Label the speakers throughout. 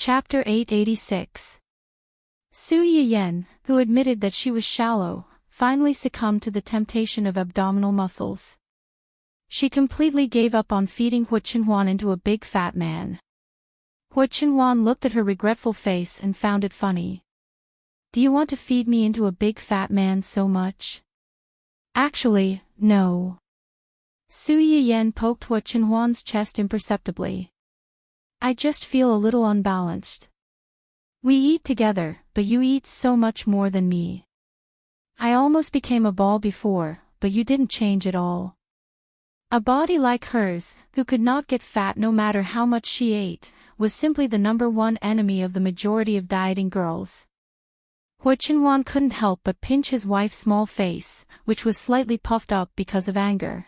Speaker 1: Chapter 886. Su Yiyen, who admitted that she was shallow, finally succumbed to the temptation of abdominal muscles. She completely gave up on feeding Hu Chenhuan into a big fat man. Hu Chenhuan looked at her regretful face and found it funny. "Do you want to feed me into a big fat man so much?" "Actually, no." Su Yiyen poked Hu Chenhuan's chest imperceptibly. "I just feel a little unbalanced. We eat together, but you eat so much more than me. I almost became a ball before, but you didn't change at all." A body like hers, who could not get fat no matter how much she ate, was simply the #1 enemy of the majority of dieting girls. Hu Chenhuan couldn't help but pinch his wife's small face, which was slightly puffed up because of anger.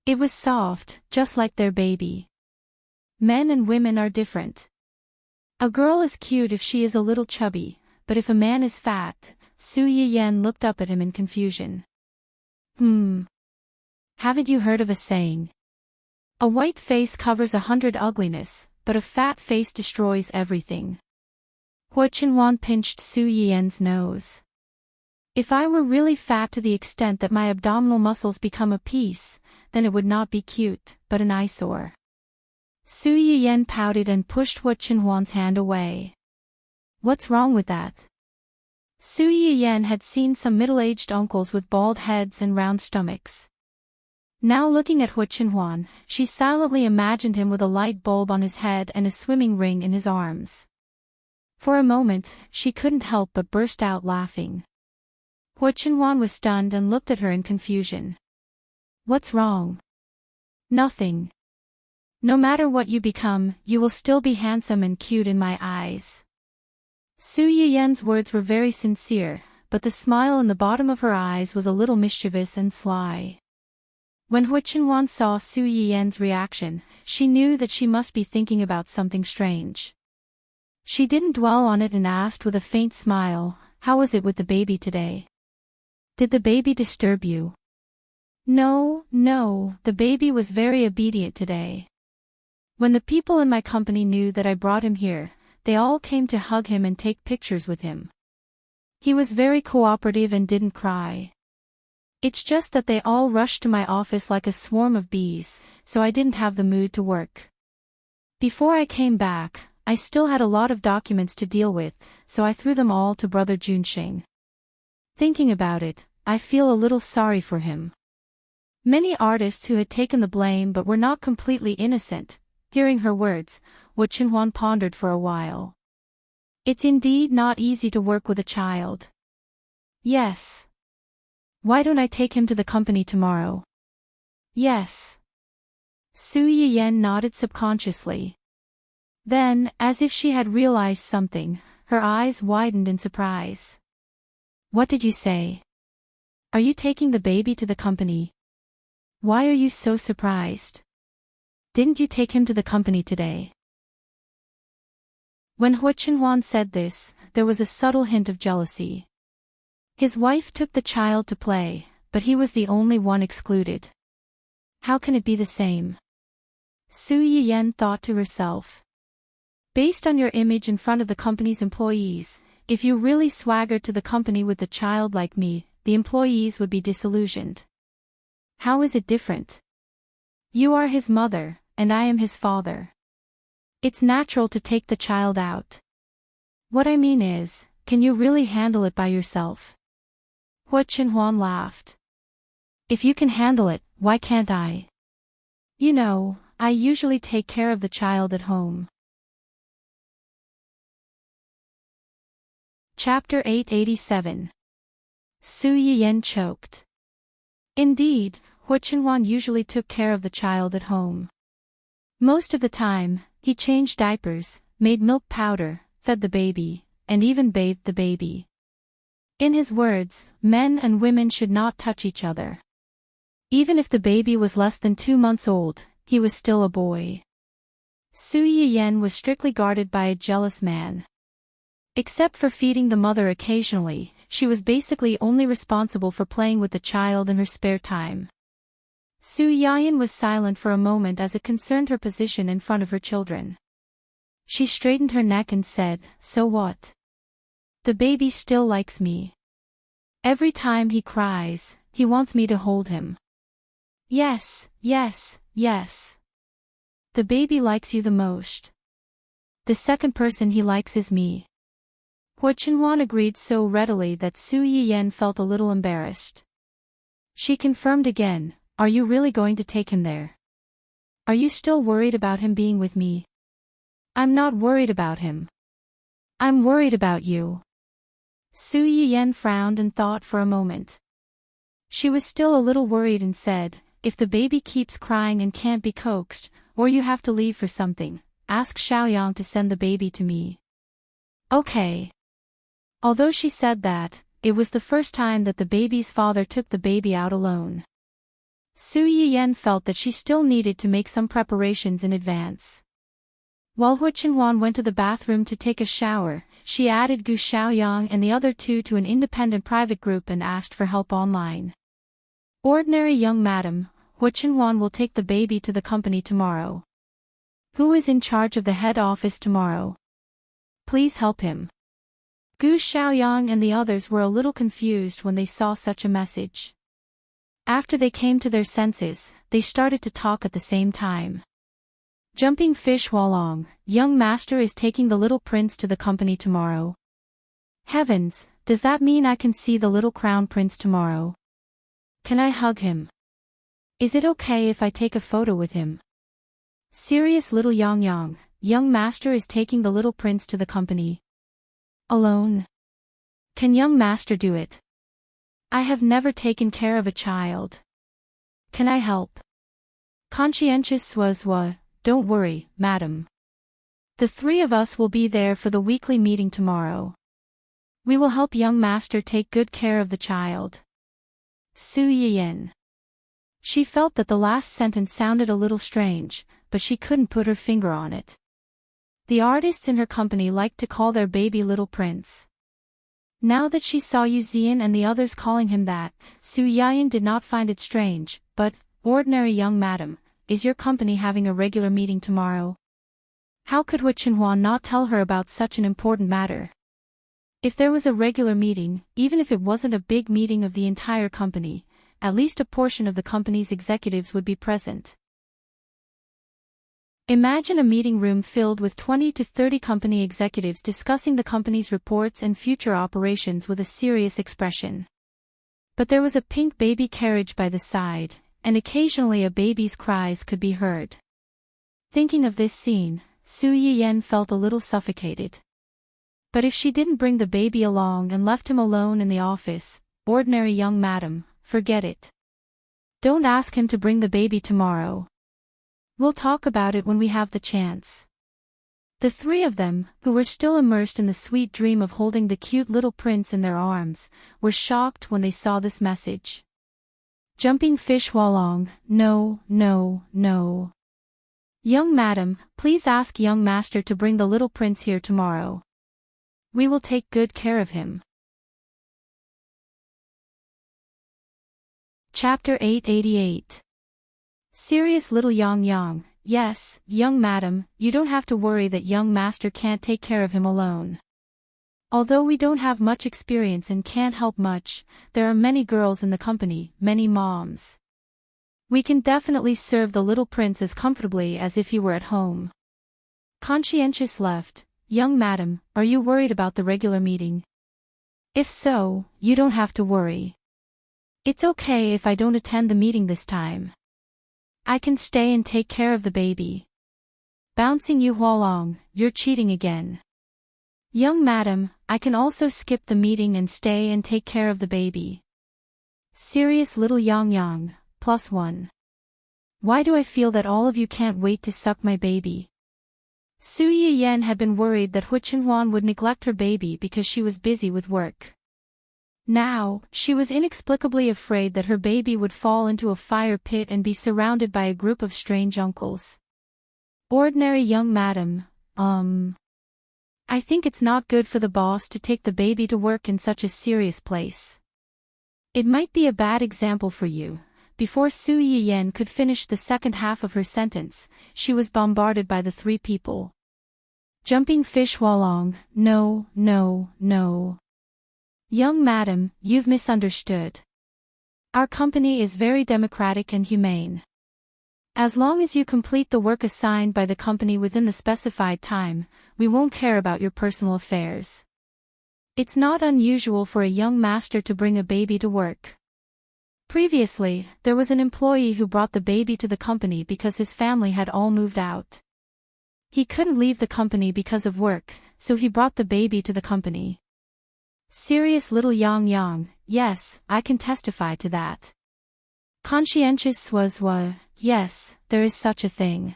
Speaker 1: It was soft, just like their baby. Men and women are different. A girl is cute if she is a little chubby, but if a man is fat, Su Yiyen looked up at him in confusion. Haven't you heard of a saying? A white face covers 100 ugliness, but a fat face destroys everything. Hu Chenhuan pinched Su Yiyen's nose. "If I were really fat to the extent that my abdominal muscles become a piece, then it would not be cute, but an eyesore." Su Yiyen pouted and pushed Hu Chenhuan's hand away. "What's wrong with that?" Su Yiyen had seen some middle-aged uncles with bald heads and round stomachs. Now looking at Hu Chenhuan, she silently imagined him with a light bulb on his head and a swimming ring in his arms. For a moment, she couldn't help but burst out laughing. Hu Chenhuan was stunned and looked at her in confusion. "What's wrong?" "Nothing. No matter what you become, you will still be handsome and cute in my eyes." Su Yiyen's words were very sincere, but the smile in the bottom of her eyes was a little mischievous and sly. When Hu Chenhuan saw Su Yiyen's reaction, she knew that she must be thinking about something strange. She didn't dwell on it and asked with a faint smile, "How was it with the baby today? Did the baby disturb you?" No, the baby was very obedient today. When the people in my company knew that I brought him here, they all came to hug him and take pictures with him. He was very cooperative and didn't cry. It's just that they all rushed to my office like a swarm of bees, so I didn't have the mood to work. Before I came back, I still had a lot of documents to deal with, so I threw them all to Brother Junsheng. Thinking about it, I feel a little sorry for him." Many artists who had taken the blame but were not completely innocent, hearing her words, Hu Chenhuan pondered for a while. "It's indeed not easy to work with a child." "Yes." "Why don't I take him to the company tomorrow?" "Yes." Su Yiyen nodded subconsciously. Then, as if she had realized something, her eyes widened in surprise. "What did you say? Are you taking the baby to the company? Why are you so surprised? Didn't you take him to the company today?" When Hu Chenhuan said this, there was a subtle hint of jealousy. His wife took the child to play, but he was the only one excluded. How can it be the same? Su Yiyen thought to herself. Based on your image in front of the company's employees, if you really swaggered to the company with the child like me, the employees would be disillusioned. How is it different? You are his mother, and I am his father. It's natural to take the child out. What I mean is, can you really handle it by yourself? Hu Chenhuan laughed. "If you can handle it, why can't I? You know, I usually take care of the child at home." Chapter 887. Su Yiyen choked. Indeed, Hu Chenhuan usually took care of the child at home. Most of the time, he changed diapers, made milk powder, fed the baby, and even bathed the baby. In his words, men and women should not touch each other. Even if the baby was less than 2 months old, he was still a boy. Su Yiyen was strictly guarded by a jealous man. Except for feeding the mother occasionally, she was basically only responsible for playing with the child in her spare time. Su Yiyen was silent for a moment as it concerned her position in front of her children. She straightened her neck and said, "So what? The baby still likes me. Every time he cries, he wants me to hold him." "Yes, yes, yes. The baby likes you the most. The second person he likes is me." Hua Qinhuan agreed so readily that Su Yiyan felt a little embarrassed. She confirmed again, "Are you really going to take him there? Are you still worried about him being with me?" "I'm not worried about him. I'm worried about you." Su Yiyan frowned and thought for a moment. She was still a little worried and said, "If the baby keeps crying and can't be coaxed, or you have to leave for something, ask Xiaoyang to send the baby to me." "Okay." Although she said that, it was the first time that the baby's father took the baby out alone. Su Yiyan felt that she still needed to make some preparations in advance. While Hua Qinhuan went to the bathroom to take a shower, she added Gu Xiaoyang and the other two to an independent private group and asked for help online. "Ordinary young madam, Hua Qinhuan will take the baby to the company tomorrow. Who is in charge of the head office tomorrow? Please help him." Gu Xiaoyang and the others were a little confused when they saw such a message. After they came to their senses, they started to talk at the same time. "Jumping Fish Hualong, young master is taking the little prince to the company tomorrow. Heavens, does that mean I can see the little crown prince tomorrow? Can I hug him? Is it okay if I take a photo with him? Serious little Yang Yang, young master is taking the little prince to the company. Alone? Can young master do it? I have never taken care of a child. Can I help? Conscientious Swazwa, don't worry, madam. The three of us will be there for the weekly meeting tomorrow. We will help young master take good care of the child." Su Yiyan. She felt that the last sentence sounded a little strange, but she couldn't put her finger on it. The artists in her company liked to call their baby Little Prince. Now that she saw Yu Zian and the others calling him that, Su Yiyan did not find it strange, but, "Ordinary young madam, is your company having a regular meeting tomorrow?" How could Hua Qinhuan not tell her about such an important matter? If there was a regular meeting, even if it wasn't a big meeting of the entire company, at least a portion of the company's executives would be present. Imagine a meeting room filled with 20 to 30 company executives discussing the company's reports and future operations with a serious expression. But there was a pink baby carriage by the side, and occasionally a baby's cries could be heard. Thinking of this scene, Su Yiyan felt a little suffocated. But if she didn't bring the baby along and left him alone in the office, "Ordinary young madam, forget it. Don't ask him to bring the baby tomorrow. We'll talk about it when we have the chance." The three of them, who were still immersed in the sweet dream of holding the cute little prince in their arms, were shocked when they saw this message. "Jumping Fish Hualong, no, no, no. Young madam, please ask young master to bring the little prince here tomorrow. We will take good care of him." Chapter 888. Serious little Yang Yang, yes, young madam, you don't have to worry that young master can't take care of him alone. Although we don't have much experience and can't help much, there are many girls in the company, many moms. We can definitely serve the little prince as comfortably as if he were at home. Conscientious left, "Young madam, are you worried about the regular meeting? If so, you don't have to worry. It's okay if I don't attend the meeting this time. I can stay and take care of the baby." Bouncing Yu Hualong, you're cheating again. "Young madam, I can also skip the meeting and stay and take care of the baby." Serious little Yang Yang, +1. Why do I feel that all of you can't wait to suck my baby? Su Yiyan had been worried that Hua Qinhuan would neglect her baby because she was busy with work. Now, she was inexplicably afraid that her baby would fall into a fire pit and be surrounded by a group of strange uncles. "Ordinary young madam, I think it's not good for the boss to take the baby to work in such a serious place. It might be a bad example for you." Before Su Yiyan could finish the second half of her sentence, she was bombarded by the three people. Jumping fish Hualong, no, no, no. Young madam, you've misunderstood. Our company is very democratic and humane. As long as you complete the work assigned by the company within the specified time, we won't care about your personal affairs. It's not unusual for a young master to bring a baby to work. Previously, there was an employee who brought the baby to the company because his family had all moved out. He couldn't leave the company because of work, so he brought the baby to the company. Serious little Yang, yes, I can testify to that. Conscientious Swazwa, yes, there is such a thing.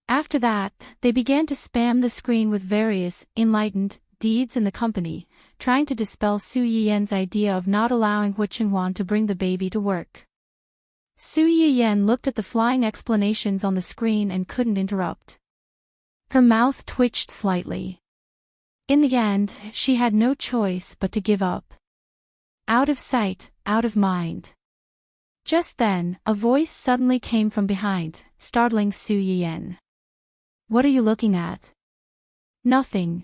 Speaker 1: After that, they began to spam the screen with various, enlightened, deeds in the company, trying to dispel Su Yiyen's idea of not allowing Hu Qinhuan to bring the baby to work. Su Yiyen looked at the flying explanations on the screen and couldn't interrupt. Her mouth twitched slightly. In the end, she had no choice but to give up. Out of sight, out of mind. Just then, a voice suddenly came from behind, startling Su Yiyen. What are you looking at? Nothing.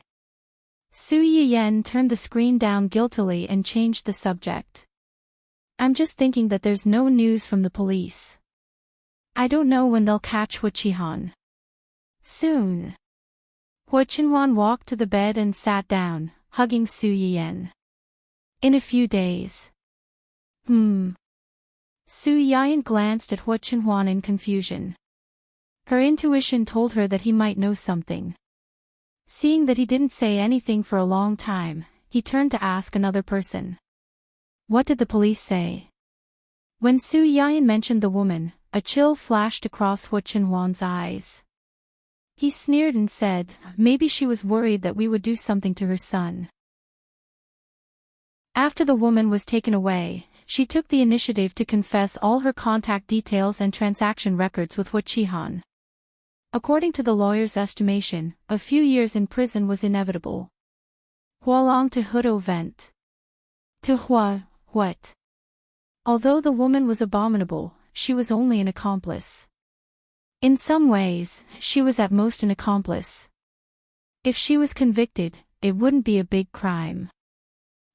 Speaker 1: Su Yiyen turned the screen down guiltily and changed the subject. I'm just thinking that there's no news from the police. I don't know when they'll catch Hu Qinhuan. Soon. Hu Qinhuan walked to the bed and sat down, hugging Su Yiyen. In a few days. Su Yiyen glanced at Hu Qinhuan in confusion. Her intuition told her that he might know something. Seeing that he didn't say anything for a long time, he turned to ask another person. What did the police say? When Su Yiyen mentioned the woman, a chill flashed across Hu Qinhuan's eyes. He sneered and said, maybe she was worried that we would do something to her son. After the woman was taken away, she took the initiative to confess all her contact details and transaction records with Hu Qinhuan. According to the lawyer's estimation, a few years in prison was inevitable. Hualong to Hudo Vent. To Hua, what? Although the woman was abominable, she was only an accomplice. In some ways, she was at most an accomplice. If she was convicted, it wouldn't be a big crime.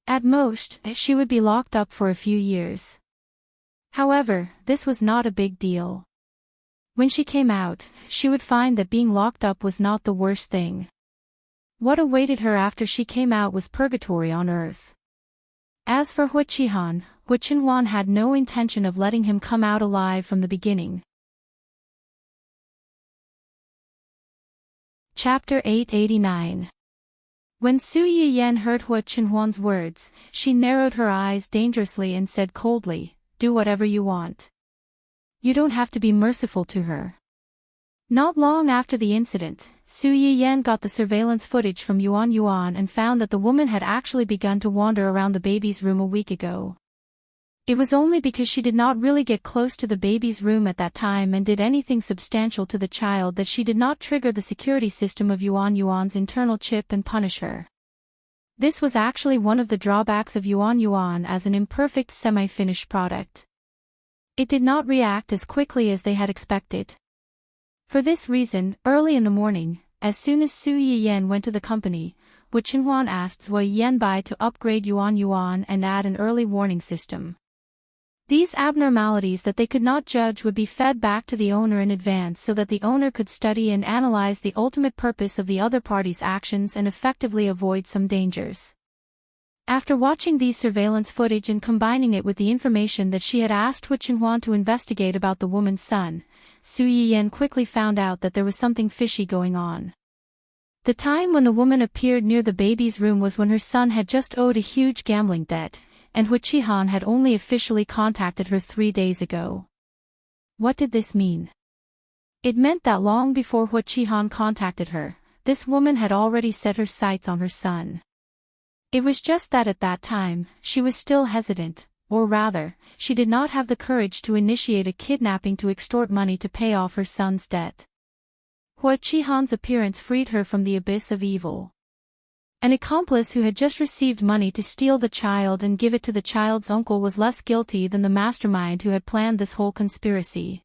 Speaker 1: At most, she would be locked up for a few years. However, this was not a big deal. When she came out, she would find that being locked up was not the worst thing. What awaited her after she came out was purgatory on earth. As for Hu Qinhuan had no intention of letting him come out alive from the beginning. Chapter 889. When Su Yiyen heard Hu Qinhuan's words, she narrowed her eyes dangerously and said coldly, do whatever you want. You don't have to be merciful to her. Not long after the incident, Su Yiyen got the surveillance footage from Yuan and found that the woman had actually begun to wander around the baby's room a week ago. It was only because she did not really get close to the baby's room at that time and did anything substantial to the child that she did not trigger the security system of Yuan's internal chip and punish her. This was actually one of the drawbacks of Yuan as an imperfect semi-finished product. It did not react as quickly as they had expected. For this reason, early in the morning, as soon as Su Yiyen went to the company, Hu Qinhuan asked Zhuo Yanbai to upgrade Yuan and add an early warning system. These abnormalities that they could not judge would be fed back to the owner in advance so that the owner could study and analyze the ultimate purpose of the other party's actions and effectively avoid some dangers. After watching these surveillance footage and combining it with the information that she had asked Hu Qinhuan to investigate about the woman's son, Su Yiyen quickly found out that there was something fishy going on. The time when the woman appeared near the baby's room was when her son had just owed a huge gambling debt, and Hu Qinhuan had only officially contacted her 3 days ago. What did this mean? It meant that long before Hu Qinhuan contacted her, this woman had already set her sights on her son. It was just that at that time, she was still hesitant, or rather, she did not have the courage to initiate a kidnapping to extort money to pay off her son's debt. Hu Qinhuan's appearance freed her from the abyss of evil. An accomplice who had just received money to steal the child and give it to the child's uncle was less guilty than the mastermind who had planned this whole conspiracy.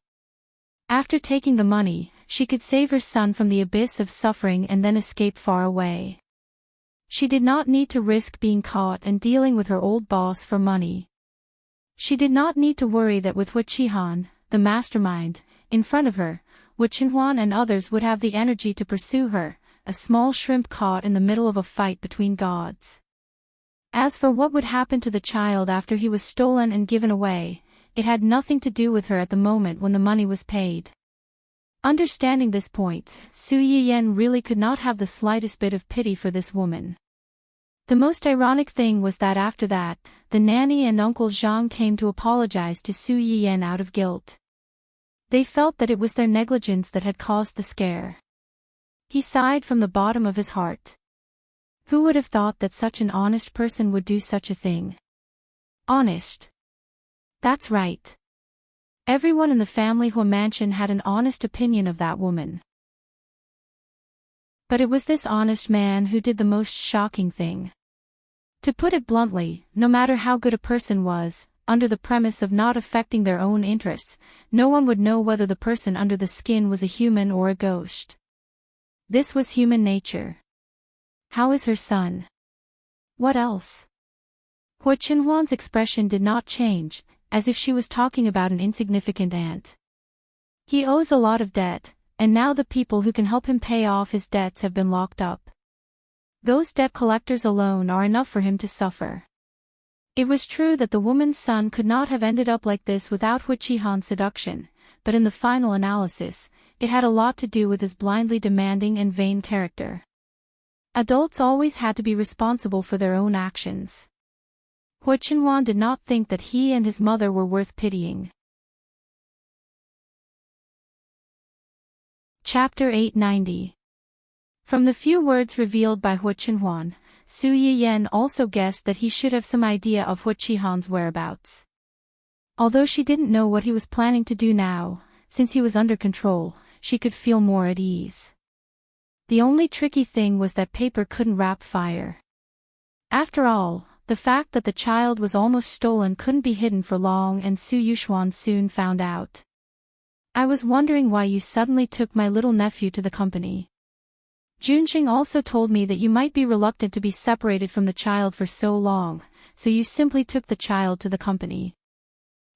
Speaker 1: After taking the money, she could save her son from the abyss of suffering and then escape far away. She did not need to risk being caught and dealing with her old boss for money. She did not need to worry that with Hu Qihan, the mastermind, in front of her, Wu Qinhuan and others would have the energy to pursue her, a small shrimp caught in the middle of a fight between gods. As for what would happen to the child after he was stolen and given away, it had nothing to do with her at the moment when the money was paid. Understanding this point, Su Yiyan really could not have the slightest bit of pity for this woman. The most ironic thing was that after that, the nanny and Uncle Zhang came to apologize to Su Yiyan out of guilt. They felt that it was their negligence that had caused the scare. He sighed from the bottom of his heart. Who would have thought that such an honest person would do such a thing? Honest. That's right. Everyone in the family Hu mansion had an honest opinion of that woman. But it was this honest man who did the most shocking thing. To put it bluntly, no matter how good a person was, under the premise of not affecting their own interests, no one would know whether the person under the skin was a human or a ghost. This was human nature. How is her son? What else? Hu Qinhuan's expression did not change, as if she was talking about an insignificant ant. He owes a lot of debt, and now the people who can help him pay off his debts have been locked up. Those debt collectors alone are enough for him to suffer. It was true that the woman's son could not have ended up like this without Hu Qihan's seduction, but in the final analysis, it had a lot to do with his blindly demanding and vain character. Adults always had to be responsible for their own actions. Hu Qinhuan did not think that he and his mother were worth pitying. Chapter 890. From the few words revealed by Hu Qinhuan, Su Yiyan also guessed that he should have some idea of Hu Qihan's whereabouts. Although she didn't know what he was planning to do now, since he was under control, she could feel more at ease. The only tricky thing was that paper couldn't wrap fire. After all, the fact that the child was almost stolen couldn't be hidden for long, and Su Yuxuan soon found out. I was wondering why you suddenly took my little nephew to the company. Junxing also told me that you might be reluctant to be separated from the child for so long, so you simply took the child to the company.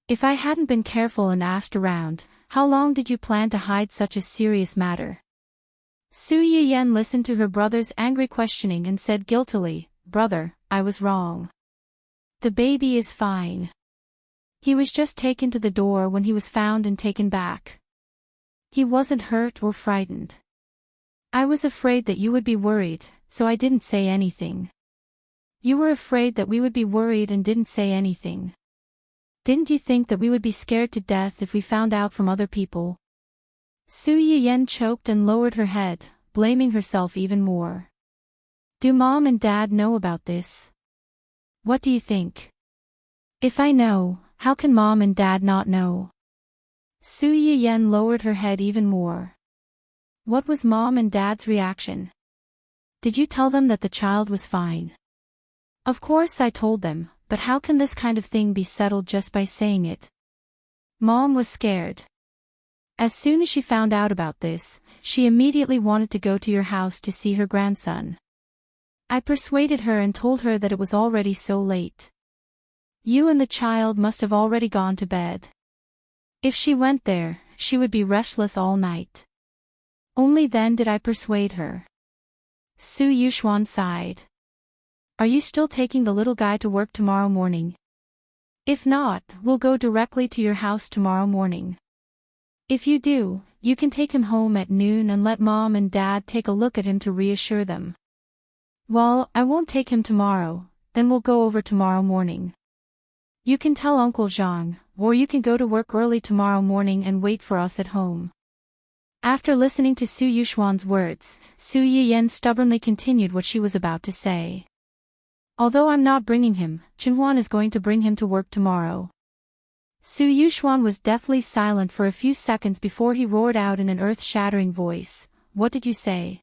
Speaker 1: If I hadn't been careful and asked around, how long did you plan to hide such a serious matter? Su Yiyan listened to her brother's angry questioning and said guiltily, "Brother, I was wrong. The baby is fine. He was just taken to the door when he was found and taken back. He wasn't hurt or frightened. I was afraid that you would be worried, so I didn't say anything. You were afraid that we would be worried and didn't say anything. Didn't you think that we would be scared to death if we found out from other people?" Su Yiyan choked and lowered her head, blaming herself even more. Do Mom and Dad know about this? What do you think? If I know, how can Mom and Dad not know? Su Yiyan lowered her head even more. What was Mom and Dad's reaction? Did you tell them that the child was fine? Of course I told them, but how can this kind of thing be settled just by saying it? Mom was scared. As soon as she found out about this, she immediately wanted to go to your house to see her grandson. I persuaded her and told her that it was already so late. You and the child must have already gone to bed. If she went there, she would be restless all night. Only then did I persuade her. Su Yuxuan sighed. Are you still taking the little guy to work tomorrow morning? If not, we'll go directly to your house tomorrow morning. If you do, you can take him home at noon and let Mom and Dad take a look at him to reassure them. Well, I won't take him tomorrow, then we'll go over tomorrow morning. You can tell Uncle Zhang, or you can go to work early tomorrow morning and wait for us at home. After listening to Su Yuxuan's words, Su Yiyan stubbornly continued what she was about to say. Although I'm not bringing him, Qinhuan is going to bring him to work tomorrow. Su Yuxuan was deathly silent for a few seconds before he roared out in an earth-shattering voice, "What did you say?"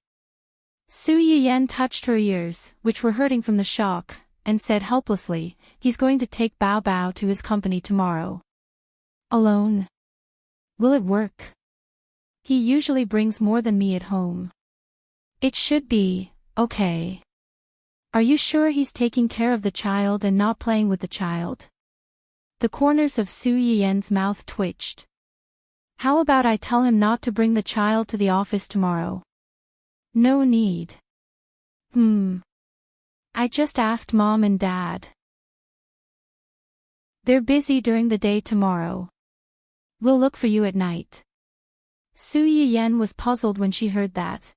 Speaker 1: Su Yiyan touched her ears, which were hurting from the shock, and said helplessly, "He's going to take Bao Bao to his company tomorrow." Alone? Will it work? He usually brings more than me at home. It should be, okay. Are you sure he's taking care of the child and not playing with the child? The corners of Su Yiyen's mouth twitched. How about I tell him not to bring the child to the office tomorrow? No need. I just asked Mom and Dad. They're busy during the day tomorrow. We'll look for you at night. Su Yiyen was puzzled when she heard that.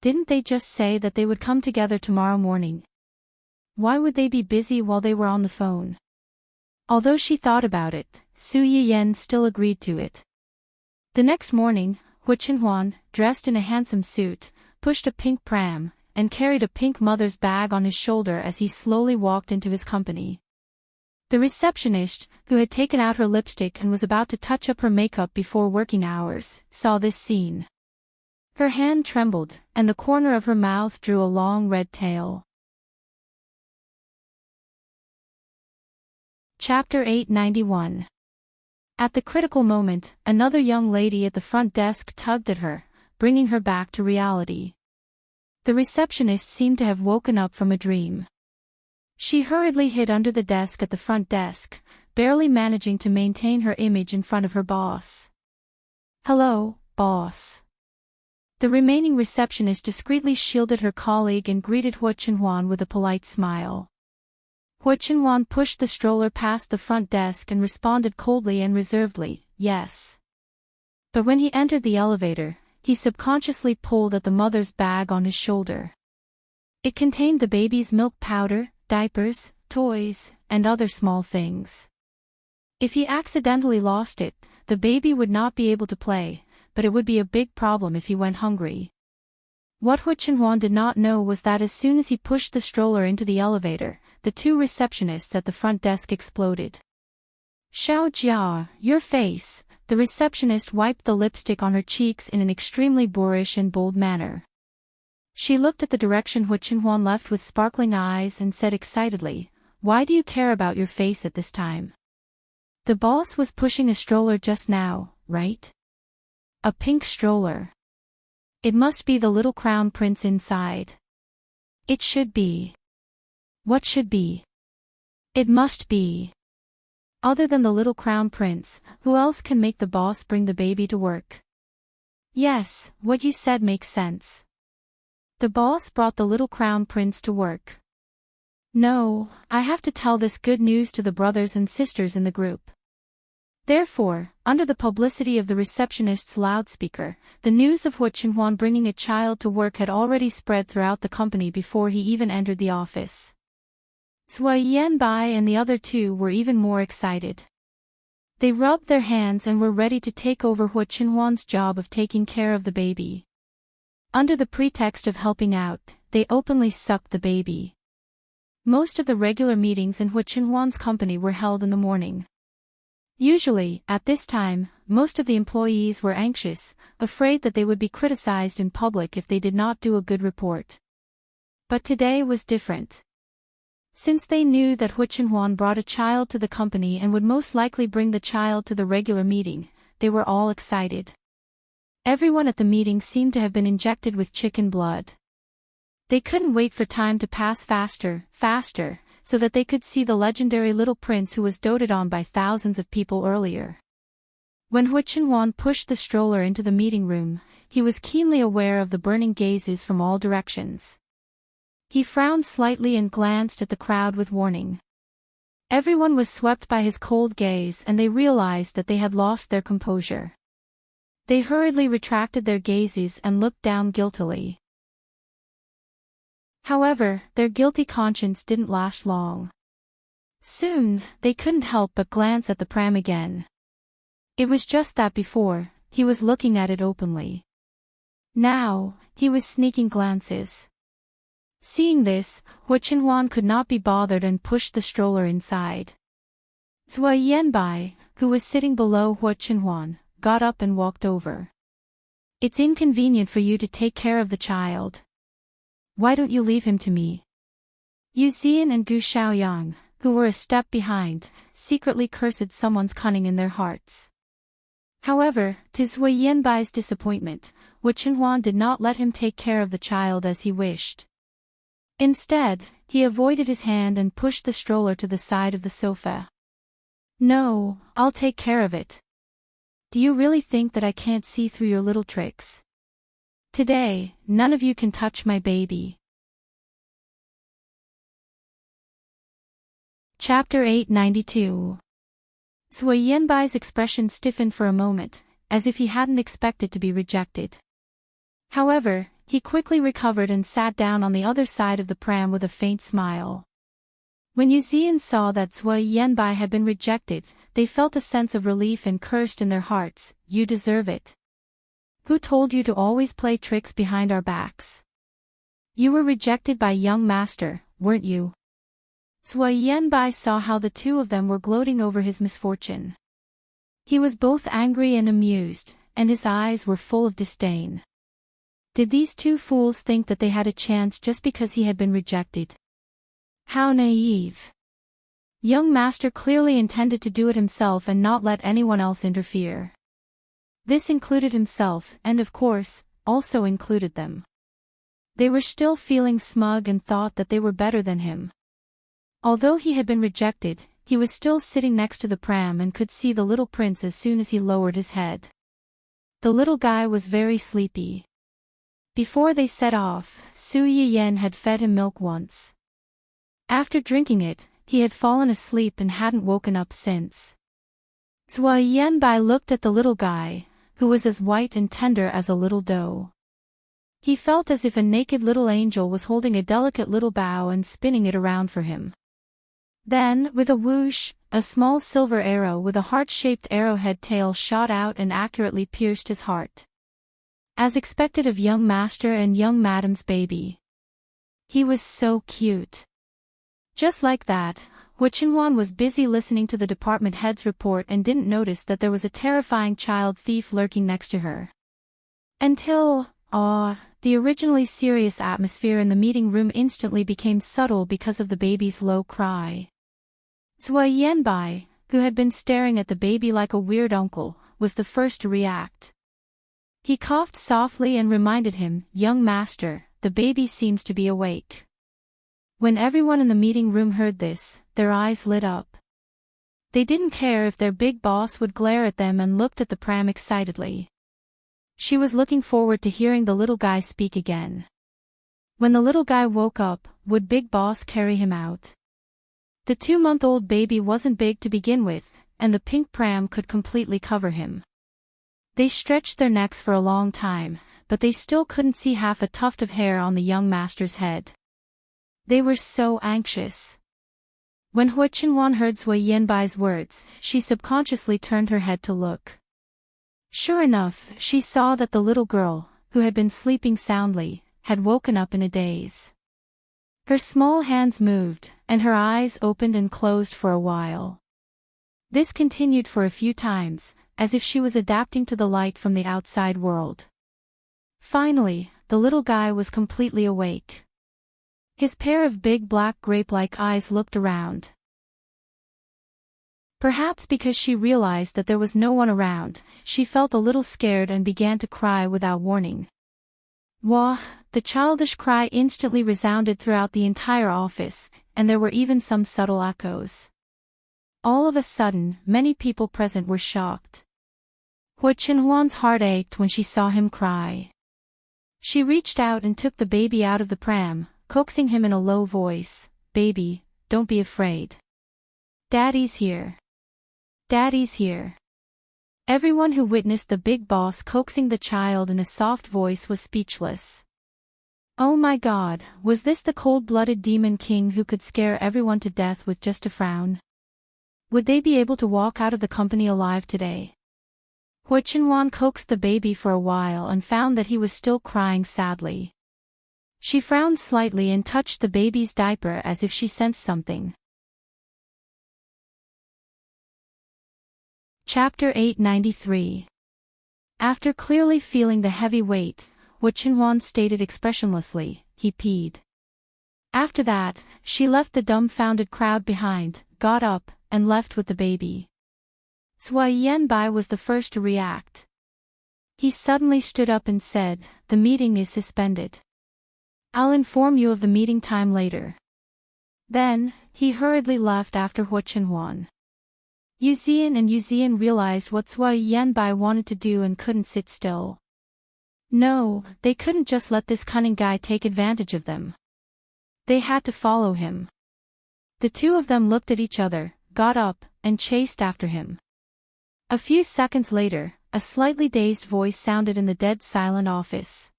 Speaker 1: Didn't they just say that they would come together tomorrow morning? Why would they be busy while they were on the phone? Although she thought about it, Su Yiyen still agreed to it. The next morning, Hu Chenhuan, dressed in a handsome suit, pushed a pink pram, and carried a pink mother's bag on his shoulder as he slowly walked into his company. The receptionist, who had taken out her lipstick and was about to touch up her makeup before working hours, saw this scene. Her hand trembled, and the corner of her mouth drew a long red tail. Chapter 891. At the critical moment, another young lady at the front desk tugged at her, bringing her back to reality. The receptionist seemed to have woken up from a dream. She hurriedly hid under the desk at the front desk, barely managing to maintain her image in front of her boss. Hello, boss. The remaining receptionist discreetly shielded her colleague and greeted Hu Chenhuan with a polite smile. Hu Chenhuan pushed the stroller past the front desk and responded coldly and reservedly, yes. But when he entered the elevator, he subconsciously pulled at the mother's bag on his shoulder. It contained the baby's milk powder, diapers, toys, and other small things. If he accidentally lost it, the baby would not be able to play, but it would be a big problem if he went hungry. What Hu Chenhuan did not know was that as soon as he pushed the stroller into the elevator, the two receptionists at the front desk exploded. Xiao Jia, your face. The receptionist wiped the lipstick on her cheeks in an extremely boorish and bold manner. She looked at the direction Hu Chenhuan left with sparkling eyes and said excitedly, why do you care about your face at this time? The boss was pushing a stroller just now, right? A pink stroller. It must be the little crown prince inside. It should be. What should be? It must be. Other than the little crown prince, who else can make the boss bring the baby to work? Yes, what you said makes sense. The boss brought the little crown prince to work. No, I have to tell this good news to the brothers and sisters in the group. Therefore, under the publicity of the receptionist's loudspeaker, the news of Hu Chenhuan bringing a child to work had already spread throughout the company before he even entered the office. Zhou Yanbai and the other two were even more excited. They rubbed their hands and were ready to take over Hu Chenhuan's job of taking care of the baby. Under the pretext of helping out, they openly sucked the baby. Most of the regular meetings in Hu Chenhuan's company were held in the morning. Usually, at this time, most of the employees were anxious, afraid that they would be criticized in public if they did not do a good report. But today was different. Since they knew that Hu Chenhuan brought a child to the company and would most likely bring the child to the regular meeting, they were all excited. Everyone at the meeting seemed to have been injected with chicken blood. They couldn't wait for time to pass faster, so that they could see the legendary little prince who was doted on by thousands of people earlier. When Hu Chenhuan pushed the stroller into the meeting room, he was keenly aware of the burning gazes from all directions. He frowned slightly and glanced at the crowd with warning. Everyone was swept by his cold gaze and they realized that they had lost their composure. They hurriedly retracted their gazes and looked down guiltily. However, their guilty conscience didn't last long. Soon, they couldn't help but glance at the pram again. It was just that before, he was looking at it openly. Now, he was sneaking glances. Seeing this, Hu Chenhuan could not be bothered and pushed the stroller inside. Zhou Yanbai, who was sitting below Hu Chenhuan, got up and walked over. It's inconvenient for you to take care of the child. Why don't you leave him to me? Yu Xian and Gu Xiaoyang, who were a step behind, secretly cursed someone's cunning in their hearts. However, to Zui Yanbai's disappointment, Wu Chenhuan did not let him take care of the child as he wished. Instead, he avoided his hand and pushed the stroller to the side of the sofa. "No, I'll take care of it. Do you really think that I can't see through your little tricks? Today, none of you can touch my baby." Chapter 892. Zui Yanbai's expression stiffened for a moment, as if he hadn't expected to be rejected. However, he quickly recovered and sat down on the other side of the pram with a faint smile. When Yuzian saw that Zui Yanbai had been rejected, they felt a sense of relief and cursed in their hearts, "You deserve it. Who told you to always play tricks behind our backs? You were rejected by young master, weren't you?" Zui Yanbai saw how the two of them were gloating over his misfortune. He was both angry and amused, and his eyes were full of disdain. Did these two fools think that they had a chance just because he had been rejected? How naive. Young master clearly intended to do it himself and not let anyone else interfere. This included himself and, of course, also included them. They were still feeling smug and thought that they were better than him. Although he had been rejected, he was still sitting next to the pram and could see the little prince as soon as he lowered his head. The little guy was very sleepy. Before they set off, Su Yiyen had fed him milk once. After drinking it, he had fallen asleep and hadn't woken up since. Zui Yanbai looked at the little guy, who was as white and tender as a little doe. He felt as if a naked little angel was holding a delicate little bow and spinning it around for him. Then, with a whoosh, a small silver arrow with a heart-shaped arrowhead tail shot out and accurately pierced his heart. As expected of young master and young madam's baby. He was so cute. Just like that, Wu Chenhuan was busy listening to the department head's report and didn't notice that there was a terrifying child thief lurking next to her. Until, the originally serious atmosphere in the meeting room instantly became subtle because of the baby's low cry. Zui Yanbai, who had been staring at the baby like a weird uncle, was the first to react. He coughed softly and reminded him, "Young master, the baby seems to be awake." When everyone in the meeting room heard this, their eyes lit up. They didn't care if their big boss would glare at them and looked at the pram excitedly. She was looking forward to hearing the little guy speak again. When the little guy woke up, would Big Boss carry him out? The 2-month-old baby wasn't big to begin with, and the pink pram could completely cover him. They stretched their necks for a long time, but they still couldn't see half a tuft of hair on the young master's head. They were so anxious. When Wu Chenhuan heard Zui Yanbai's words, she subconsciously turned her head to look. Sure enough, she saw that the little girl, who had been sleeping soundly, had woken up in a daze. Her small hands moved, and her eyes opened and closed for a while. This continued for a few times, as if she was adapting to the light from the outside world. Finally, the little guy was completely awake. His pair of big black grape-like eyes looked around. Perhaps because she realized that there was no one around, she felt a little scared and began to cry without warning. Wah! The childish cry instantly resounded throughout the entire office, and there were even some subtle echoes. All of a sudden, many people present were shocked. Wu Chenhuan's heart ached when she saw him cry. She reached out and took the baby out of the pram, coaxing him in a low voice, "Baby, don't be afraid. Daddy's here. Daddy's here." Everyone who witnessed the big boss coaxing the child in a soft voice was speechless. Oh my God, was this the cold-blooded demon king who could scare everyone to death with just a frown? Would they be able to walk out of the company alive today? Wu Chenhuan coaxed the baby for a while and found that he was still crying sadly. She frowned slightly and touched the baby's diaper as if she sensed something. Chapter 893. After clearly feeling the heavy weight, Wu Chenhuan stated expressionlessly, "He peed." After that, she left the dumbfounded crowd behind, got up, and left with the baby. Zhuai Yanbai was the first to react. He suddenly stood up and said, "The meeting is suspended. I'll inform you of the meeting time later." Then, he hurriedly left after Hua Chenhuan. Yu Zian and Yu Zian realized what Zhuai Yanbai wanted to do and couldn't sit still. No, they couldn't just let this cunning guy take advantage of them. They had to follow him. The two of them looked at each other, got up, and chased after him. A few seconds later, a slightly dazed voice sounded in the dead silent office.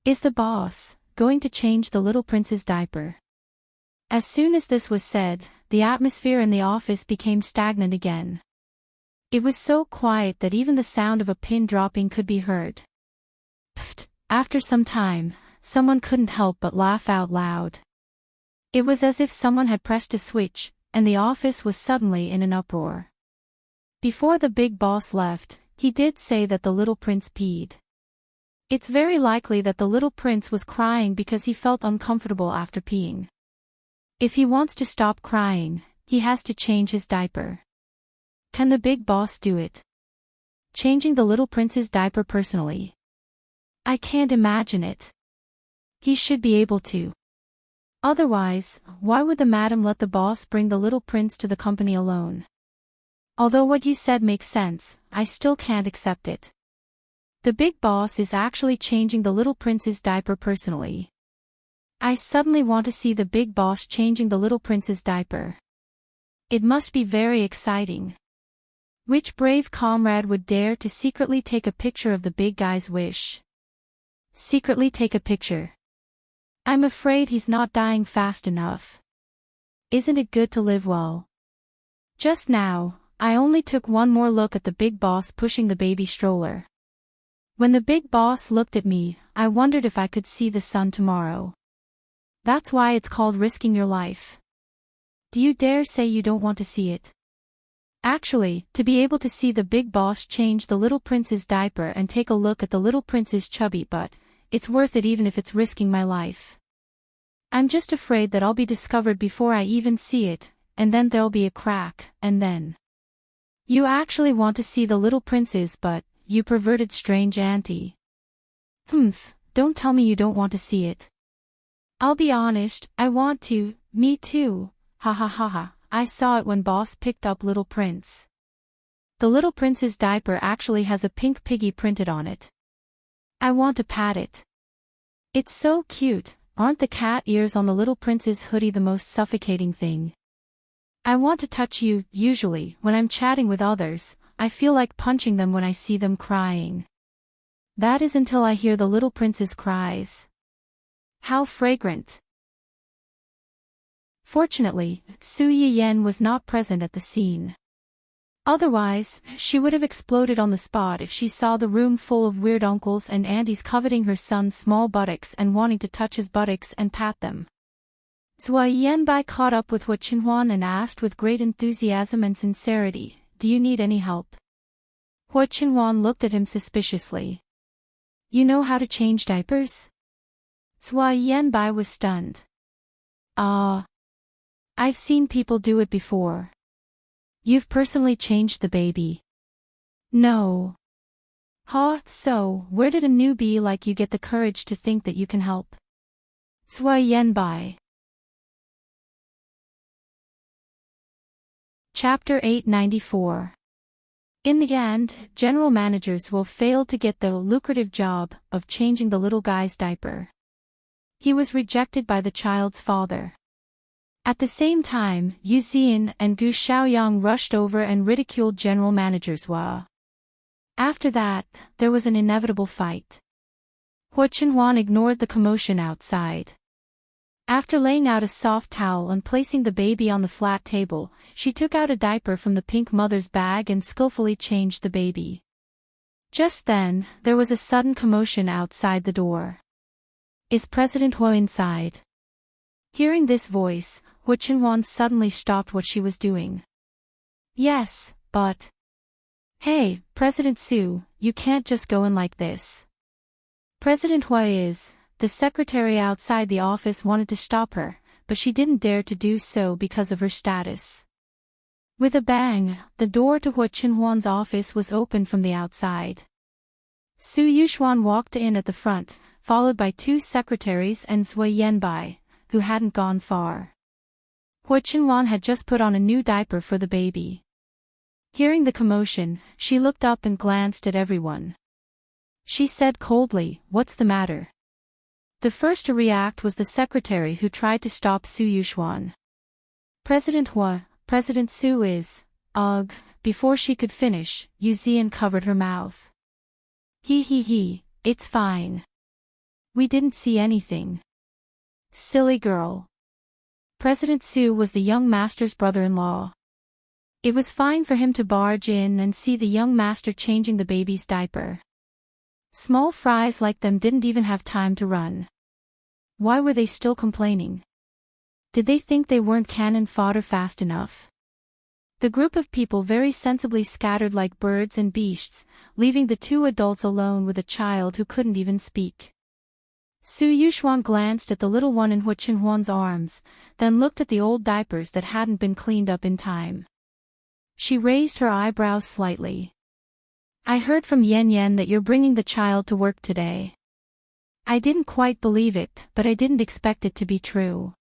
Speaker 1: "Is the boss going to change the little prince's diaper?" As soon as this was said, the atmosphere in the office became stagnant again. It was so quiet that even the sound of a pin dropping could be heard. Pfft! After some time, someone couldn't help but laugh out loud. It was as if someone had pressed a switch, and the office was suddenly in an uproar. Before the big boss left, he did say that the little prince peed. It's very likely that the little prince was crying because he felt uncomfortable after peeing. If he wants to stop crying, he has to change his diaper. Can the big boss do it? Changing the little prince's diaper personally? I can't imagine it. He should be able to. Otherwise, why would the madam let the boss bring the little prince to the company alone? Although what you said makes sense, I still can't accept it. The big boss is actually changing the little prince's diaper personally. I suddenly want to see the big boss changing the little prince's diaper. It must be very exciting. Which brave comrade would dare to secretly take a picture of the big guy's wish? Secretly take a picture. I'm afraid he's not dying fast enough. Isn't it good to live well? Just now, I only took one more look at the big boss pushing the baby stroller. When the big boss looked at me, I wondered if I could see the sun tomorrow. That's why it's called risking your life. Do you dare say you don't want to see it? Actually, to be able to see the big boss change the little prince's diaper and take a look at the little prince's chubby butt, it's worth it even if it's risking my life. I'm just afraid that I'll be discovered before I even see it, and then there'll be a crack, and then. You actually want to see the little prince's butt, you perverted strange auntie. Humph, don't tell me you don't want to see it. I'll be honest, I want to, me too, ha ha ha ha. I saw it when boss picked up little prince. The little prince's diaper actually has a pink piggy printed on it. I want to pat it. It's so cute. Aren't the cat ears on the little prince's hoodie the most suffocating thing? I want to touch you. Usually, when I'm chatting with others, I feel like punching them when I see them crying. That is until I hear the little prince's cries. How fragrant. Fortunately, Su Yiyan was not present at the scene. Otherwise, she would have exploded on the spot if she saw the room full of weird uncles and aunties coveting her son's small buttocks and wanting to touch his buttocks and pat them. Zhuai Yanbai caught up with Hua Chenhuan and asked with great enthusiasm and sincerity, "Do you need any help?" Hua Chenhuan looked at him suspiciously. "You know how to change diapers?" Zhuai Yanbai was stunned. I've seen people do it before." "You've personally changed the baby?" "No." "Huh, so, where did a newbie like you get the courage to think that you can help?" Zhuai Yanbai. Chapter 894. In the end, general managers will fail to get the lucrative job of changing the little guy's diaper. He was rejected by the child's father. At the same time, Yu Zian and Gu Xiaoyang rushed over and ridiculed general managers Hua. After that, there was an inevitable fight. Hua Chenhuan ignored the commotion outside. After laying out a soft towel and placing the baby on the flat table, she took out a diaper from the pink mother's bag and skillfully changed the baby. Just then, there was a sudden commotion outside the door. "Is President Hua inside?" Hearing this voice, Hua Chenhuan suddenly stopped what she was doing. "Yes, but..." "Hey, President Su, you can't just go in like this." President Hua is... The secretary outside the office wanted to stop her, but she didn't dare to do so because of her status. With a bang, the door to Hua Qinhuan's office was opened from the outside. Su Yuxuan walked in at the front, followed by 2 secretaries and Zui Yanbai, who hadn't gone far. Hua Qinhuan had just put on a new diaper for the baby. Hearing the commotion, she looked up and glanced at everyone. She said coldly, "What's the matter?" The first to react was the secretary who tried to stop Su Yuxuan. "President Hua, President Su is, ugh." Before she could finish, Yu Zian covered her mouth. He, it's fine. We didn't see anything. Silly girl. President Su was the young master's brother-in-law. It was fine for him to barge in and see the young master changing the baby's diaper. Small fries like them didn't even have time to run. Why were they still complaining? Did they think they weren't cannon fodder fast enough? The group of people very sensibly scattered like birds and beasts, leaving the 2 adults alone with a child who couldn't even speak. Su Yuxuan glanced at the little one in Hua Qinhuan's arms, then looked at the old diapers that hadn't been cleaned up in time. She raised her eyebrows slightly. "I heard from Yan that you're bringing the child to work today." I didn't quite believe it, but I didn't expect it to be true.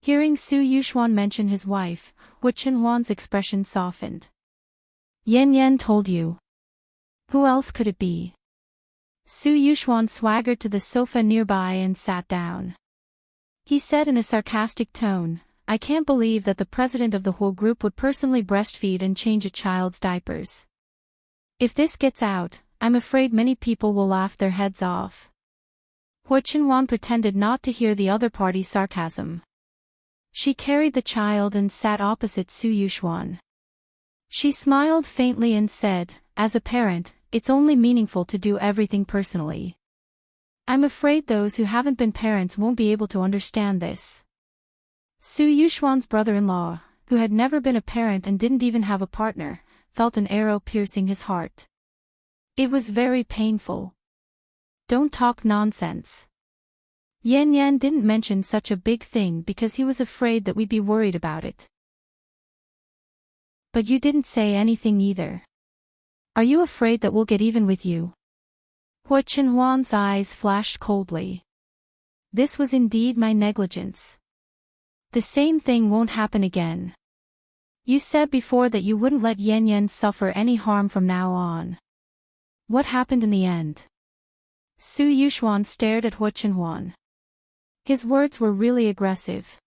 Speaker 1: Hearing Su Yuxuan mention his wife, Hua Qinhuan's expression softened. Yan told you. Who else could it be? Su Yuxuan swaggered to the sofa nearby and sat down. He said in a sarcastic tone, "I can't believe that the president of the whole group would personally breastfeed and change a child's diapers. If this gets out, I'm afraid many people will laugh their heads off." Hua Qinhuan pretended not to hear the other party's sarcasm. She carried the child and sat opposite Su Yuxuan. She smiled faintly and said, "As a parent, it's only meaningful to do everything personally. I'm afraid those who haven't been parents won't be able to understand this." Su Yuxuan's brother-in-law, who had never been a parent and didn't even have a partner, felt an arrow piercing his heart. It was very painful. "Don't talk nonsense. Yan didn't mention such a big thing because he was afraid that we'd be worried about it." "But you didn't say anything either. Are you afraid that we'll get even with you?" Hua Qinhuan's eyes flashed coldly. "This was indeed my negligence. The same thing won't happen again. You said before that you wouldn't let Yan suffer any harm from now on. What happened in the end?" Su Yuxuan stared at Hua Qinhuan. His words were really aggressive.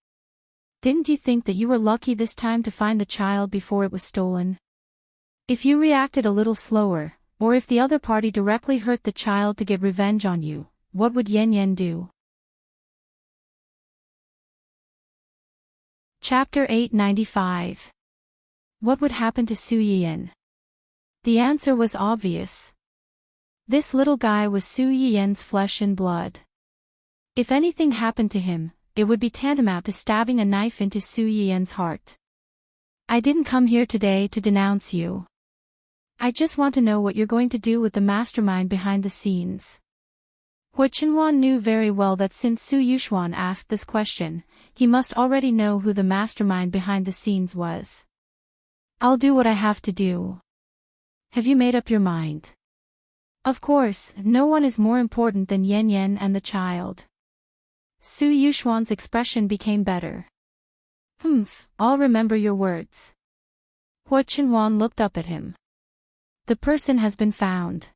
Speaker 1: "Didn't you think that you were lucky this time to find the child before it was stolen? If you reacted a little slower, or if the other party directly hurt the child to get revenge on you, what would Yan do?" Chapter 895. What would happen to Su Yiyan? The answer was obvious. This little guy was Su Yiyan's flesh and blood. If anything happened to him, it would be tantamount to stabbing a knife into Su Yiyan's heart. "I didn't come here today to denounce you. I just want to know what you're going to do with the mastermind behind the scenes." Hua Qinhuan knew very well that since Su Yuxuan asked this question, he must already know who the mastermind behind the scenes was. "I'll do what I have to do. Have you made up your mind?" Of course, no one is more important than Yan and the child. Su Yuxuan's expression became better. I'll remember your words." Hua Qinhuan looked up at him. "The person has been found."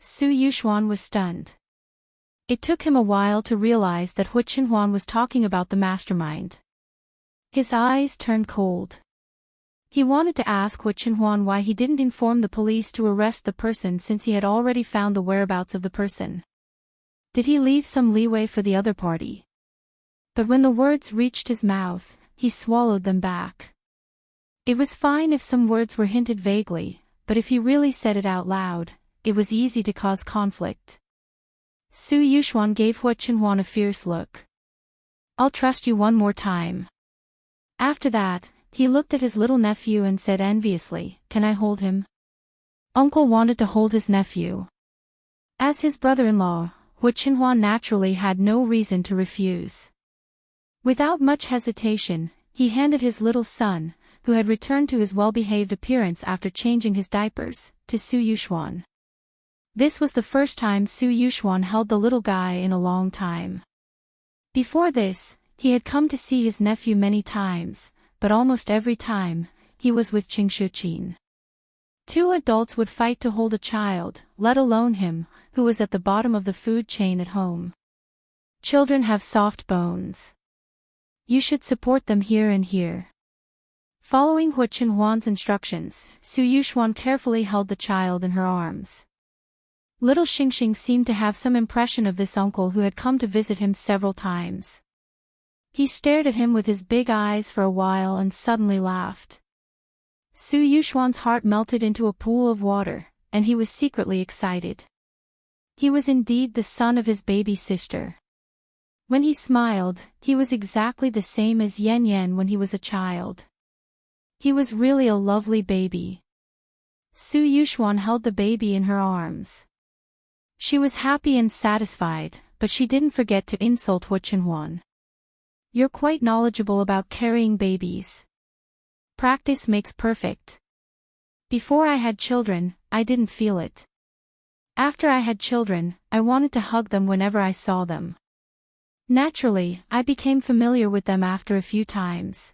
Speaker 1: Su Yuxuan was stunned. It took him a while to realize that Hua Qinhuan was talking about the mastermind. His eyes turned cold. He wanted to ask Hua Qinhuan why he didn't inform the police to arrest the person since he had already found the whereabouts of the person. Did he leave some leeway for the other party? But when the words reached his mouth, he swallowed them back. It was fine if some words were hinted vaguely, but if he really said it out loud, it was easy to cause conflict. Su Yuxuan gave Hua Qinhuan a fierce look. "I'll trust you one more time." After that, he looked at his little nephew and said enviously, "Can I hold him?" Uncle wanted to hold his nephew. As his brother-in-law, Hua Qinhuan naturally had no reason to refuse. Without much hesitation, he handed his little son, who had returned to his well-behaved appearance after changing his diapers, to Su Yuxuan. This was the first time Su Yuxuan held the little guy in a long time. Before this, he had come to see his nephew many times, but almost every time, he was with Qing Shuqin. Two adults would fight to hold a child, let alone him, who was at the bottom of the food chain at home. Children have soft bones. You should support them here and here. Following Hu Qinhuan's instructions, Su Yuxuan carefully held the child in her arms. Little Xingxing seemed to have some impression of this uncle who had come to visit him several times. He stared at him with his big eyes for a while and suddenly laughed. Su Yuxuan's heart melted into a pool of water, and he was secretly excited. He was indeed the son of his baby sister. When he smiled, he was exactly the same as Yan Yan when he was a child. He was really a lovely baby. Su Yuxuan held the baby in her arms. She was happy and satisfied, but she didn't forget to insult Hu Qinhuan. You're quite knowledgeable about carrying babies. Practice makes perfect. Before I had children, I didn't feel it. After I had children, I wanted to hug them whenever I saw them. Naturally, I became familiar with them after a few times.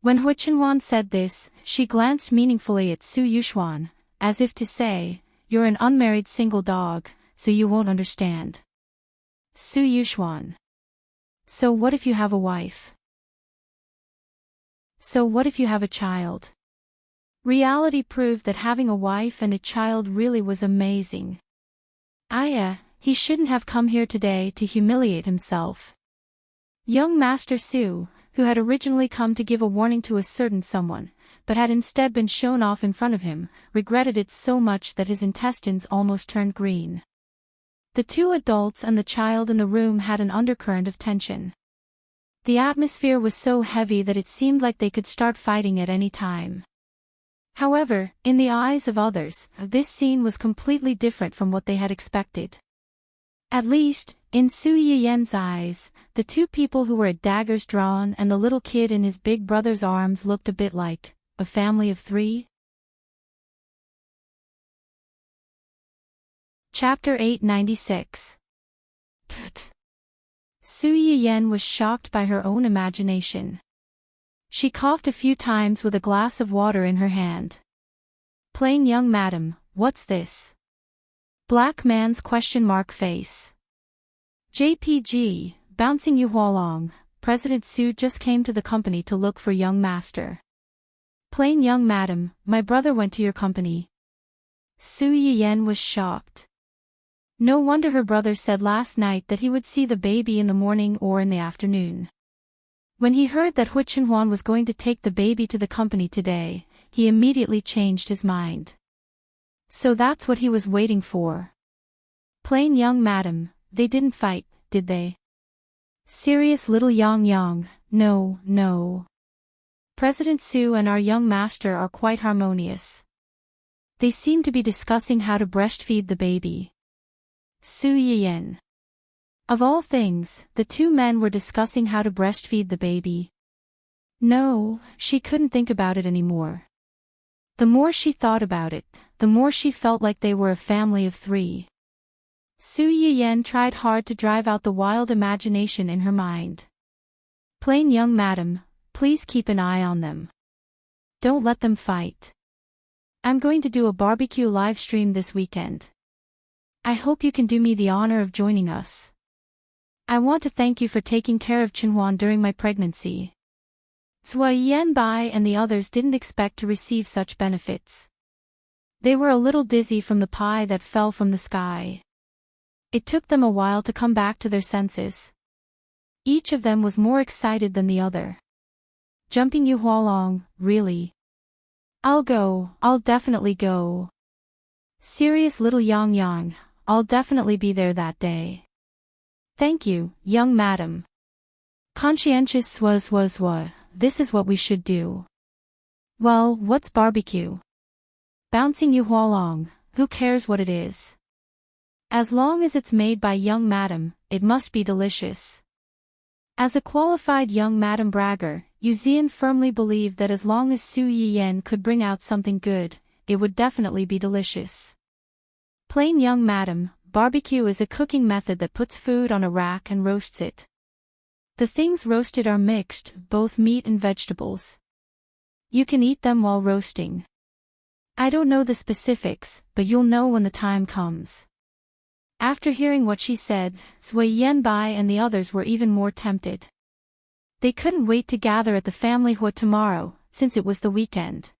Speaker 1: When Hu Qinhuan said this, she glanced meaningfully at Su Yuxuan, as if to say, "You're an unmarried single dog, so you won't understand." Su Yuxuan. So what if you have a wife? So what if you have a child? Reality proved that having a wife and a child really was amazing. He shouldn't have come here today to humiliate himself. Young Master Su, who had originally come to give a warning to a certain someone, but had instead been shown off in front of him, regretted it so much that his intestines almost turned green. The two adults and the child in the room had an undercurrent of tension. The atmosphere was so heavy that it seemed like they could start fighting at any time. However, in the eyes of others, this scene was completely different from what they had expected. At least, in Su Yiyan's eyes, the two people who were at daggers drawn and the little kid in his big brother's arms looked a bit like a family of three. Chapter 896. Su Yiyan was shocked by her own imagination. She coughed a few times with a glass of water in her hand. Plain young madam, what's this? Black man's face. JPG, bouncing you Hualong, President Su just came to the company to look for young master. Plain young madam, my brother went to your company. Su Yiyan was shocked. No wonder her brother said last night that he would see the baby in the morning or in the afternoon. When he heard that Hu Qinhuan was going to take the baby to the company today, he immediately changed his mind. So that's what he was waiting for. Plain young madam, they didn't fight, did they? Serious little Yang, no. President Su and our young master are quite harmonious. They seem to be discussing how to breastfeed the baby. Su Yiyan. Of all things, the two men were discussing how to breastfeed the baby. No, she couldn't think about it anymore. The more she thought about it, the more she felt like they were a family of three. Su Yiyan tried hard to drive out the wild imagination in her mind. Plain young madam, please keep an eye on them. Don't let them fight. I'm going to do a barbecue live stream this weekend. I hope you can do me the honor of joining us. I want to thank you for taking care of Qinhuan during my pregnancy. Zhua Yanbai and the others didn't expect to receive such benefits. They were a little dizzy from the pie that fell from the sky. It took them a while to come back to their senses. Each of them was more excited than the other. Jumping Yu Hualong, really? I'll definitely go. Serious little Yang, I'll definitely be there that day. Thank you, young madam. Conscientious Swazwazwa, this is what we should do. Well, what's barbecue? Bouncing Yu Hualong, who cares what it is? As long as it's made by young madam, it must be delicious. As a qualified young Madame Bragger, Yuzian firmly believed that as long as Su Yiyen could bring out something good, it would definitely be delicious. Plain young Madam, barbecue is a cooking method that puts food on a rack and roasts it. The things roasted are mixed, both meat and vegetables. You can eat them while roasting. I don't know the specifics, but you'll know when the time comes. After hearing what she said, Zui Yanbai and the others were even more tempted. They couldn't wait to gather at the family hut tomorrow, since it was the weekend.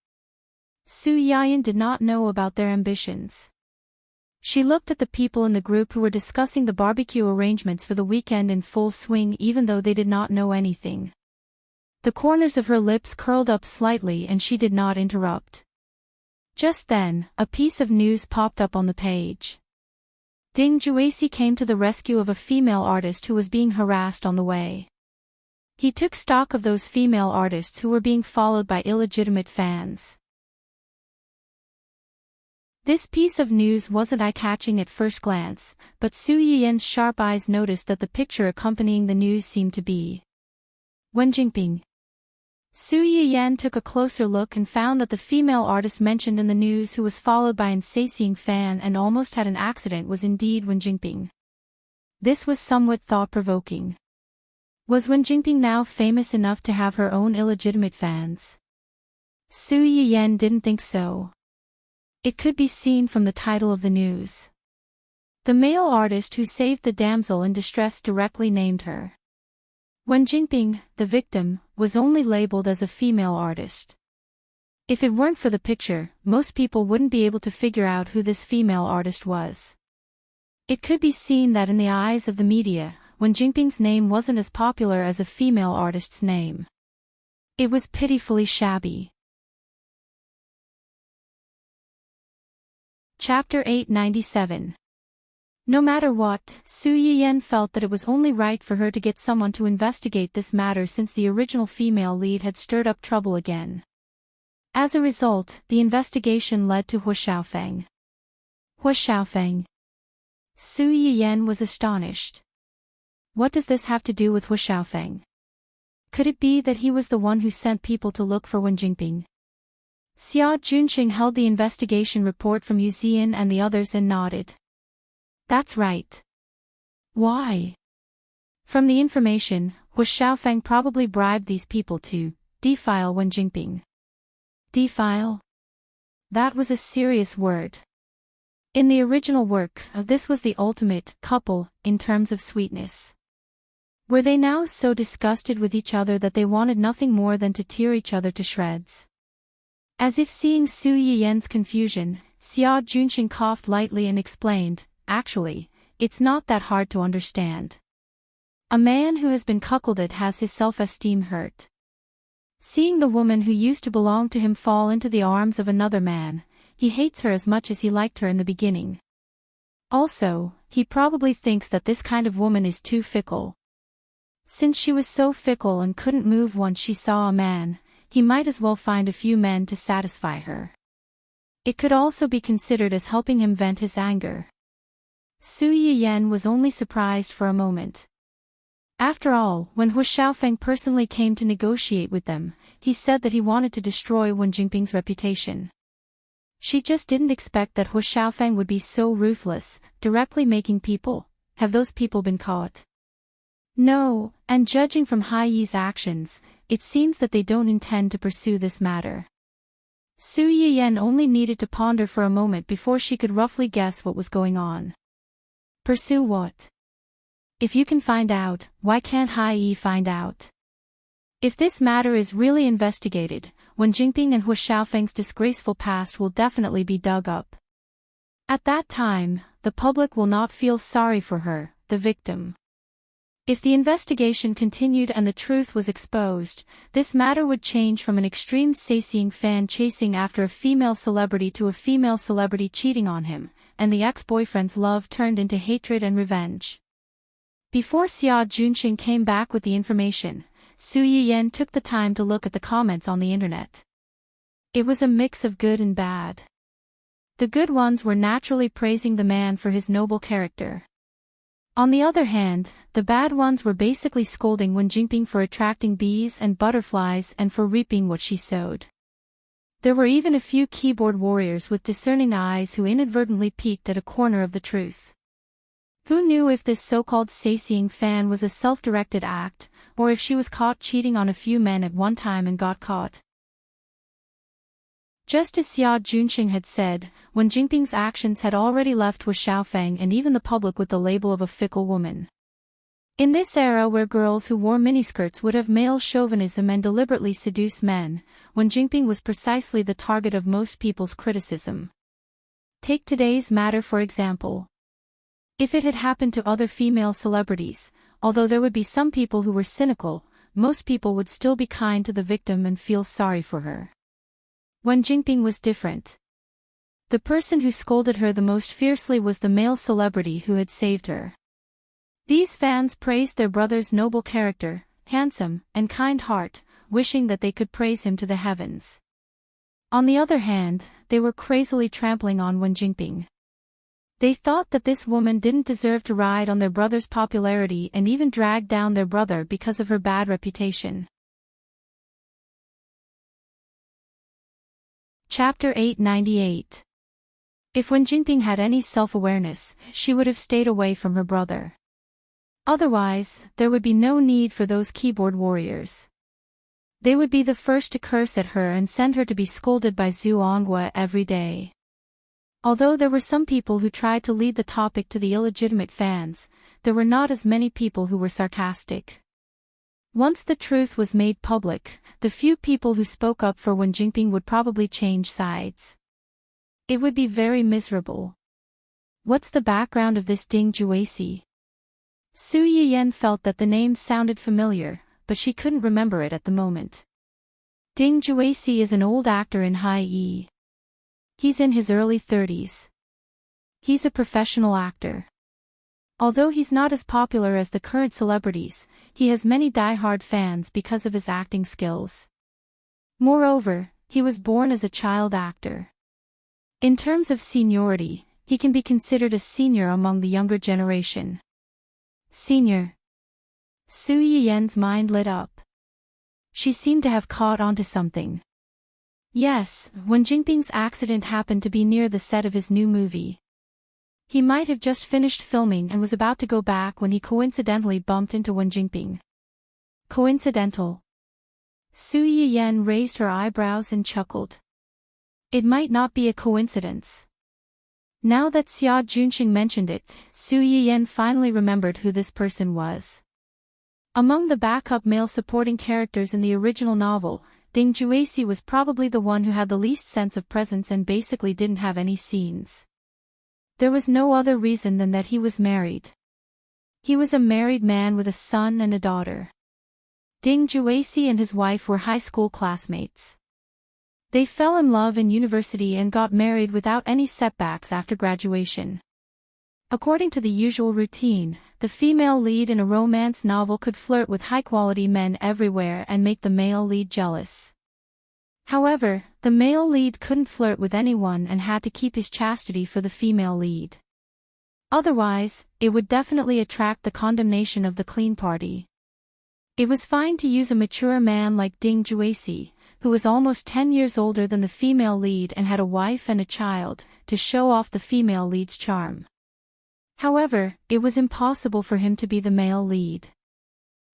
Speaker 1: Su Yiyan did not know about their ambitions. She looked at the people in the group who were discussing the barbecue arrangements for the weekend in full swing even though they did not know anything. The corners of her lips curled up slightly and she did not interrupt. Just then, a piece of news popped up on the page. Ding Juesi came to the rescue of a female artist who was being harassed on the way. He took stock of those female artists who were being followed by illegitimate fans. This piece of news wasn't eye-catching at first glance, but Su Yiyan's sharp eyes noticed that the picture accompanying the news seemed to be Wen Jingping. Su Yiyan took a closer look and found that the female artist mentioned in the news who was followed by an insatiating fan and almost had an accident was indeed Wen Jingping. This was somewhat thought-provoking. Was Wen Jingping now famous enough to have her own illegitimate fans? Su Yiyan didn't think so. It could be seen from the title of the news. The male artist who saved the damsel in distress directly named her. Wen Jingping, the victim, was only labeled as a female artist. If it weren't for the picture, most people wouldn't be able to figure out who this female artist was. It could be seen that in the eyes of the media, Wen Jingping's name wasn't as popular as a female artist's name. It was pitifully shabby. Chapter 897. No matter what, Su Yiyan felt that it was only right for her to get someone to investigate this matter since the original female lead had stirred up trouble again. As a result, the investigation led to Hu Xiaofeng. Hu Xiaofeng. Su Yiyan was astonished. What does this have to do with Hu Xiaofeng? Could it be that he was the one who sent people to look for Wen Jingping? Xia Junqing held the investigation report from Yuzian and the others and nodded. That's right. Why? From the information, Hu Xiaofeng probably bribed these people to defile Wen Jingping. Defile? That was a serious word. In the original work, this was the ultimate couple in terms of sweetness. Were they now so disgusted with each other that they wanted nothing more than to tear each other to shreds? As if seeing Su Yiyan's confusion, Xia Junqing coughed lightly and explained, actually, it's not that hard to understand. A man who has been cuckolded has his self-esteem hurt. Seeing the woman who used to belong to him fall into the arms of another man, he hates her as much as he liked her in the beginning. Also, he probably thinks that this kind of woman is too fickle. Since she was so fickle and couldn't move once she saw a man, he might as well find a few men to satisfy her. It could also be considered as helping him vent his anger. Su Yiyan was only surprised for a moment. After all, when Hu Xiaofeng personally came to negotiate with them, he said that he wanted to destroy Wen Jingping's reputation. She just didn't expect that Hu Xiaofeng would be so ruthless, directly making people. Have those people been caught? No, and judging from Hai Yi's actions, it seems that they don't intend to pursue this matter. Su Yiyan only needed to ponder for a moment before she could roughly guess what was going on. Pursue what? If you can find out, why can't Hai Yi find out? If this matter is really investigated, Wen Jingping and Hu Xiaofeng's disgraceful past will definitely be dug up. At that time, the public will not feel sorry for her, the victim. If the investigation continued and the truth was exposed, this matter would change from an extreme sightseeing fan chasing after a female celebrity to a female celebrity cheating on him, and the ex-boyfriend's love turned into hatred and revenge. Before Xia Junqing came back with the information, Su Yiyan took the time to look at the comments on the internet. It was a mix of good and bad. The good ones were naturally praising the man for his noble character. On the other hand, the bad ones were basically scolding Wen Jingping for attracting bees and butterflies and for reaping what she sowed. There were even a few keyboard warriors with discerning eyes who inadvertently peeked at a corner of the truth. Who knew if this so-called sasying fan was a self-directed act, or if she was caught cheating on a few men at one time and got caught? Just as Xia Junxing had said, Wen Jingping's actions had already left Wu Xiaofeng and even the public with the label of a fickle woman. In this era where girls who wore miniskirts would have male chauvinism and deliberately seduce men, Wen Jingping was precisely the target of most people's criticism. Take today's matter for example. If it had happened to other female celebrities, although there would be some people who were cynical, most people would still be kind to the victim and feel sorry for her. Wen Jingping was different. The person who scolded her the most fiercely was the male celebrity who had saved her. These fans praised their brother's noble character, handsome, and kind heart, wishing that they could praise him to the heavens. On the other hand, they were crazily trampling on Wen Jingping. They thought that this woman didn't deserve to ride on their brother's popularity and even dragged down their brother because of her bad reputation. Chapter 898. If Wen Jingping had any self-awareness, she would have stayed away from her brother. Otherwise, there would be no need for those keyboard warriors. They would be the first to curse at her and send her to be scolded by Zhu Onghua every day. Although there were some people who tried to lead the topic to the illegitimate fans, there were not as many people who were sarcastic. Once the truth was made public, the few people who spoke up for Wen Jingping would probably change sides. It would be very miserable. What's the background of this Ding Juesi? Su Yiyan felt that the name sounded familiar, but she couldn't remember it at the moment. Ding Juesi is an old actor in Hai Yi. He's in his early 30s. He's a professional actor. Although he's not as popular as the current celebrities, he has many die-hard fans because of his acting skills. Moreover, he was born as a child actor. In terms of seniority, he can be considered a senior among the younger generation. Senior. Su Yiyan's mind lit up. She seemed to have caught onto something. Yes, Wen Jingping's accident happened to be near the set of his new movie. He might have just finished filming and was about to go back when he coincidentally bumped into Wen Jingping. Coincidental? Su Yiyan raised her eyebrows and chuckled. It might not be a coincidence. Now that Xia Junxing mentioned it, Su Yiyan finally remembered who this person was. Among the backup male supporting characters in the original novel, Ding Juesi was probably the one who had the least sense of presence and basically didn't have any scenes. There was no other reason than that he was married. He was a married man with a son and a daughter. Ding Juesi and his wife were high school classmates. They fell in love in university and got married without any setbacks after graduation. According to the usual routine, the female lead in a romance novel could flirt with high-quality men everywhere and make the male lead jealous. However, the male lead couldn't flirt with anyone and had to keep his chastity for the female lead. Otherwise, it would definitely attract the condemnation of the clean party. It was fine to use a mature man like Ding Juesi, who was almost 10 years older than the female lead and had a wife and a child, to show off the female lead's charm. However, it was impossible for him to be the male lead.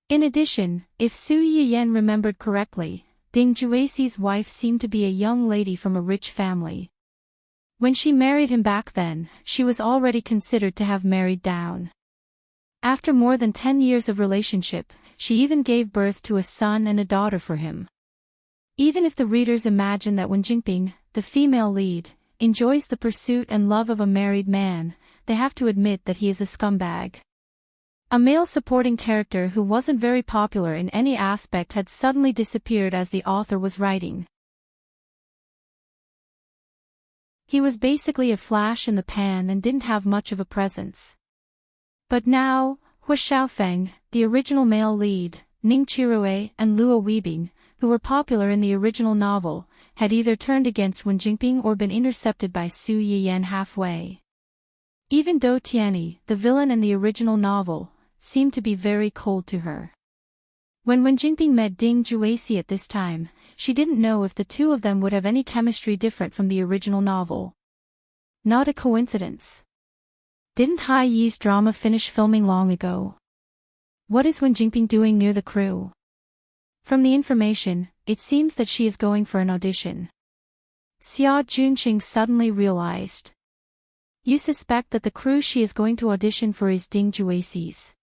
Speaker 1: In addition, if Su Yiyan remembered correctly, Ding Juesi's wife seemed to be a young lady from a rich family. When she married him back then, she was already considered to have married down. After more than 10 years of relationship, she even gave birth to a son and a daughter for him. Even if the readers imagine that Wen Jingping, the female lead, enjoys the pursuit and love of a married man, they have to admit that he is a scumbag. A male supporting character who wasn't very popular in any aspect had suddenly disappeared as the author was writing. He was basically a flash in the pan and didn't have much of a presence. But now, Wu Xiaofeng, the original male lead, Ning Qirui and Luo Weibing, who were popular in the original novel, had either turned against Wen Jingping or been intercepted by Su Yiyan halfway. Even Do Tianyi, the villain in the original novel, seemed to be very cold to her. When Wen Jinping met Ding Jueqi at this time, she didn't know if the two of them would have any chemistry different from the original novel. Not a coincidence. Didn't Hai Yi's drama finish filming long ago? What is Wen Jinping doing near the crew? From the information, it seems that she is going for an audition. Xia Junqing suddenly realized. You suspect that the crew she is going to audition for is Ding Jueqi's.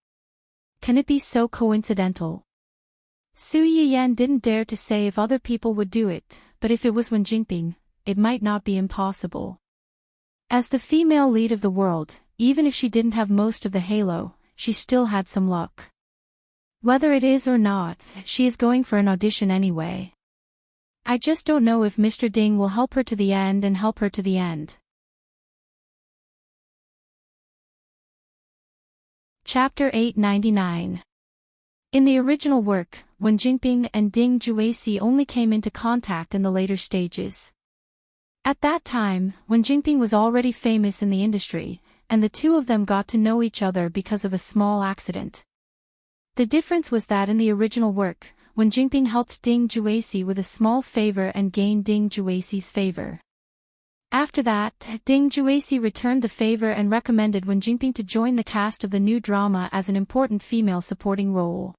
Speaker 1: Can it be so coincidental? Su Yiyan didn't dare to say if other people would do it, but if it was Wen Jinping, it might not be impossible. As the female lead of the world, even if she didn't have most of the halo, she still had some luck. Whether it is or not, she is going for an audition anyway. I just don't know if Mr. Ding will help her to the end and help her to the end. Chapter 899. In the original work, Wen Jinping and Ding Jueqi only came into contact in the later stages. At that time, Wen Jinping was already famous in the industry, and the two of them got to know each other because of a small accident. The difference was that in the original work, Wen Jinping helped Ding Jueqi with a small favor and gained Ding Jueqi's favor. After that, Ding Jueqi returned the favor and recommended Wen Jinping to join the cast of the new drama as an important female supporting role.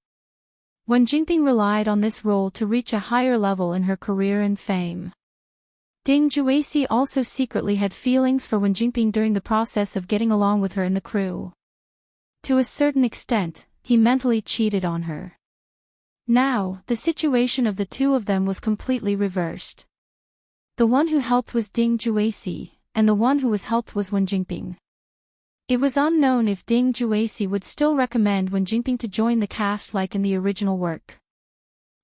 Speaker 1: Wen Jinping relied on this role to reach a higher level in her career and fame. Ding Jueqi also secretly had feelings for Wen Jinping during the process of getting along with her in the crew. To a certain extent, he mentally cheated on her. Now, the situation of the two of them was completely reversed. The one who helped was Ding Jueqi, and the one who was helped was Wen Jinping. It was unknown if Ding Jueqi would still recommend Wen Jinping to join the cast like in the original work.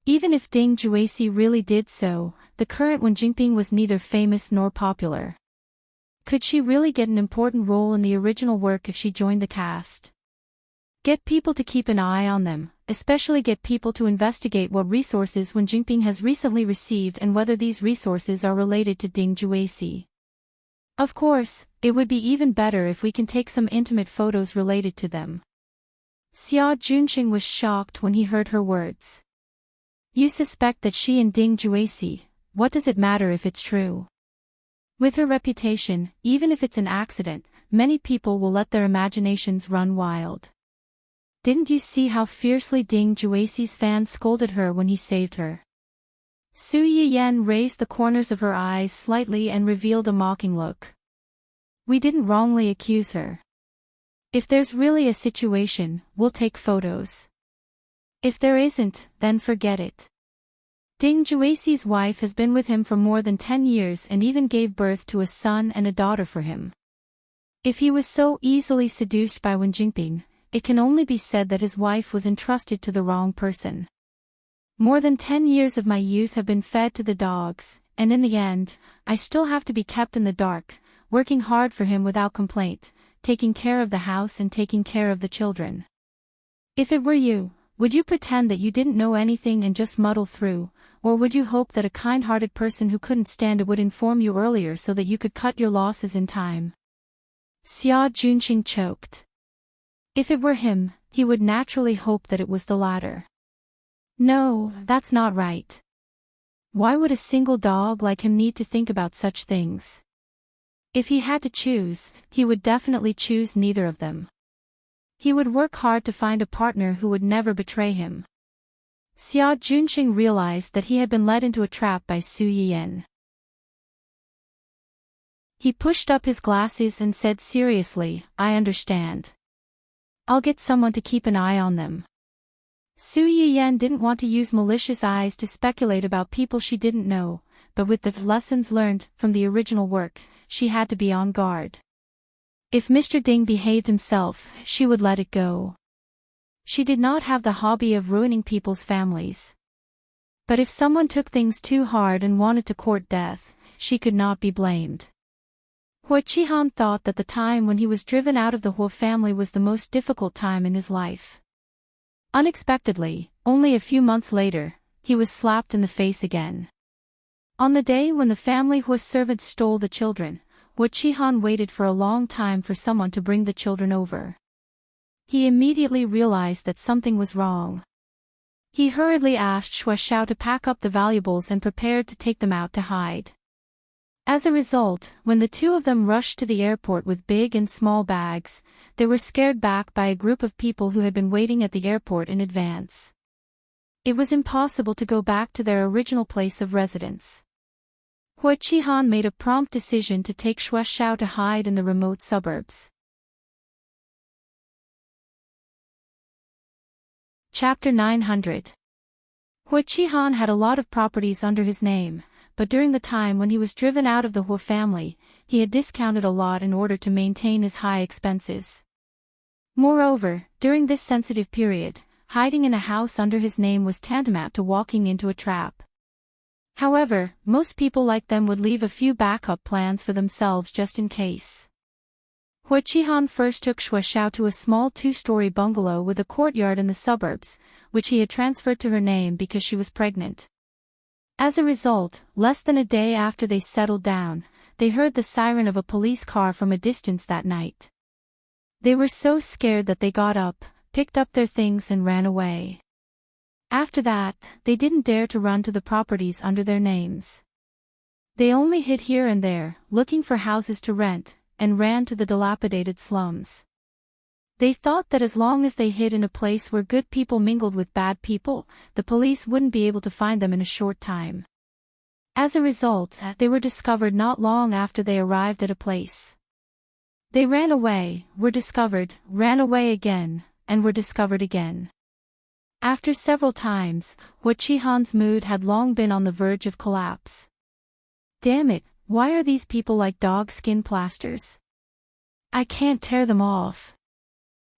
Speaker 1: Even if Ding Jueqi really did so, the current Wen Jinping was neither famous nor popular. Could she really get an important role in the original work if she joined the cast? Get people to keep an eye on them, especially get people to investigate what resources Wen Jinping has recently received and whether these resources are related to Ding Jueqi. Of course, it would be even better if we can take some intimate photos related to them. Xia Junqing was shocked when he heard her words. You suspect that she and Ding Jueqi, what does it matter if it's true? With her reputation, even if it's an accident, many people will let their imaginations run wild. Didn't you see how fiercely Ding Jueqi's fans scolded her when he saved her? Su Yiyan raised the corners of her eyes slightly and revealed a mocking look. We didn't wrongly accuse her. If there's really a situation, we'll take photos. If there isn't, then forget it. Ding Jueqi's wife has been with him for more than 10 years and even gave birth to a son and a daughter for him. If he was so easily seduced by Wen Jinping, it can only be said that his wife was entrusted to the wrong person. More than 10 years of my youth have been fed to the dogs, and in the end, I still have to be kept in the dark, working hard for him without complaint, taking care of the house and taking care of the children. If it were you, would you pretend that you didn't know anything and just muddle through, or would you hope that a kind-hearted person who couldn't stand it would inform you earlier so that you could cut your losses in time? Xia Junqing choked. If it were him, he would naturally hope that it was the latter. No, that's not right. Why would a single dog like him need to think about such things? If he had to choose, he would definitely choose neither of them. He would work hard to find a partner who would never betray him. Xia Junqing realized that he had been led into a trap by Su Yiyan. He pushed up his glasses and said seriously, I understand. I'll get someone to keep an eye on them. Su Yiyan didn't want to use malicious eyes to speculate about people she didn't know, but with the lessons learned from the original work, she had to be on guard. If Mr. Ding behaved himself, she would let it go. She did not have the hobby of ruining people's families. But if someone took things too hard and wanted to court death, she could not be blamed. Hua Qihan thought that the time when he was driven out of the Hua family was the most difficult time in his life. Unexpectedly, only a few months later, he was slapped in the face again. On the day when the family Hua servants stole the children, Hua Qihan waited for a long time for someone to bring the children over. He immediately realized that something was wrong. He hurriedly asked Shuai Xiao to pack up the valuables and prepared to take them out to hide. As a result, when the two of them rushed to the airport with big and small bags, they were scared back by a group of people who had been waiting at the airport in advance. It was impossible to go back to their original place of residence. Hua Qihan made a prompt decision to take Shuai Xiao to hide in the remote suburbs. Chapter 900. Hua Qihan had a lot of properties under his name, but during the time when he was driven out of the Hua family, he had discounted a lot in order to maintain his high expenses. Moreover, during this sensitive period, hiding in a house under his name was tantamount to walking into a trap. However, most people like them would leave a few backup plans for themselves just in case. Hua Qihan first took Shuai Xiao to a small two-story bungalow with a courtyard in the suburbs, which he had transferred to her name because she was pregnant. As a result, less than a day after they settled down, they heard the siren of a police car from a distance that night. They were so scared that they got up, picked up their things and ran away. After that, they didn't dare to run to the properties under their names. They only hid here and there, looking for houses to rent, and ran to the dilapidated slums. They thought that as long as they hid in a place where good people mingled with bad people, the police wouldn't be able to find them in a short time. As a result, they were discovered not long after they arrived at a place. They ran away, were discovered, ran away again, and were discovered again. After several times, Hua Qihan's mood had long been on the verge of collapse. Damn it, why are these people like dog skin plasters? I can't tear them off.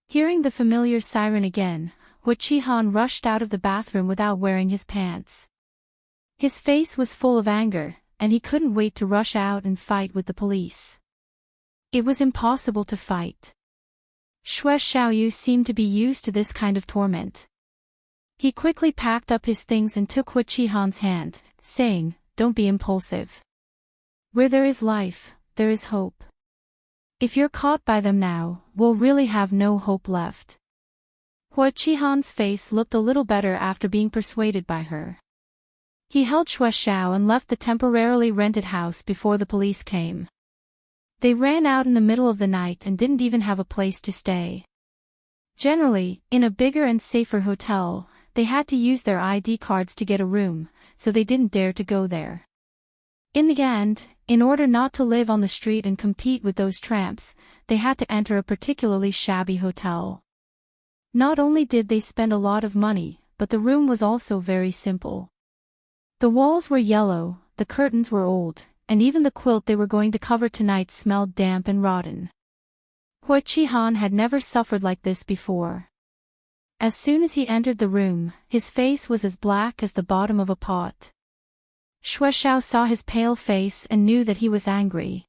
Speaker 1: Hearing the familiar siren again, Hua Qihan rushed out of the bathroom without wearing his pants. His face was full of anger, and he couldn't wait to rush out and fight with the police. It was impossible to fight. Shuai Xiaoyu seemed to be used to this kind of torment. He quickly packed up his things and took Hua Qihan's hand, saying, "Don't be impulsive. Where there is life, there is hope. If you're caught by them now, we'll really have no hope left." Hua Qihan's face looked a little better after being persuaded by her. He held Shuai Xiao and left the temporarily rented house before the police came. They ran out in the middle of the night and didn't even have a place to stay. Generally, in a bigger and safer hotel, they had to use their ID cards to get a room, so they didn't dare to go there. In the end, in order not to live on the street and compete with those tramps, they had to enter a particularly shabby hotel. Not only did they spend a lot of money, but the room was also very simple. The walls were yellow, the curtains were old, and even the quilt they were going to cover tonight smelled damp and rotten. Hua Qihan had never suffered like this before. As soon as he entered the room, his face was as black as the bottom of a pot. Shuai Xiao saw his pale face and knew that he was angry.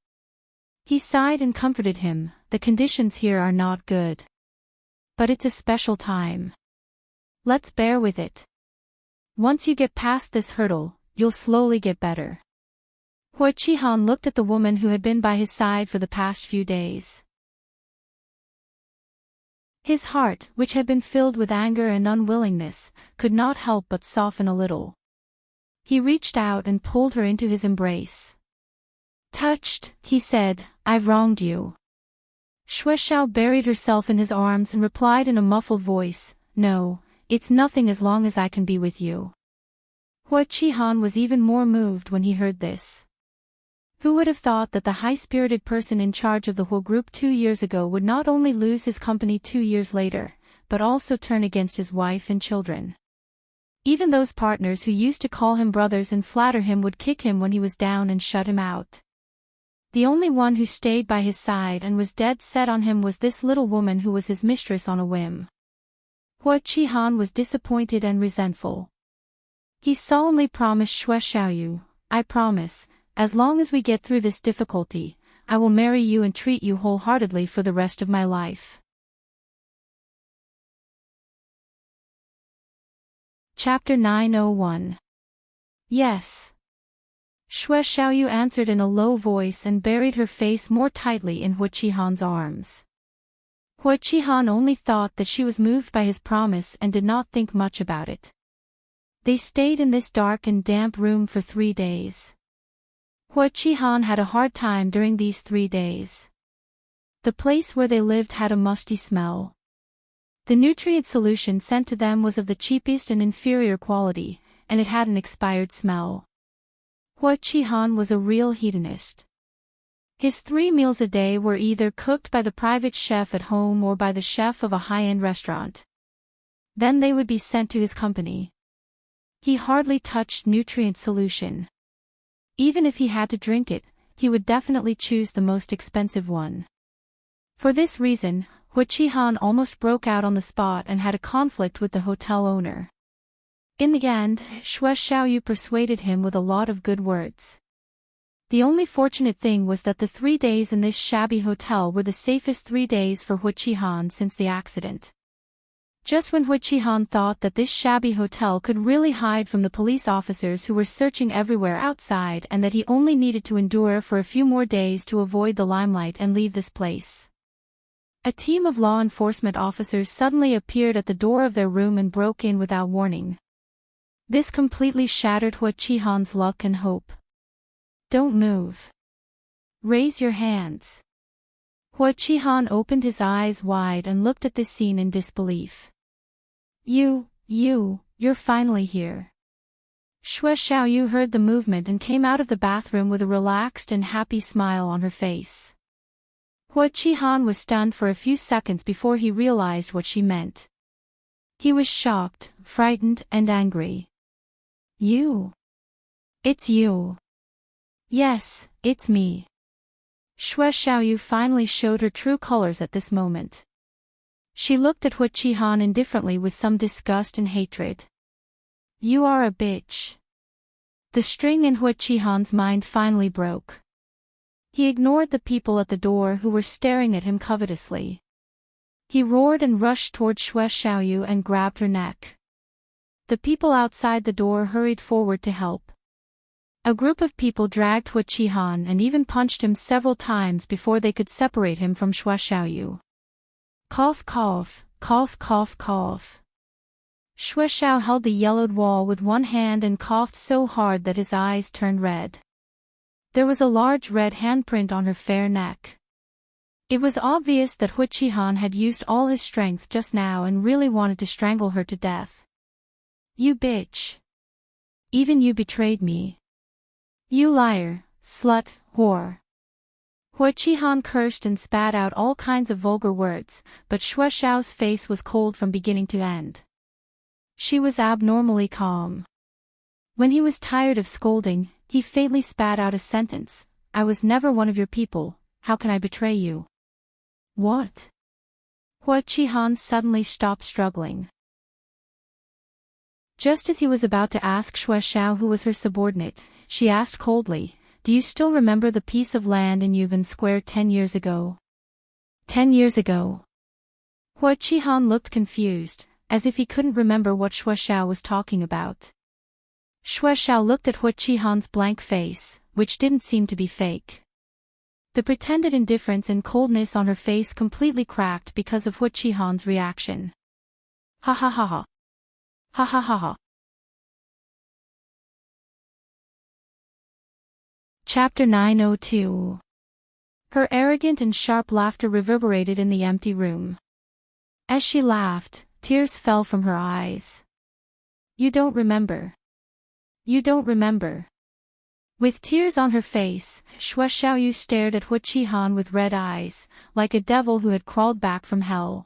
Speaker 1: He sighed and comforted him, "The conditions here are not good. But it's a special time. Let's bear with it. Once you get past this hurdle, you'll slowly get better." Hua Qihan looked at the woman who had been by his side for the past few days. His heart, which had been filled with anger and unwillingness, could not help but soften a little. He reached out and pulled her into his embrace. "Touched," he said, "I've wronged you." Shuai Xiao buried herself in his arms and replied in a muffled voice, "No, it's nothing as long as I can be with you." Hua Qihan was even more moved when he heard this. Who would have thought that the high-spirited person in charge of the Hua group 2 years ago would not only lose his company 2 years later, but also turn against his wife and children? Even those partners who used to call him brothers and flatter him would kick him when he was down and shut him out. The only one who stayed by his side and was dead set on him was this little woman who was his mistress on a whim. Hua Qihan was disappointed and resentful. He solemnly promised Shuai Xiaoyu, "I promise, as long as we get through this difficulty, I will marry you and treat you wholeheartedly for the rest of my life." Chapter 901. Yes. Xue Xiaoyu answered in a low voice and buried her face more tightly in Hu Qihan's arms. Hu Qihan only thought that she was moved by his promise and did not think much about it. They stayed in this dark and damp room for 3 days. Hu Qihan had a hard time during these 3 days. The place where they lived had a musty smell. The nutrient solution sent to them was of the cheapest and inferior quality, and it had an expired smell. Hu Qihan was a real hedonist. His 3 meals a day were either cooked by the private chef at home or by the chef of a high-end restaurant. Then they would be sent to his company. He hardly touched nutrient solution. Even if he had to drink it, he would definitely choose the most expensive one. For this reason, Hu Qihan almost broke out on the spot and had a conflict with the hotel owner. In the end, Xue Xiaoyu persuaded him with a lot of good words. The only fortunate thing was that the 3 days in this shabby hotel were the safest 3 days for Hu Qihan since the accident. Just when Hu Qihan thought that this shabby hotel could really hide from the police officers who were searching everywhere outside and that he only needed to endure for a few more days to avoid the limelight and leave this place, a team of law enforcement officers suddenly appeared at the door of their room and broke in without warning. This completely shattered Hu Qihan's luck and hope. Don't move. Raise your hands. Hu Qihan opened his eyes wide and looked at this scene in disbelief. You're finally here. Xue Xiaoyu heard the movement and came out of the bathroom with a relaxed and happy smile on her face. Hu Qihan was stunned for a few seconds before he realized what she meant. He was shocked, frightened, and angry. You? It's you. Yes, it's me. Xue Xiaoyu finally showed her true colors at this moment. She looked at Hu Qihan indifferently with some disgust and hatred. You are a bitch. The string in Hu Qihan's mind finally broke. He ignored the people at the door who were staring at him covetously. He roared and rushed toward Xue Xiaoyu and grabbed her neck. The people outside the door hurried forward to help. A group of people dragged Hu Qihan and even punched him several times before they could separate him from Xue Xiaoyu. Cough cough, cough cough cough. Xue Xiao held the yellowed wall with one hand and coughed so hard that his eyes turned red. There was a large red handprint on her fair neck. It was obvious that Hu Qihan had used all his strength just now and really wanted to strangle her to death. You bitch. Even you betrayed me. You liar, slut, whore. Hu Qihan cursed and spat out all kinds of vulgar words, but Xue Xiao's face was cold from beginning to end. She was abnormally calm. When he was tired of scolding, he faintly spat out a sentence, I was never one of your people, how can I betray you? What? Hu Qihan suddenly stopped struggling. Just as he was about to ask Xue Xiao who was her subordinate, she asked coldly, do you still remember the piece of land in Yuban Square 10 years ago? 10 years ago. Hu Qihan looked confused, as if he couldn't remember what Xue Xiao was talking about. Xue Xiao looked at Hu Qihan's blank face, which didn't seem to be fake. The pretended indifference and coldness on her face completely cracked because of Hu Qihan's reaction. Ha ha ha ha. Ha ha ha ha. Chapter 902. Her arrogant and sharp laughter reverberated in the empty room. As she laughed, tears fell from her eyes. You don't remember. You don't remember. With tears on her face, Xue Xiaoyu stared at Hu Qihan with red eyes, like a devil who had crawled back from hell.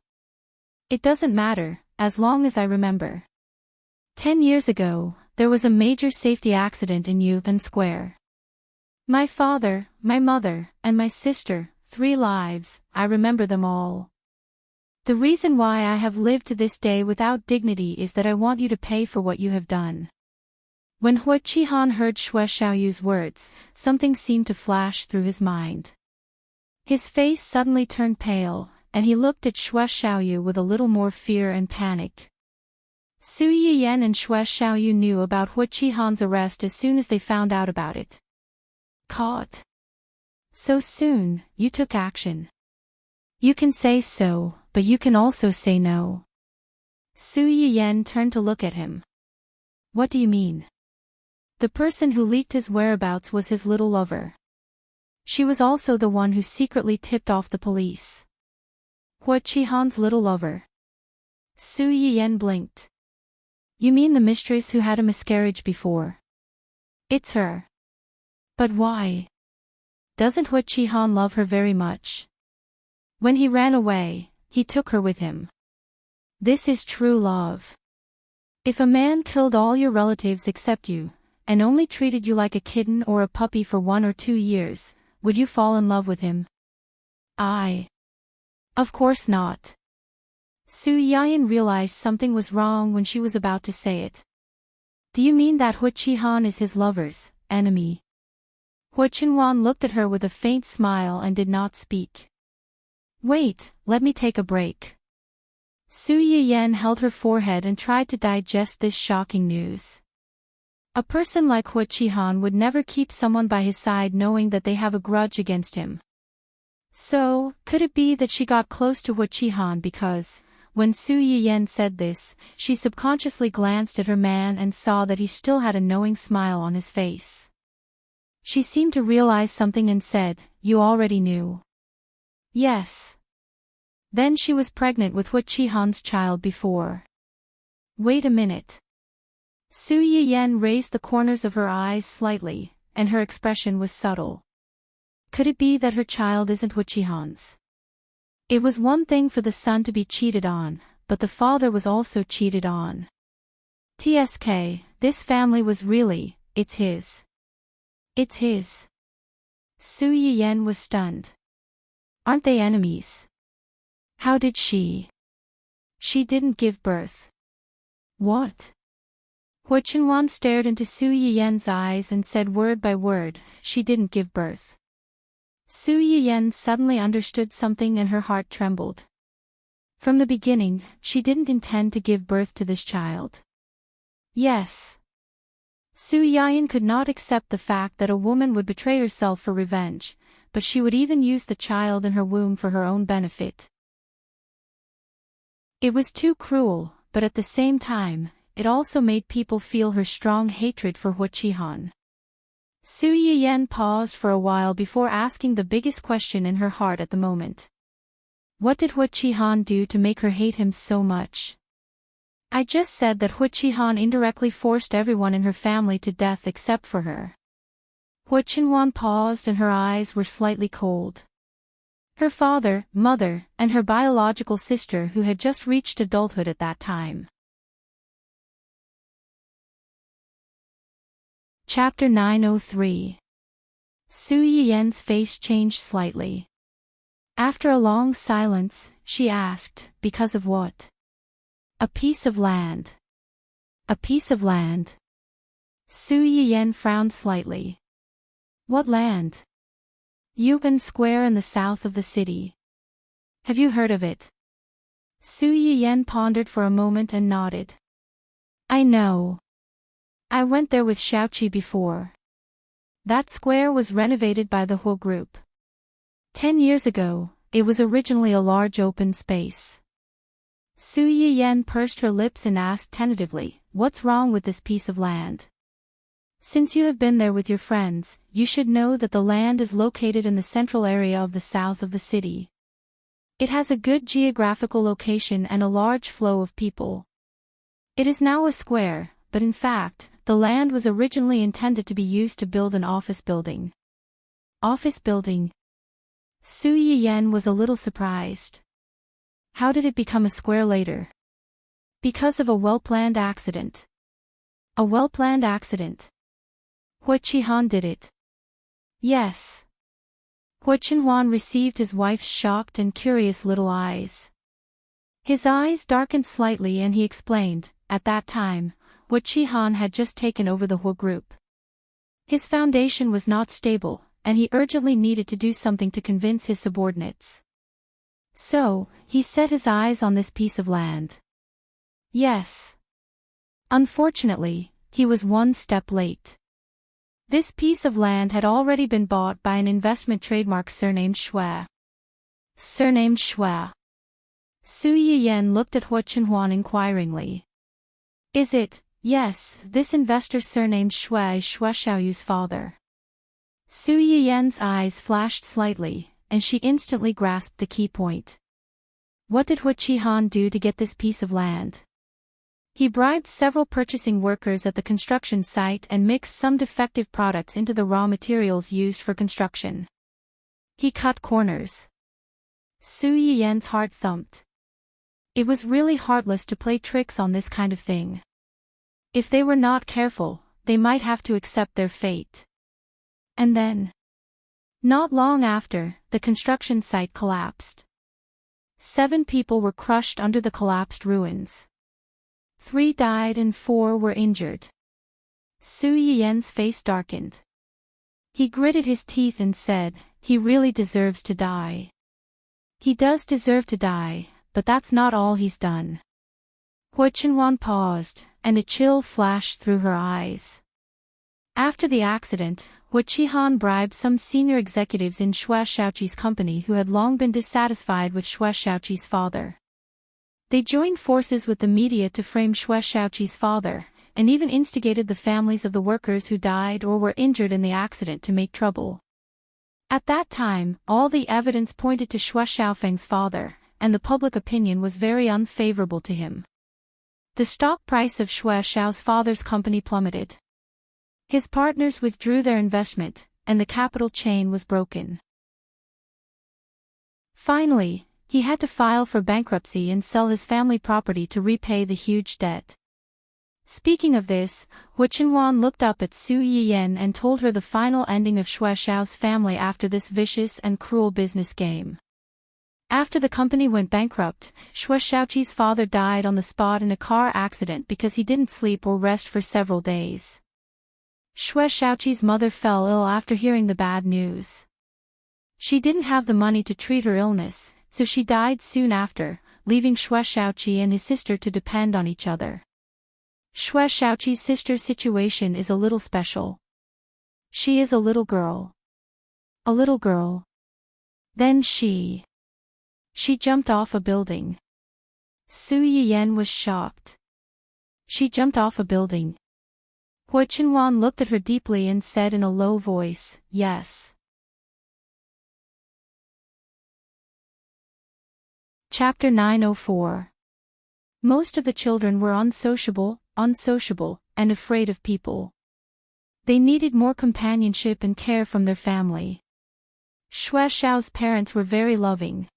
Speaker 1: It doesn't matter, as long as I remember. 10 years ago, there was a major safety accident in Yuban Square. My father, my mother, and my sister, 3 lives, I remember them all. The reason why I have lived to this day without dignity is that I want you to pay for what you have done. When Hu Qihan heard Xue Xiaoyu's words, something seemed to flash through his mind. His face suddenly turned pale, and he looked at Xue Xiaoyu with a little more fear and panic. Su Yiyan and Xue Xiaoyu knew about Hu Qihan's arrest as soon as they found out about it. caught. So soon, you took action. You can say so, but you can also say no. Su Yiyan turned to look at him. What do you mean? The person who leaked his whereabouts was his little lover. She was also the one who secretly tipped off the police. Hua Qihan's little lover. Su Yiyan blinked. You mean the mistress who had a miscarriage before? It's her. But why? Doesn't Hua Qihan love her very much? When he ran away, he took her with him. This is true love. If a man killed all your relatives except you, and only treated you like a kitten or a puppy for 1 or 2 years, would you fall in love with him? Of course not. Su Yiyan realized something was wrong when she was about to say it. Do you mean that Hua Qihan is his lover's enemy? Hua Qinhuan looked at her with a faint smile and did not speak. Wait, let me take a break. Su Yiyan held her forehead and tried to digest this shocking news. A person like Hua Qihan would never keep someone by his side knowing that they have a grudge against him. So, could it be that she got close to Hua Qihan because, when Su Yiyan said this, she subconsciously glanced at her man and saw that he still had a knowing smile on his face. She seemed to realize something and said, You already knew. Yes. Then she was pregnant with Hua Qihan's child before. Wait a minute. Su Yiyan raised the corners of her eyes slightly, and her expression was subtle. Could it be that her child isn't Hua Qihan's? It was one thing for the son to be cheated on, but the father was also cheated on. TSK, this family was really, it's his. It's his. Su Yiyan was stunned. Aren't they enemies? How did she? She didn't give birth. What? Hua Qinhuan stared into Su Yiyan's eyes and said word by word, she didn't give birth. Su Yiyan suddenly understood something and her heart trembled. From the beginning, she didn't intend to give birth to this child. Yes. Su Yiyan could not accept the fact that a woman would betray herself for revenge, but she would even use the child in her womb for her own benefit. It was too cruel, but at the same time, it also made people feel her strong hatred for Hua Qihan. Su Yiyan paused for a while before asking the biggest question in her heart at the moment. What did Hua Qihan do to make her hate him so much? I just said that Hua Qihan indirectly forced everyone in her family to death except for her. Hua Qinhuan paused and her eyes were slightly cold. Her father, mother, and her biological sister who had just reached adulthood at that time. Chapter 903. Su Yiyan's face changed slightly. After a long silence, she asked, because of what? A piece of land. A piece of land. Su Yiyan frowned slightly. What land? Yuban Square in the south of the city. Have you heard of it? Su Yiyan pondered for a moment and nodded. I know. I went there with Xiaoqi before. That square was renovated by the Hua group. 10 years ago, it was originally a large open space. Su Yiyan pursed her lips and asked tentatively, what's wrong with this piece of land? Since you have been there with your friends, you should know that the land is located in the central area of the south of the city. It has a good geographical location and a large flow of people. It is now a square, but in fact, the land was originally intended to be used to build an office building. Office building? Su Yiyan was a little surprised. How did it become a square later? Because of a well-planned accident. A well-planned accident. Hua Qihan did it. Yes. Hua Qinhuan received his wife's shocked and curious little eyes. His eyes darkened slightly and he explained, at that time, Hua Qihan had just taken over the Hua group. His foundation was not stable, and he urgently needed to do something to convince his subordinates. So, he set his eyes on this piece of land. Yes. Unfortunately, he was one step late. This piece of land had already been bought by an investment trademark surnamed Shui. Surnamed Shui. Su Yiyan looked at Hua Chenhuan inquiringly. Is it? Yes, this investor surnamed Shui is Shui Xiaoyu's father. Su Yiyan's eyes flashed slightly, and she instantly grasped the key point. What did Hua Qihan do to get this piece of land? He bribed several purchasing workers at the construction site and mixed some defective products into the raw materials used for construction. He cut corners. Su Yiyan's heart thumped. It was really heartless to play tricks on this kind of thing. If they were not careful, they might have to accept their fate. And then, not long after, the construction site collapsed. 7 people were crushed under the collapsed ruins. 3 died and 4 were injured. Su Yiyan's face darkened. He gritted his teeth and said, he really deserves to die. He does deserve to die, but that's not all he's done. Hua Chenhuan paused, and a chill flashed through her eyes. After the accident, Hua Qihan bribed some senior executives in Shui Xiaoqi's company who had long been dissatisfied with Shui Xiaoqi's father. They joined forces with the media to frame Shui Xiaoqi's father, and even instigated the families of the workers who died or were injured in the accident to make trouble. At that time, all the evidence pointed to Shui Xiaofeng's father, and the public opinion was very unfavorable to him. The stock price of Shui Xiao's father's company plummeted. His partners withdrew their investment, and the capital chain was broken. Finally, he had to file for bankruptcy and sell his family property to repay the huge debt. Speaking of this, Hua Chenhuan looked up at Su Yiyan and told her the final ending of Shui Xiao's family after this vicious and cruel business game. After the company went bankrupt, Shui Xiaoqi's father died on the spot in a car accident because he didn't sleep or rest for several days. Shui Xiaoqi's mother fell ill after hearing the bad news. She didn't have the money to treat her illness, so she died soon after, leaving Shui Xiaoqi and his sister to depend on each other. Shui Xiaoqi's sister's situation is a little special. She is a little girl. A little girl. Then she jumped off a building. Su Yiyan was shocked. She jumped off a building. Hua Chenhuan looked at her deeply and said in a low voice, yes. Chapter 904. Most of the children were unsociable, and afraid of people. They needed more companionship and care from their family. Shui Xiao's parents were very loving.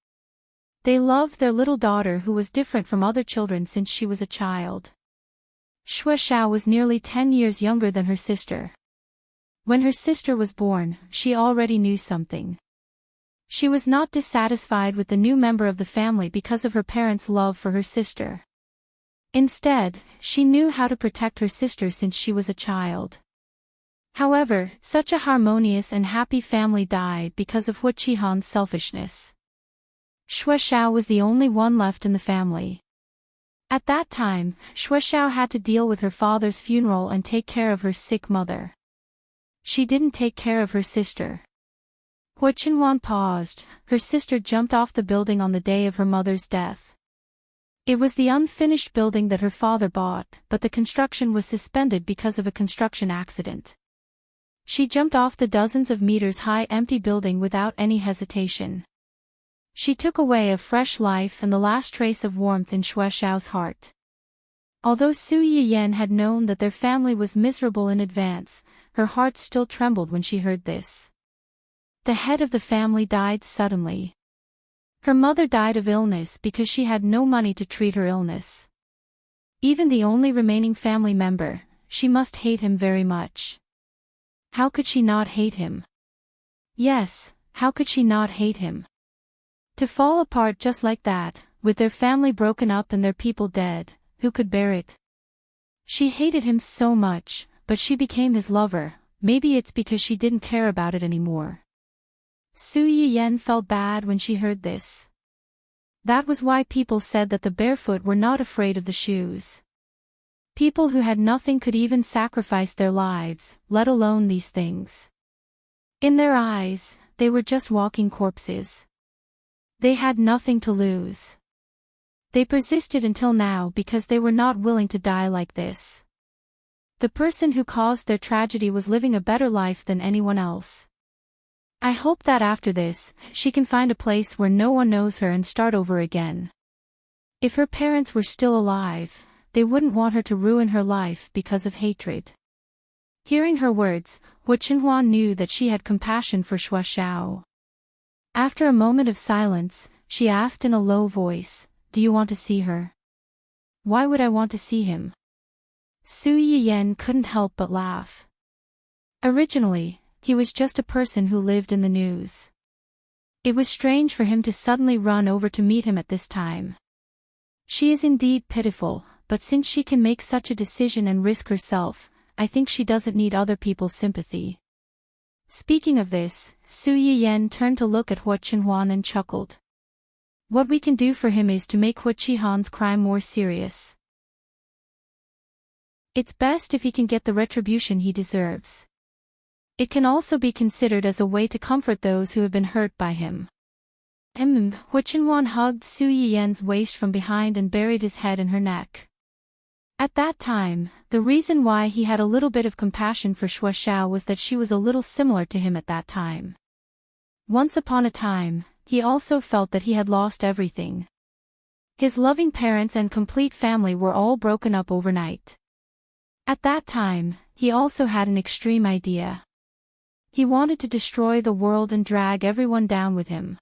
Speaker 1: They loved their little daughter who was different from other children since she was a child. Shui Xiao was nearly 10 years younger than her sister. When her sister was born, she already knew something. She was not dissatisfied with the new member of the family because of her parents' love for her sister. Instead, she knew how to protect her sister since she was a child. However, such a harmonious and happy family died because of Hua Qihan's selfishness. Shui Xiao was the only one left in the family. At that time, Shui Xiao had to deal with her father's funeral and take care of her sick mother. She didn't take care of her sister. Hua Chenhuan paused. Her sister jumped off the building on the day of her mother's death. It was the unfinished building that her father bought, but the construction was suspended because of a construction accident. She jumped off the dozens of meters high empty building without any hesitation. She took away a fresh life and the last trace of warmth in Shui Xiao's heart. Although Su Yiyan had known that their family was miserable in advance, her heart still trembled when she heard this. The head of the family died suddenly. Her mother died of illness because she had no money to treat her illness. Even the only remaining family member, she must hate him very much. How could she not hate him? Yes, how could she not hate him? To fall apart just like that, with their family broken up and their people dead, who could bear it? She hated him so much, but she became his lover. Maybe it's because she didn't care about it anymore. Su Yiyan felt bad when she heard this. That was why people said that the barefoot were not afraid of the shoes. People who had nothing could even sacrifice their lives, let alone these things. In their eyes, they were just walking corpses. They had nothing to lose. They persisted until now because they were not willing to die like this. The person who caused their tragedy was living a better life than anyone else. I hope that after this, she can find a place where no one knows her and start over again. If her parents were still alive, they wouldn't want her to ruin her life because of hatred. Hearing her words, Hu Qinhuan knew that she had compassion for Shuo Xiao. After a moment of silence, she asked in a low voice, "Do you want to see her?" "Why would I want to see him?" Su Yiyan couldn't help but laugh. Originally, he was just a person who lived in the news. It was strange for him to suddenly run over to meet him at this time. She is indeed pitiful, but since she can make such a decision and risk herself, I think she doesn't need other people's sympathy. Speaking of this, Su Yiyan turned to look at Hu Qinhuan and chuckled. What we can do for him is to make Hu Qihan's crime more serious. It's best if he can get the retribution he deserves. It can also be considered as a way to comfort those who have been hurt by him. Hu Qinhuan hugged Su Yiyan's waist from behind and buried his head in her neck. At that time, the reason why he had a little bit of compassion for Shuo Xiao was that she was a little similar to him at that time. Once upon a time, he also felt that he had lost everything. His loving parents and complete family were all broken up overnight. At that time, he also had an extreme idea. He wanted to destroy the world and drag everyone down with him.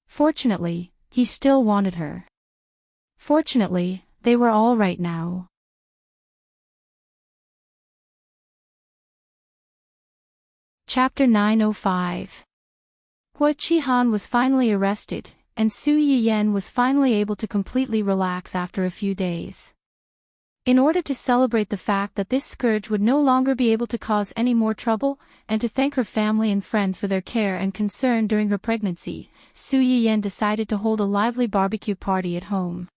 Speaker 1: Fortunately, he still wanted her. Fortunately, they were all right now. Chapter 905. Hu Qihan was finally arrested, and Su Yiyan was finally able to completely relax after a few days. In order to celebrate the fact that this scourge would no longer be able to cause any more trouble, and to thank her family and friends for their care and concern during her pregnancy, Su Yiyan decided to hold a lively barbecue party at home.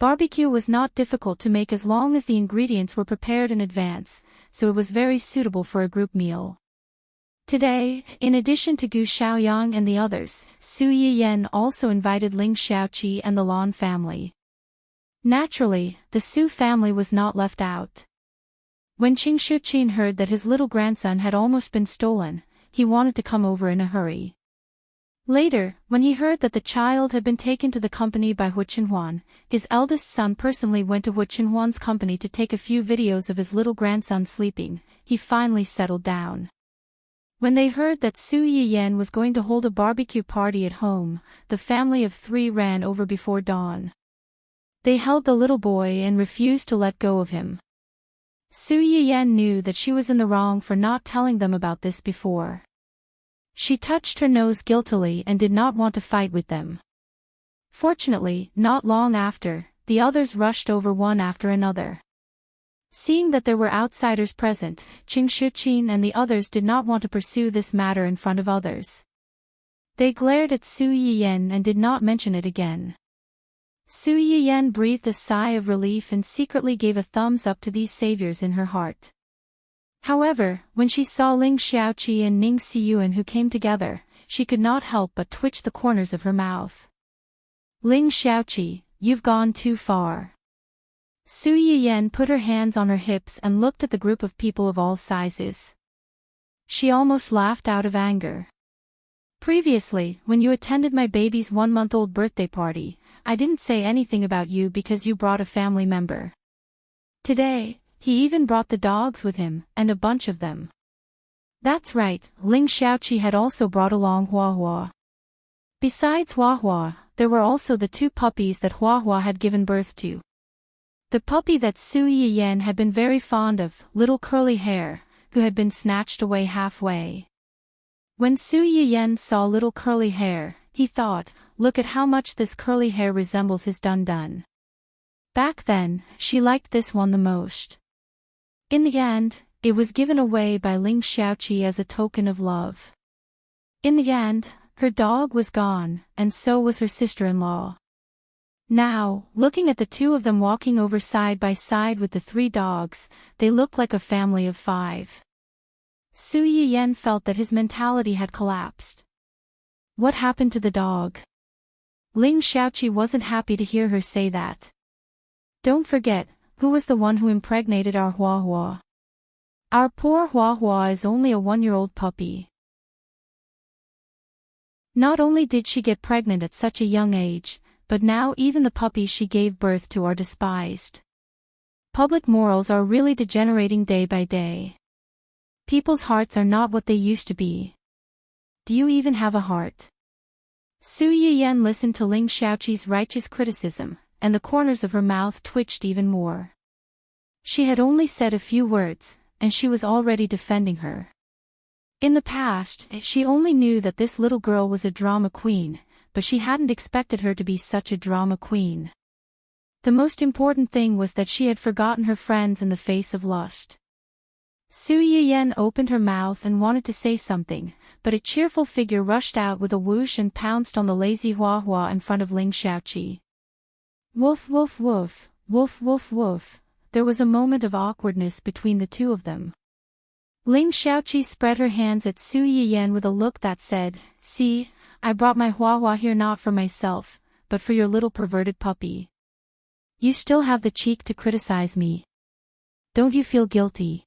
Speaker 1: Barbecue was not difficult to make as long as the ingredients were prepared in advance, so it was very suitable for a group meal. Today, in addition to Gu Xiaoyang and the others, Su Yiyan also invited Ling Xiaoqi and the Lan family. Naturally, the Su family was not left out. When Qing Shuqin heard that his little grandson had almost been stolen, he wanted to come over in a hurry. Later, when he heard that the child had been taken to the company by Hu Qinhuan, his eldest son personally went to Hu Qinhuan's company to take a few videos of his little grandson sleeping. He finally settled down. When they heard that Su Yiyan was going to hold a barbecue party at home, the family of three ran over before dawn. They held the little boy and refused to let go of him. Su Yiyan knew that she was in the wrong for not telling them about this before. She touched her nose guiltily and did not want to fight with them. Fortunately, not long after, the others rushed over one after another. Seeing that there were outsiders present, Qing Shuqin and the others did not want to pursue this matter in front of others. They glared at Su Yiyan and did not mention it again. Su Yiyan breathed a sigh of relief and secretly gave a thumbs up to these saviors in her heart. However, when she saw Ling Xiaoqi and Ning Xiyuan who came together, she could not help but twitch the corners of her mouth. Ling Xiaoqi, you've gone too far. Su Yiyan put her hands on her hips and looked at the group of people of all sizes. She almost laughed out of anger. Previously, when you attended my baby's 1-month-old birthday party, I didn't say anything about you because you brought a family member. Today, he even brought the dogs with him, and a bunch of them. That's right, Ling Xiaoqi had also brought along Hua Hua. Besides Hua Hua, there were also the 2 puppies that Hua Hua had given birth to. The puppy that Su Yiyan had been very fond of, little curly hair, who had been snatched away halfway. When Su Yiyan saw little curly hair, he thought, look at how much this curly hair resembles his dun-dun. Back then, she liked this one the most. In the end, it was given away by Ling Xiaoqi as a token of love. In the end, her dog was gone, and so was her sister-in-law. Now, looking at the two of them walking over side by side with the three dogs, they looked like a family of 5. Su Yiyan felt that his mentality had collapsed. What happened to the dog? Ling Xiaoqi wasn't happy to hear her say that. Don't forget, who was the one who impregnated our Hua Hua? Our poor Hua Hua is only a 1-year-old puppy. Not only did she get pregnant at such a young age, but now even the puppies she gave birth to are despised. Public morals are really degenerating day by day. People's hearts are not what they used to be. Do you even have a heart? Su Yiyan listened to Ling Xiaoqi's righteous criticism, and the corners of her mouth twitched even more. She had only said a few words, and she was already defending her. In the past, she only knew that this little girl was a drama queen, but she hadn't expected her to be such a drama queen. The most important thing was that she had forgotten her friends in the face of lust. Su Yiyan opened her mouth and wanted to say something, but a cheerful figure rushed out with a whoosh and pounced on the lazy Hua Hua in front of Ling Xiaoqi. Woof woof woof, woof woof woof. There was a moment of awkwardness between the two of them. Ling Xiaoqi spread her hands at Su Yiyan with a look that said, "See, I brought my Hua Hua here not for myself, but for your little perverted puppy. You still have the cheek to criticize me. Don't you feel guilty?"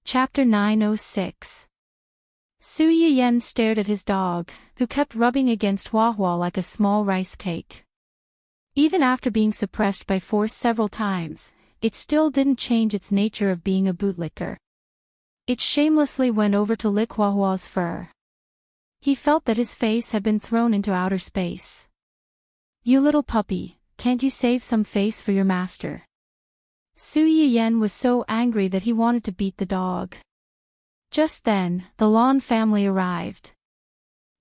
Speaker 1: Chapter 906. Su Yiyan stared at his dog, who kept rubbing against Hua Hua like a small rice cake. Even after being suppressed by force several times, it still didn't change its nature of being a bootlicker. It shamelessly went over to lick Hua Hua's fur. He felt that his face had been thrown into outer space. "You little puppy, can't you save some face for your master?" Su Yiyan was so angry that he wanted to beat the dog. Just then, the Lan family arrived.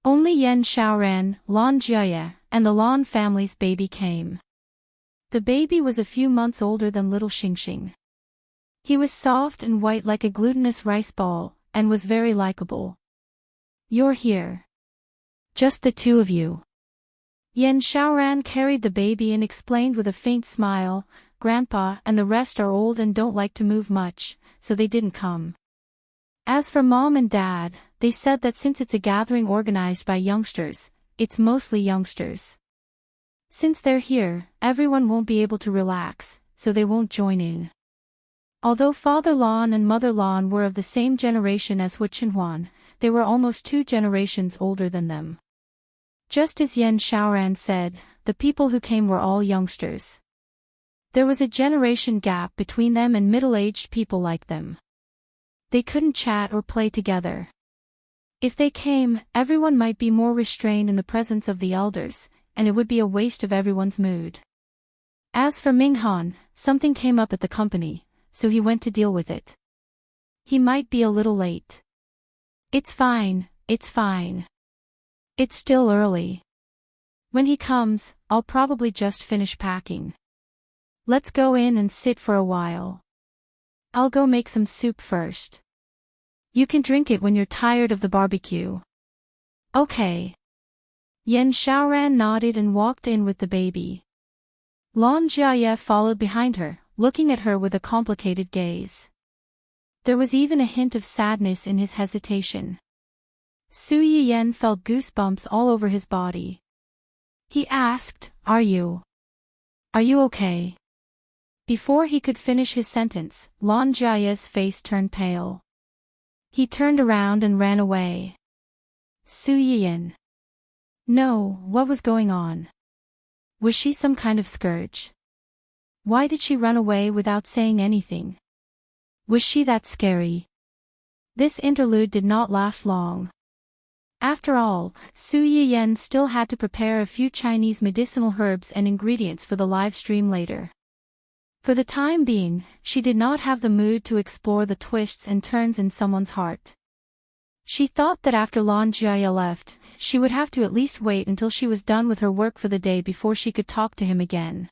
Speaker 1: Only Yan Xiaoran, Lan Jia, and the Lan family's baby came. The baby was a few months older than little Xingxing. He was soft and white like a glutinous rice ball, and was very likable. "You're here. Just the two of you." Yan Xiaoran carried the baby and explained with a faint smile, "Grandpa and the rest are old and don't like to move much, so they didn't come." As for Mom and Dad, they said that since it's a gathering organized by youngsters, it's mostly youngsters. Since they're here, everyone won't be able to relax, so they won't join in. Although Father Lan and Mother Lan were of the same generation as Hu Chenhuan, they were almost 2 generations older than them. Just as Yan Xiaoran said, the people who came were all youngsters. There was a generation gap between them and middle-aged people like them. They couldn't chat or play together. If they came, everyone might be more restrained in the presence of the elders, and it would be a waste of everyone's mood. As for Minghan, something came up at the company, so he went to deal with it. He might be a little late. It's fine, it's fine. It's still early. When he comes, I'll probably just finish packing. Let's go in and sit for a while. I'll go make some soup first. You can drink it when you're tired of the barbecue. Okay. Yan Xiaoran nodded and walked in with the baby. Lan Jiaye followed behind her, looking at her with a complicated gaze. There was even a hint of sadness in his hesitation. Su Yiyan felt goosebumps all over his body. He asked, Are you okay?" Before he could finish his sentence, Lan Jiaye's face turned pale. He turned around and ran away. Su Yiyan. No, what was going on? Was she some kind of scourge? Why did she run away without saying anything? Was she that scary? This interlude did not last long. After all, Su Yiyan still had to prepare a few Chinese medicinal herbs and ingredients for the live stream later. For the time being, she did not have the mood to explore the twists and turns in someone's heart. She thought that after Lan Jiaye left, she would have to at least wait until she was done with her work for the day before she could talk to him again.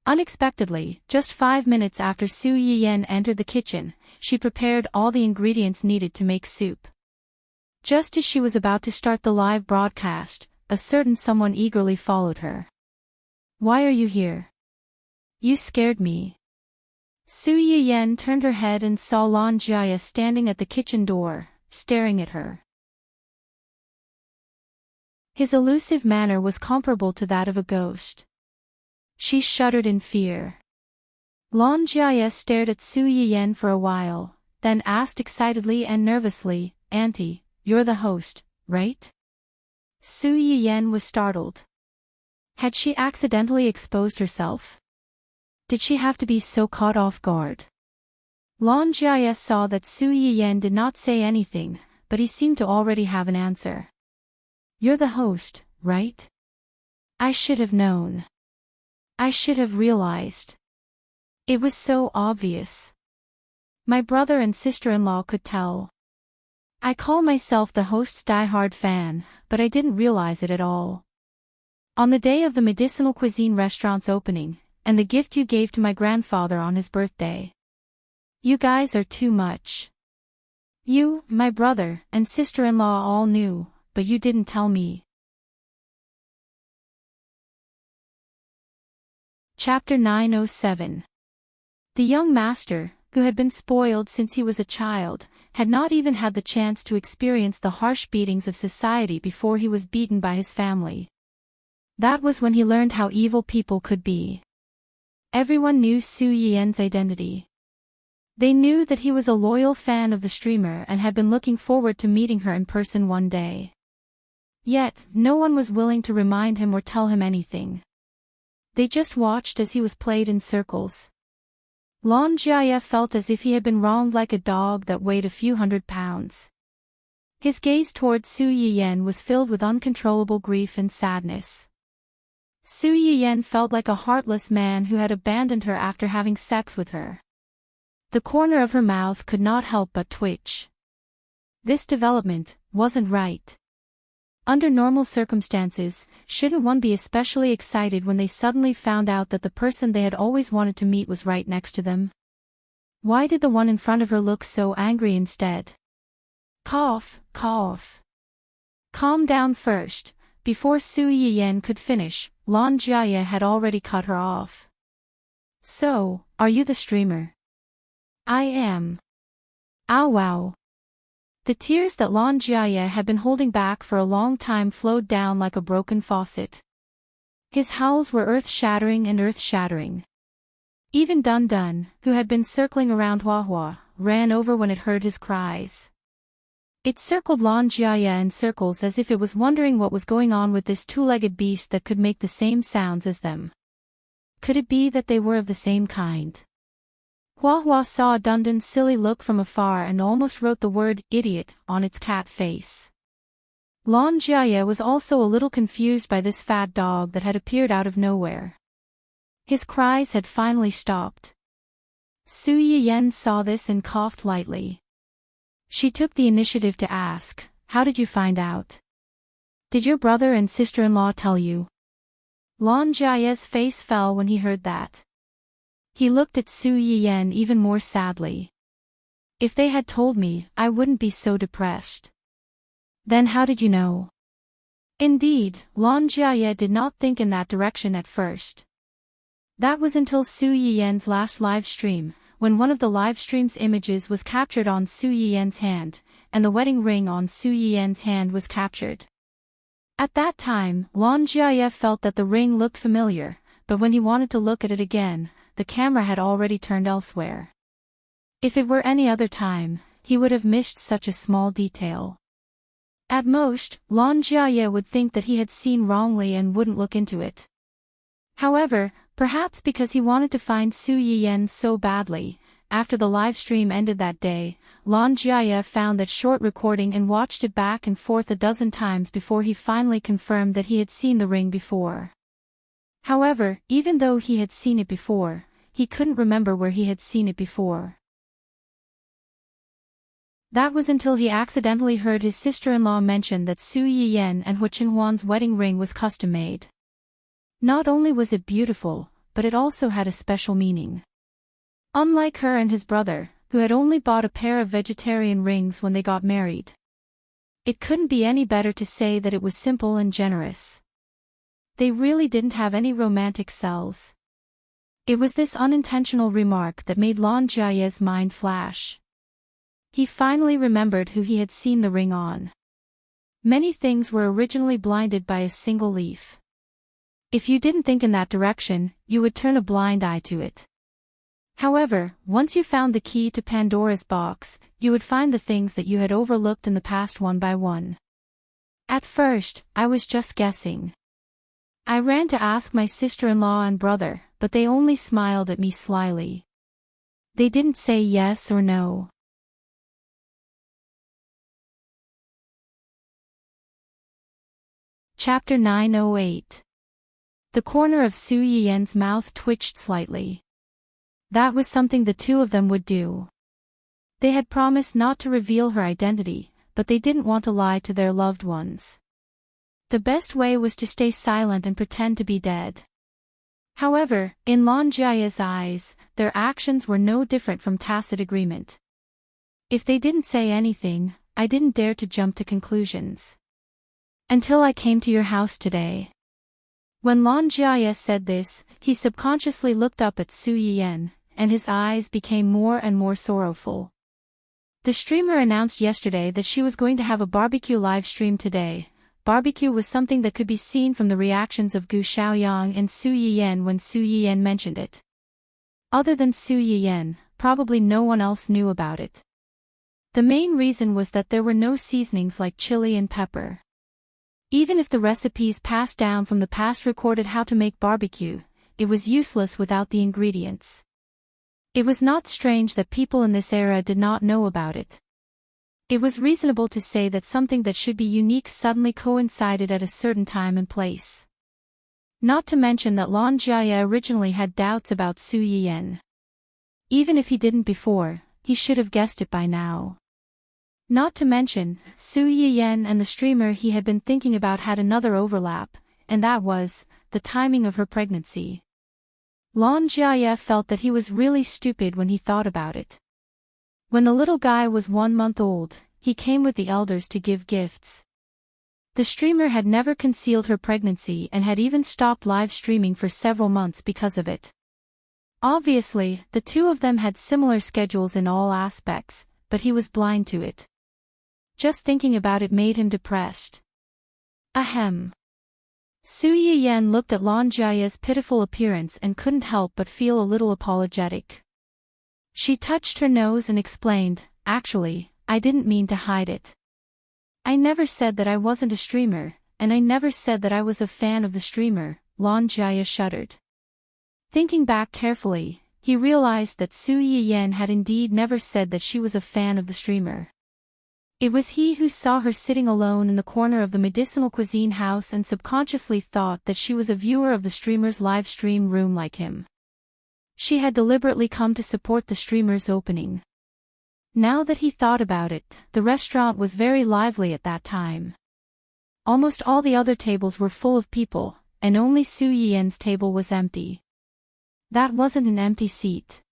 Speaker 1: Unexpectedly, just 5 minutes after Su Yiyan entered the kitchen, she prepared all the ingredients needed to make soup. Just as she was about to start the live broadcast, a certain someone eagerly followed her. "Why are you here? You scared me." Su Yiyen turned her head and saw Lan Jia standing at the kitchen door, staring at her. His elusive manner was comparable to that of a ghost. She shuddered in fear. Lan Jia stared at Su Yiyen for a while, then asked excitedly and nervously, "Auntie, you're the host, right?" Su Yiyen was startled. Had she accidentally exposed herself? Did she have to be so caught off guard? Lan Jia saw that Su Yiyen did not say anything, but he seemed to already have an answer. "You're the host, right? I should have known. I should have realized. It was so obvious. My brother and sister-in-law could tell. I call myself the host's die-hard fan, but I didn't realize it at all. On the day of the medicinal cuisine restaurant's opening, and the gift you gave to my grandfather on his birthday. You guys are too much. You, my brother, and sister-in-law all knew, but you didn't tell me." Chapter 907. The young master, who had been spoiled since he was a child, had not even had the chance to experience the harsh beatings of society before he was beaten by his family. That was when he learned how evil people could be. Everyone knew Su Yiyen's identity. They knew that he was a loyal fan of the streamer and had been looking forward to meeting her in person one day. Yet, no one was willing to remind him or tell him anything. They just watched as he was played in circles. Lan Jia felt as if he had been wronged like a dog that weighed a few hundred pounds. His gaze toward Su Yiyen was filled with uncontrollable grief and sadness. Su Yiyen felt like a heartless man who had abandoned her after having sex with her. The corner of her mouth could not help but twitch. This development wasn't right. Under normal circumstances, shouldn't one be especially excited when they suddenly found out that the person they had always wanted to meet was right next to them? Why did the one in front of her look so angry instead? Cough, cough. Calm down first. Before Su Yiyen could finish, Lan Jia had already cut her off. "So, are you the streamer?" "I am." "Ow wow." The tears that Lan Jia had been holding back for a long time flowed down like a broken faucet. His howls were earth-shattering and earth-shattering. Even Dun Dun, who had been circling around Hua Hua, ran over when it heard his cries. It circled Lan Jia in circles as if it was wondering what was going on with this two-legged beast that could make the same sounds as them. Could it be that they were of the same kind? Hua Hua saw Dun Dun's silly look from afar and almost wrote the word "idiot" on its cat face. Lan Jia was also a little confused by this fat dog that had appeared out of nowhere. His cries had finally stopped. Su Yiyen saw this and coughed lightly. She took the initiative to ask, "How did you find out? Did your brother and sister-in-law tell you?" Lan Jia's face fell when he heard that. He looked at Su Yiyen even more sadly. "If they had told me, I wouldn't be so depressed." "Then how did you know?" Indeed, Lan Jia did not think in that direction at first. That was until Su Yiyen's last live stream, when one of the live stream's images was captured on Su Yiyen's hand, and the wedding ring on Su Yiyen's hand was captured. At that time, Lan Jia felt that the ring looked familiar, but when he wanted to look at it again, the camera had already turned elsewhere. If it were any other time, he would have missed such a small detail. At most, Lan Jia would think that he had seen wrongly and wouldn't look into it. However, perhaps because he wanted to find Su Yiyen so badly, after the live stream ended that day, Lan Jia found that short recording and watched it back and forth a dozen times before he finally confirmed that he had seen the ring before. However, even though he had seen it before, he couldn't remember where he had seen it before. That was until he accidentally heard his sister-in-law mention that Su Yiyen and Hu Qinhuan's wedding ring was custom-made. Not only was it beautiful, but it also had a special meaning. Unlike her and his brother, who had only bought a pair of vegetarian rings when they got married. It couldn't be any better to say that it was simple and generous. They really didn't have any romantic cells. It was this unintentional remark that made Lan Jiaye's mind flash. He finally remembered who he had seen the ring on. Many things were originally blinded by a single leaf. If you didn't think in that direction, you would turn a blind eye to it. However, once you found the key to Pandora's box, you would find the things that you had overlooked in the past one by one. At first, I was just guessing. I ran to ask my sister-in-law and brother, but they only smiled at me slyly. They didn't say yes or no. Chapter 908. The corner of Su Yiyan's mouth twitched slightly. That was something the two of them would do. They had promised not to reveal her identity, but they didn't want to lie to their loved ones. The best way was to stay silent and pretend to be dead. However, in Lan Jiaye's eyes, their actions were no different from tacit agreement. If they didn't say anything, I didn't dare to jump to conclusions. Until I came to your house today. When Lan Jiaye said this, he subconsciously looked up at Su Yiyan, and his eyes became more and more sorrowful. The streamer announced yesterday that she was going to have a barbecue live stream today. Barbecue was something that could be seen from the reactions of Gu Xiaoyang and Su Yiyan when Su Yiyan mentioned it. Other than Su Yiyan, probably no one else knew about it. The main reason was that there were no seasonings like chili and pepper. Even if the recipes passed down from the past recorded how to make barbecue, it was useless without the ingredients. It was not strange that people in this era did not know about it. It was reasonable to say that something that should be unique suddenly coincided at a certain time and place. Not to mention that Lan Jiaye originally had doubts about Su Yiyan. Even if he didn't before, he should have guessed it by now. Not to mention, Su Yiyan and the streamer he had been thinking about had another overlap, and that was the timing of her pregnancy. Lan Jiaye felt that he was really stupid when he thought about it. When the little guy was 1 month old, he came with the elders to give gifts. The streamer had never concealed her pregnancy and had even stopped live streaming for several months because of it. Obviously, the two of them had similar schedules in all aspects, but he was blind to it. Just thinking about it made him depressed. Ahem. Su Yiyan looked at Lan Jiaye's pitiful appearance and couldn't help but feel a little apologetic. She touched her nose and explained, "Actually, I didn't mean to hide it. I never said that I wasn't a streamer, and I never said that I was a fan of the streamer." Lan Jiaye shuddered. Thinking back carefully, he realized that Su Yiyan had indeed never said that she was a fan of the streamer. It was he who saw her sitting alone in the corner of the medicinal cuisine house and subconsciously thought that she was a viewer of the streamer's live stream room like him. She had deliberately come to support the streamer's opening. Now that he thought about it, the restaurant was very lively at that time. Almost all the other tables were full of people, and only Su Yiyan's table was empty. That wasn't an empty seat.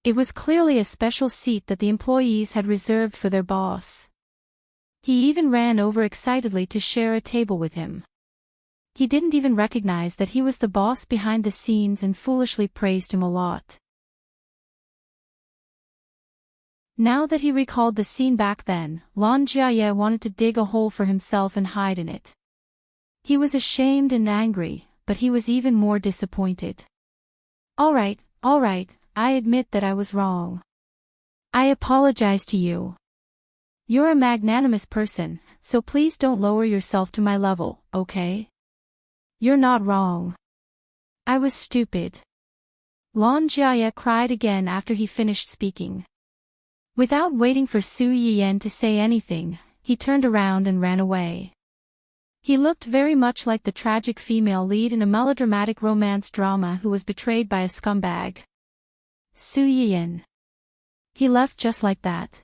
Speaker 1: It was clearly a special seat that the employees had reserved for their boss. He even ran over excitedly to share a table with him. He didn't even recognize that he was the boss behind the scenes and foolishly praised him a lot. Now that he recalled the scene back then, Lan Jiaye wanted to dig a hole for himself and hide in it. He was ashamed and angry, but he was even more disappointed. All right, I admit that I was wrong. I apologize to you. You're a magnanimous person, so please don't lower yourself to my level, okay? You're not wrong. I was stupid. Lan Jiaye cried again after he finished speaking. Without waiting for Su Yiyan to say anything, he turned around and ran away. He looked very much like the tragic female lead in a melodramatic romance drama who was betrayed by a scumbag. Su Yiyan. He left just like that.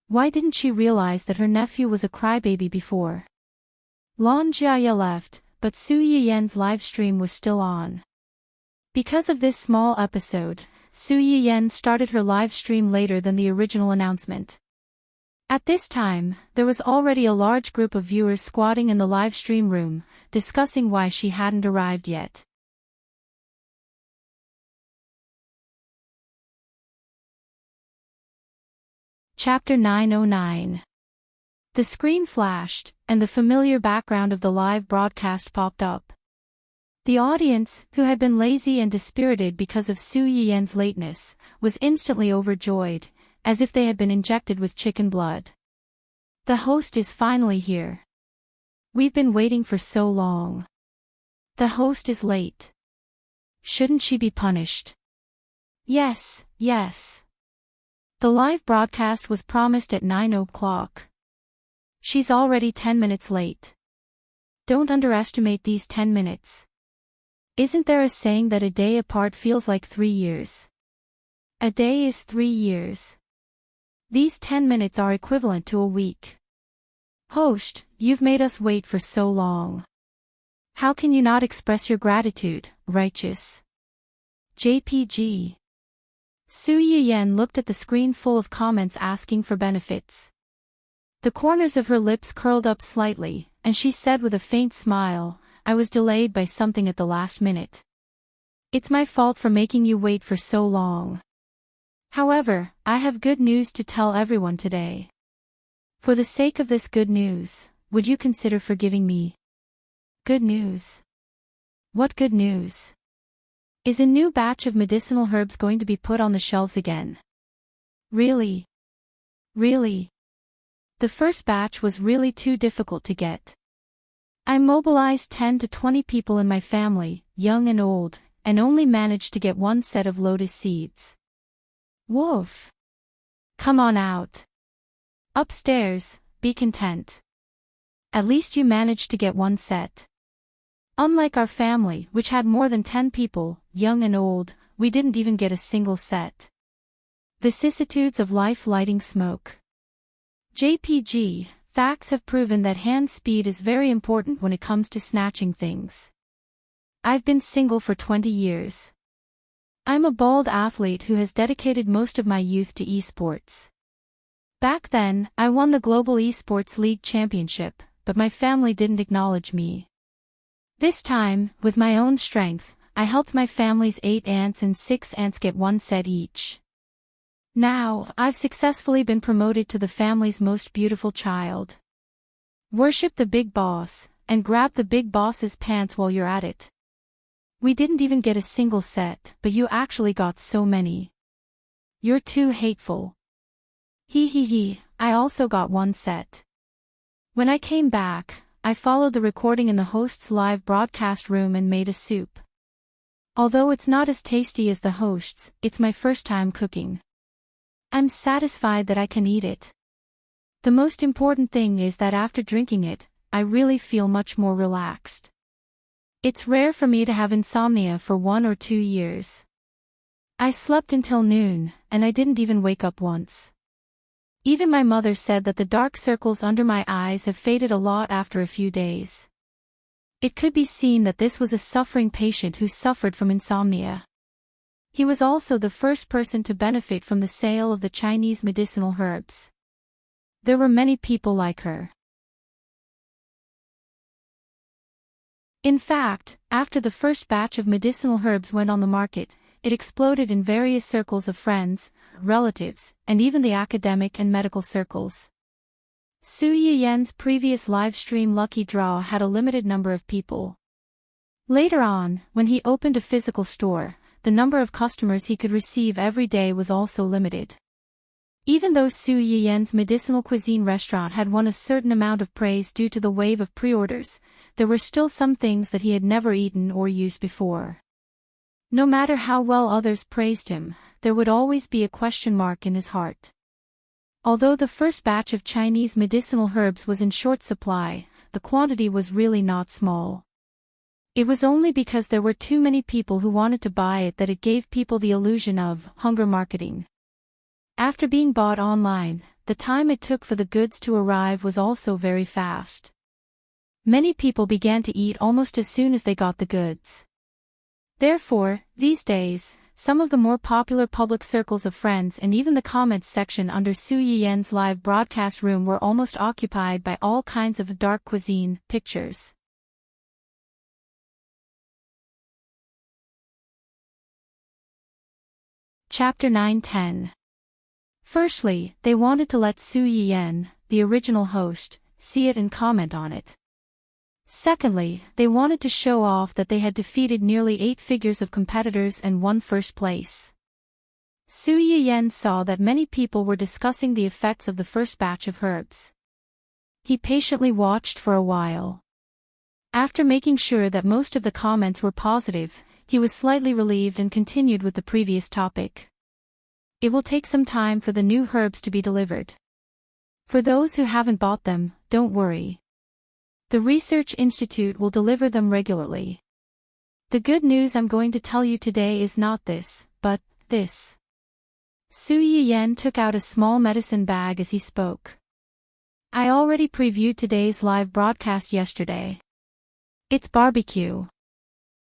Speaker 1: Why didn't she realize that her nephew was a crybaby before? Lan Jiaye left, but Su Yiyan's live stream was still on. Because of this small episode, Su Yiyan started her live stream later than the original announcement. At this time, there was already a large group of viewers squatting in the live stream room, discussing why she hadn't arrived yet. Chapter 909. The screen flashed, and the familiar background of the live broadcast popped up. The audience, who had been lazy and dispirited because of Su Yiyan's lateness, was instantly overjoyed, as if they had been injected with chicken blood. The host is finally here. We've been waiting for so long. The host is late. Shouldn't she be punished? Yes, yes. The live broadcast was promised at 9 o'clock. She's already 10 minutes late. Don't underestimate these 10 minutes. Isn't there a saying that a day apart feels like 3 years? A day is 3 years. These 10 minutes are equivalent to a week. Host, you've made us wait for so long. How can you not express your gratitude, righteous? JPG. Su Yiyan looked at the screen full of comments asking for benefits. The corners of her lips curled up slightly, and she said with a faint smile, I was delayed by something at the last minute. It's my fault for making you wait for so long. However, I have good news to tell everyone today. For the sake of this good news, would you consider forgiving me? Good news? What good news? Is a new batch of medicinal herbs going to be put on the shelves again? Really? Really? The first batch was really too difficult to get. I mobilized 10 to 20 people in my family, young and old, and only managed to get one set of lotus seeds. Woof. Come on out. Upstairs, be content. At least you managed to get one set. Unlike our family, which had more than 10 people, young and old, we didn't even get a single set. Vicissitudes of life lighting smoke. JPG, facts have proven that hand speed is very important when it comes to snatching things. I've been single for 20 years. I'm a bald athlete who has dedicated most of my youth to esports. Back then, I won the Global Esports League Championship, but my family didn't acknowledge me. This time, with my own strength, I helped my family's 8 aunts and 6 aunts get one set each. Now, I've successfully been promoted to the family's most beautiful child. Worship the big boss, and grab the big boss's pants while you're at it. We didn't even get a single set, but you actually got so many. You're too hateful. He, I also got one set. When I came back, I followed the recording in the host's live broadcast room and made a soup. Although it's not as tasty as the host's, it's my first time cooking. I'm satisfied that I can eat it. The most important thing is that after drinking it, I really feel much more relaxed. It's rare for me to have insomnia for 1 or 2 years. I slept until noon, and I didn't even wake up once. Even my mother said that the dark circles under my eyes have faded a lot after a few days. It could be seen that this was a suffering patient who suffered from insomnia. He was also the first person to benefit from the sale of the Chinese medicinal herbs. There were many people like her. In fact, after the first batch of medicinal herbs went on the market, it exploded in various circles of friends, relatives, and even the academic and medical circles. Su Yiyan's previous live stream lucky draw had a limited number of people. Later on, when he opened a physical store, the number of customers he could receive every day was also limited. Even though Su Yiyan's medicinal cuisine restaurant had won a certain amount of praise due to the wave of pre-orders, there were still some things that he had never eaten or used before. No matter how well others praised him, there would always be a question mark in his heart. Although the first batch of Chinese medicinal herbs was in short supply, the quantity was really not small. It was only because there were too many people who wanted to buy it that it gave people the illusion of hunger marketing. After being bought online, the time it took for the goods to arrive was also very fast. Many people began to eat almost as soon as they got the goods. Therefore, these days, some of the more popular public circles of friends and even the comments section under Su Yiyan's live broadcast room were almost occupied by all kinds of dark cuisine pictures. Chapter 9-10. Firstly, they wanted to let Su Yiyan, the original host, see it and comment on it. Secondly, they wanted to show off that they had defeated nearly 8 figures of competitors and won first place. Su Yiyan saw that many people were discussing the effects of the first batch of herbs. He patiently watched for a while. After making sure that most of the comments were positive, he was slightly relieved and continued with the previous topic. It will take some time for the new herbs to be delivered. For those who haven't bought them, don't worry. The Research Institute will deliver them regularly. The good news I'm going to tell you today is not this, but this. Su Yiyan took out a small medicine bag as he spoke. I already previewed today's live broadcast yesterday. It's barbecue.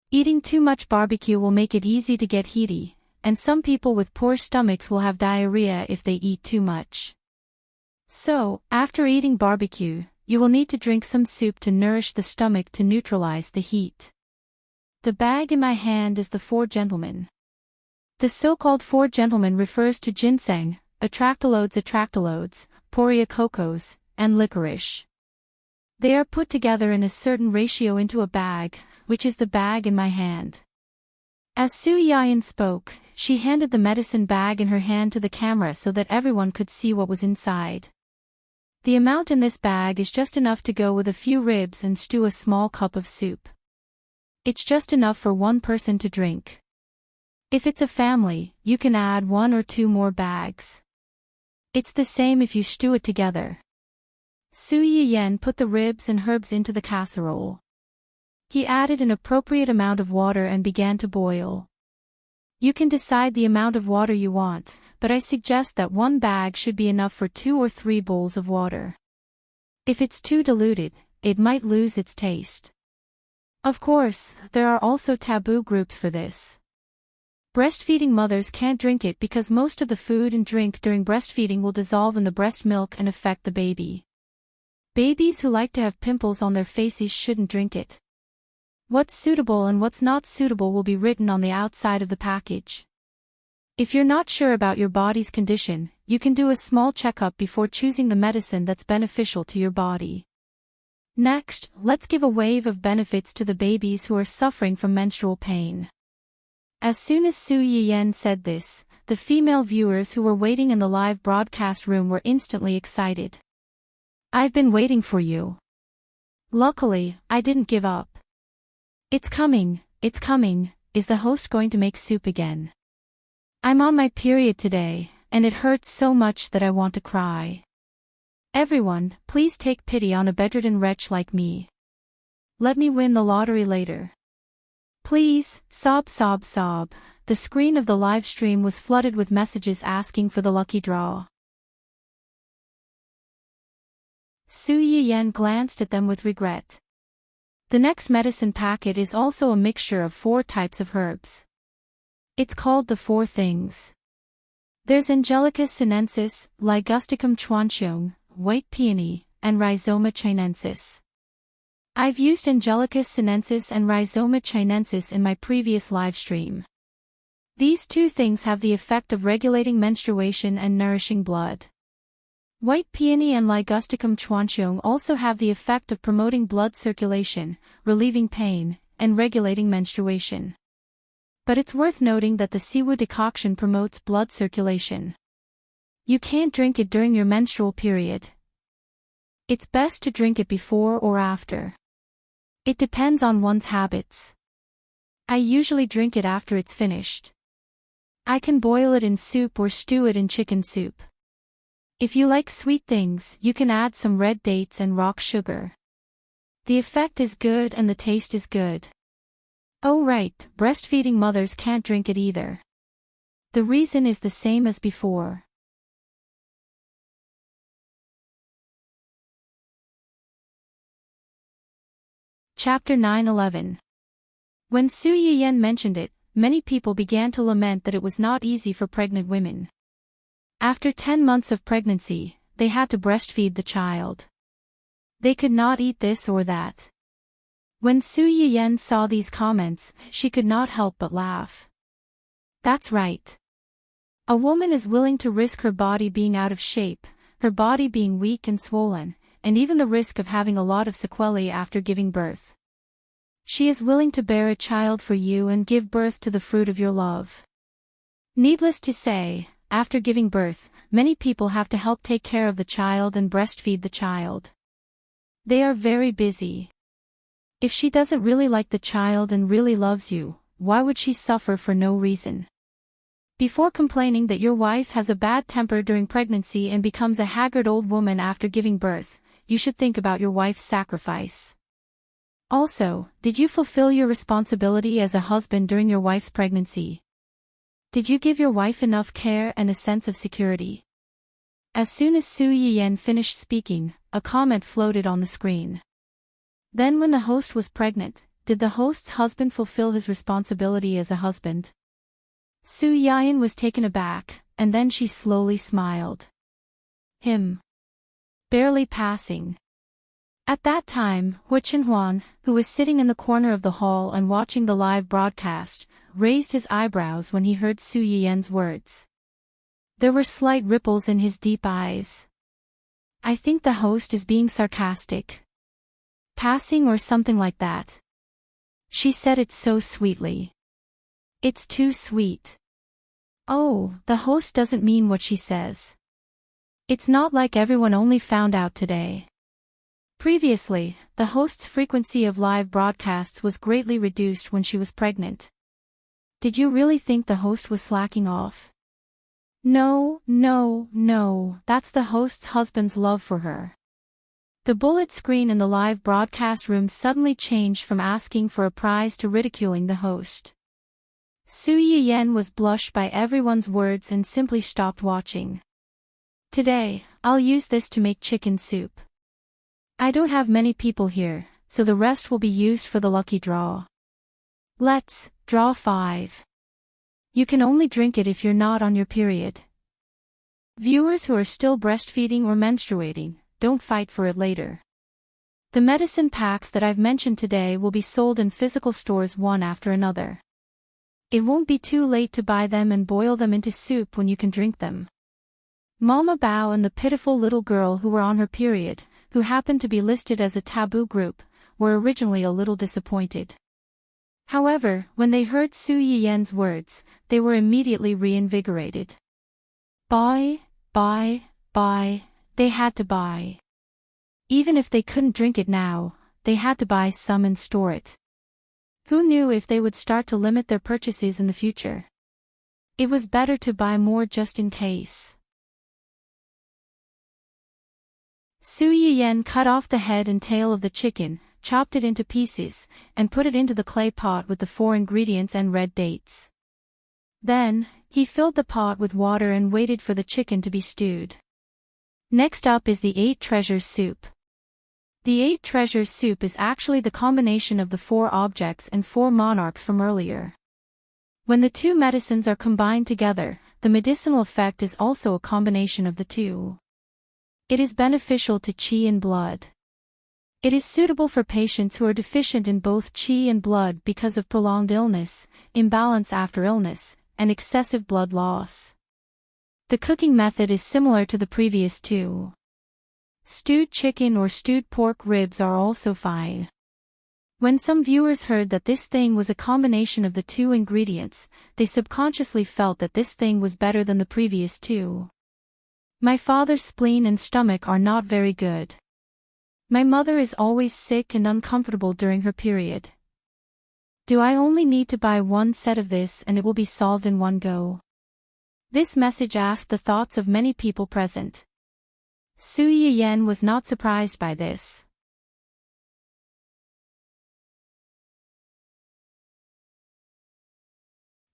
Speaker 1: Eating too much barbecue will make it easy to get heaty, and some people with poor stomachs will have diarrhea if they eat too much. So, after eating barbecue, you will need to drink some soup to nourish the stomach to neutralize the heat. The bag in my hand is the 4 gentlemen. The so-called 4 gentlemen refers to ginseng, atractalodes, poria cocos, and licorice. They are put together in a certain ratio into a bag, which is the bag in my hand. As Su Yiyan spoke, she handed the medicine bag in her hand to the camera so that everyone could see what was inside. The amount in this bag is just enough to go with a few ribs and stew a small cup of soup. It's just enough for one person to drink. If it's a family, you can add 1 or 2 more bags. It's the same if you stew it together. Su Yiyan put the ribs and herbs into the casserole. He added an appropriate amount of water and began to boil. You can decide the amount of water you want, but I suggest that 1 bag should be enough for 2 or 3 bowls of water. If it's too diluted, it might lose its taste. Of course, there are also taboo groups for this. Breastfeeding mothers can't drink it because most of the food and drink during breastfeeding will dissolve in the breast milk and affect the baby. Babies who like to have pimples on their faces shouldn't drink it. What's suitable and what's not suitable will be written on the outside of the package. If you're not sure about your body's condition, you can do a small checkup before choosing the medicine that's beneficial to your body. Next, let's give a wave of benefits to the babies who are suffering from menstrual pain. As soon as Su Yiyan said this, the female viewers who were waiting in the live broadcast room were instantly excited. I've been waiting for you. Luckily, I didn't give up. It's coming, is the host going to make soup again? I'm on my period today, and it hurts so much that I want to cry. Everyone, please take pity on a bedridden wretch like me. Let me win the lottery later. Please, sob sob sob. The screen of the live stream was flooded with messages asking for the lucky draw. Su Yiyan glanced at them with regret. The next medicine packet is also a mixture of 4 types of herbs. It's called the 4 things. There's Angelica sinensis, Ligusticum chuanqiong, white peony, and Rhizoma chinensis. I've used Angelica sinensis and Rhizoma chinensis in my previous live stream. These 2 things have the effect of regulating menstruation and nourishing blood. White peony and Ligusticum chuanqiong also have the effect of promoting blood circulation, relieving pain, and regulating menstruation. But it's worth noting that the Siwu decoction promotes blood circulation. You can't drink it during your menstrual period. It's best to drink it before or after. It depends on one's habits. I usually drink it after it's finished. I can boil it in soup or stew it in chicken soup. If you like sweet things, you can add some red dates and rock sugar. The effect is good and the taste is good. Oh right, breastfeeding mothers can't drink it either. The reason is the same as before. Chapter 9-11. When Su Yiyan mentioned it, many people began to lament that it was not easy for pregnant women. After 10 months of pregnancy, they had to breastfeed the child. They could not eat this or that. When Su Yiyan saw these comments, she could not help but laugh. That's right. A woman is willing to risk her body being out of shape, her body being weak and swollen, and even the risk of having a lot of sequelae after giving birth. She is willing to bear a child for you and give birth to the fruit of your love. Needless to say, after giving birth, many people have to help take care of the child and breastfeed the child. They are very busy. If she doesn't really like the child and really loves you, why would she suffer for no reason? Before complaining that your wife has a bad temper during pregnancy and becomes a haggard old woman after giving birth, you should think about your wife's sacrifice. Also, did you fulfill your responsibility as a husband during your wife's pregnancy? Did you give your wife enough care and a sense of security? As soon as Su Yiyan finished speaking, a comment floated on the screen. Then when the host was pregnant, did the host's husband fulfill his responsibility as a husband? Su Yiyan was taken aback, and then she slowly smiled. Him. Barely passing. At that time, Hu Chenhuan, who was sitting in the corner of the hall and watching the live broadcast, raised his eyebrows when he heard Su Yiyan's words. There were slight ripples in his deep eyes. I think the host is being sarcastic. Passing or something like that. She said it so sweetly. It's too sweet. Oh, the host doesn't mean what she says. It's not like everyone only found out today. Previously, the host's frequency of live broadcasts was greatly reduced when she was pregnant. Did you really think the host was slacking off? No, that's the host's husband's love for her. The bullet screen in the live broadcast room suddenly changed from asking for a prize to ridiculing the host. Su Yiyan was blushed by everyone's words and simply stopped watching. Today, I'll use this to make chicken soup. I don't have many people here, so the rest will be used for the lucky draw. Let's draw 5. You can only drink it if you're not on your period. Viewers who are still breastfeeding or menstruating, don't fight for it later. The medicine packs that I've mentioned today will be sold in physical stores one after another. It won't be too late to buy them and boil them into soup when you can drink them. Mama Bao and the pitiful little girl who were on her period, who happened to be listed as a taboo group, were originally a little disappointed. However, when they heard Su Yiyan's words, they were immediately reinvigorated. Buy, they had to buy. Even if they couldn't drink it now, they had to buy some and store it. Who knew if they would start to limit their purchases in the future? It was better to buy more just in case. Su Yiyan cut off the head and tail of the chicken, chopped it into pieces, and put it into the clay pot with the 4 ingredients and red dates. Then, he filled the pot with water and waited for the chicken to be stewed. Next up is the 8 treasures soup. The 8 treasures soup is actually the combination of the 4 objects and 4 monarchs from earlier. When the 2 medicines are combined together, the medicinal effect is also a combination of the 2. It is beneficial to qi and blood. It is suitable for patients who are deficient in both qi and blood because of prolonged illness, imbalance after illness, and excessive blood loss. The cooking method is similar to the previous 2. Stewed chicken or stewed pork ribs are also fine. When some viewers heard that this thing was a combination of the 2 ingredients, they subconsciously felt that this thing was better than the previous 2. My father's spleen and stomach are not very good. My mother is always sick and uncomfortable during her period. Do I only need to buy 1 set of this and it will be solved in one go? This message asked the thoughts of many people present. Su Yiyan was not surprised by this.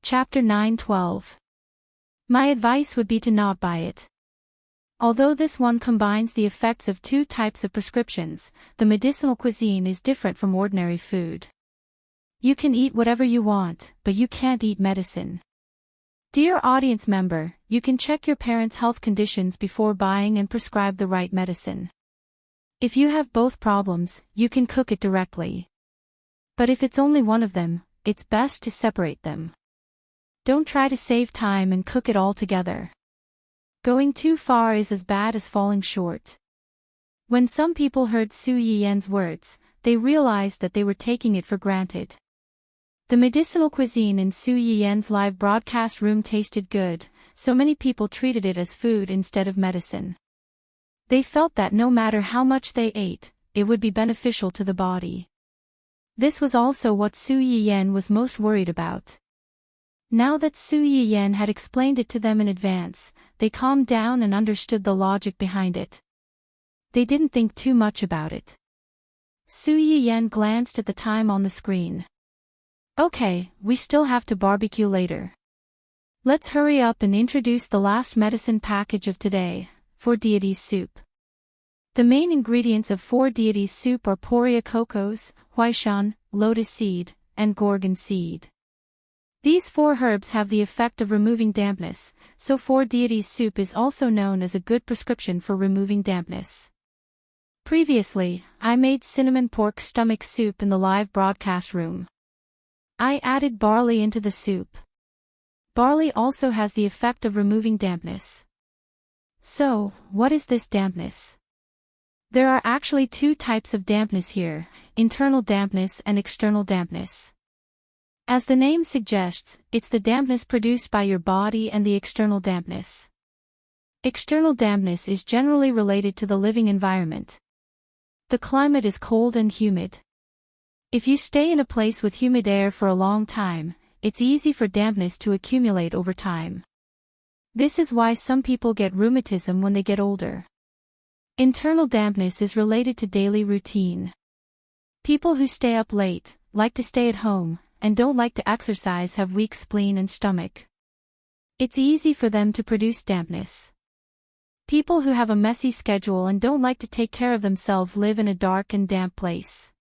Speaker 1: Chapter 9:12. My advice would be to not buy it. Although this one combines the effects of 2 types of prescriptions, the medicinal cuisine is different from ordinary food. You can eat whatever you want, but you can't eat medicine. Dear audience member, you can check your parents' health conditions before buying and prescribe the right medicine. If you have both problems, you can cook it directly. But if it's only one of them, it's best to separate them. Don't try to save time and cook it all together. Going too far is as bad as falling short. When some people heard Su Yiyan's words, they realized that they were taking it for granted. The medicinal cuisine in Su Yiyan's live broadcast room tasted good, so many people treated it as food instead of medicine. They felt that no matter how much they ate, it would be beneficial to the body. This was also what Su Yiyan was most worried about. Now that Su Yiyan had explained it to them in advance, they calmed down and understood the logic behind it. They didn't think too much about it. Su Yiyan glanced at the time on the screen. Okay, we still have to barbecue later. Let's hurry up and introduce the last medicine package of today, Four Deities Soup. The main ingredients of Four Deities Soup are Poria cocos, huaishan, lotus seed, and gorgon seed. These 4 herbs have the effect of removing dampness, so Four Deities Soup is also known as a good prescription for removing dampness. Previously, I made cinnamon pork stomach soup in the live broadcast room. I added barley into the soup. Barley also has the effect of removing dampness. So, what is this dampness? There are actually 2 types of dampness here, internal dampness and external dampness. As the name suggests, it's the dampness produced by your body and the external dampness. External dampness is generally related to the living environment. The climate is cold and humid. If you stay in a place with humid air for a long time, it's easy for dampness to accumulate over time. This is why some people get rheumatism when they get older. Internal dampness is related to daily routine. People who stay up late, like to stay at home, and don't like to exercise have weak spleen and stomach. It's easy for them to produce dampness. People who have a messy schedule and don't like to take care of themselves live in a dark and damp place.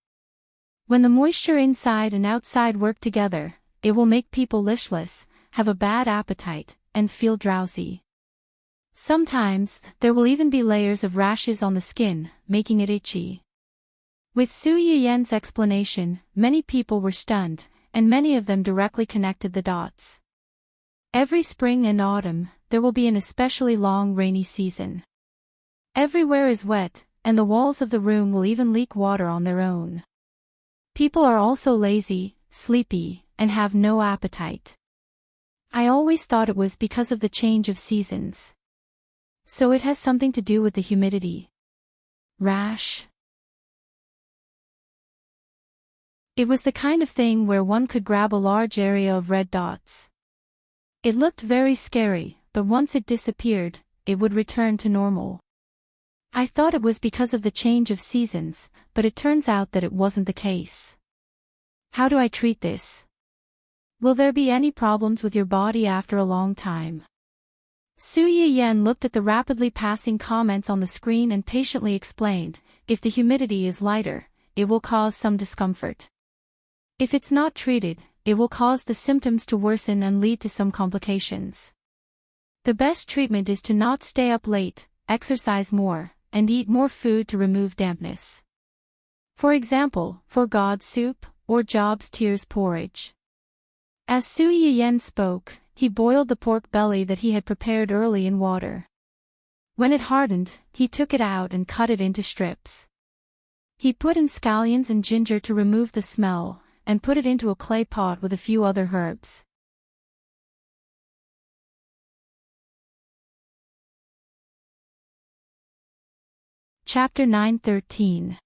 Speaker 1: When the moisture inside and outside work together, it will make people listless, have a bad appetite, and feel drowsy. Sometimes, there will even be layers of rashes on the skin, making it itchy. With Su Yiyan's explanation, many people were stunned, and many of them directly connected the dots. Every spring and autumn, there will be an especially long rainy season. Everywhere is wet, and the walls of the room will even leak water on their own. People are also lazy, sleepy, and have no appetite. I always thought it was because of the change of seasons. So it has something to do with the humidity. Rash. It was the kind of thing where one could grab a large area of red dots. It looked very scary, but once it disappeared, it would return to normal. I thought it was because of the change of seasons, but it turns out that it wasn't the case. How do I treat this? Will there be any problems with your body after a long time? Su Yiyan looked at the rapidly passing comments on the screen and patiently explained, if the humidity is lighter, it will cause some discomfort. If it's not treated, it will cause the symptoms to worsen and lead to some complications. The best treatment is to not stay up late, exercise more, and eat more food to remove dampness. For example, for God's soup, or Job's tears porridge. As Su Yiyan spoke, he boiled the pork belly that he had prepared early in water. When it hardened, he took it out and cut it into strips. He put in scallions and ginger to remove the smell, and put it into a clay pot with a few other herbs. Chapter 9:13.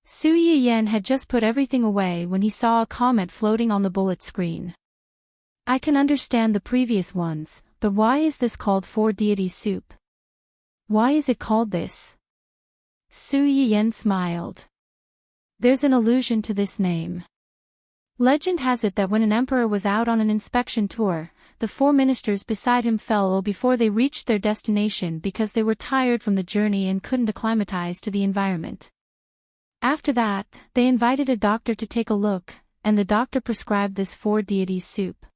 Speaker 1: Su Yiyan had just put everything away when he saw a comment floating on the bullet screen. I can understand the previous ones, but why is this called Four Deities Soup? Why is it called this? Su Yiyan smiled. There's an allusion to this name. Legend has it that when an emperor was out on an inspection tour, the 4 ministers beside him fell ill before they reached their destination because they were tired from the journey and couldn't acclimatize to the environment. After that, they invited a doctor to take a look, and the doctor prescribed this 4 deities soup.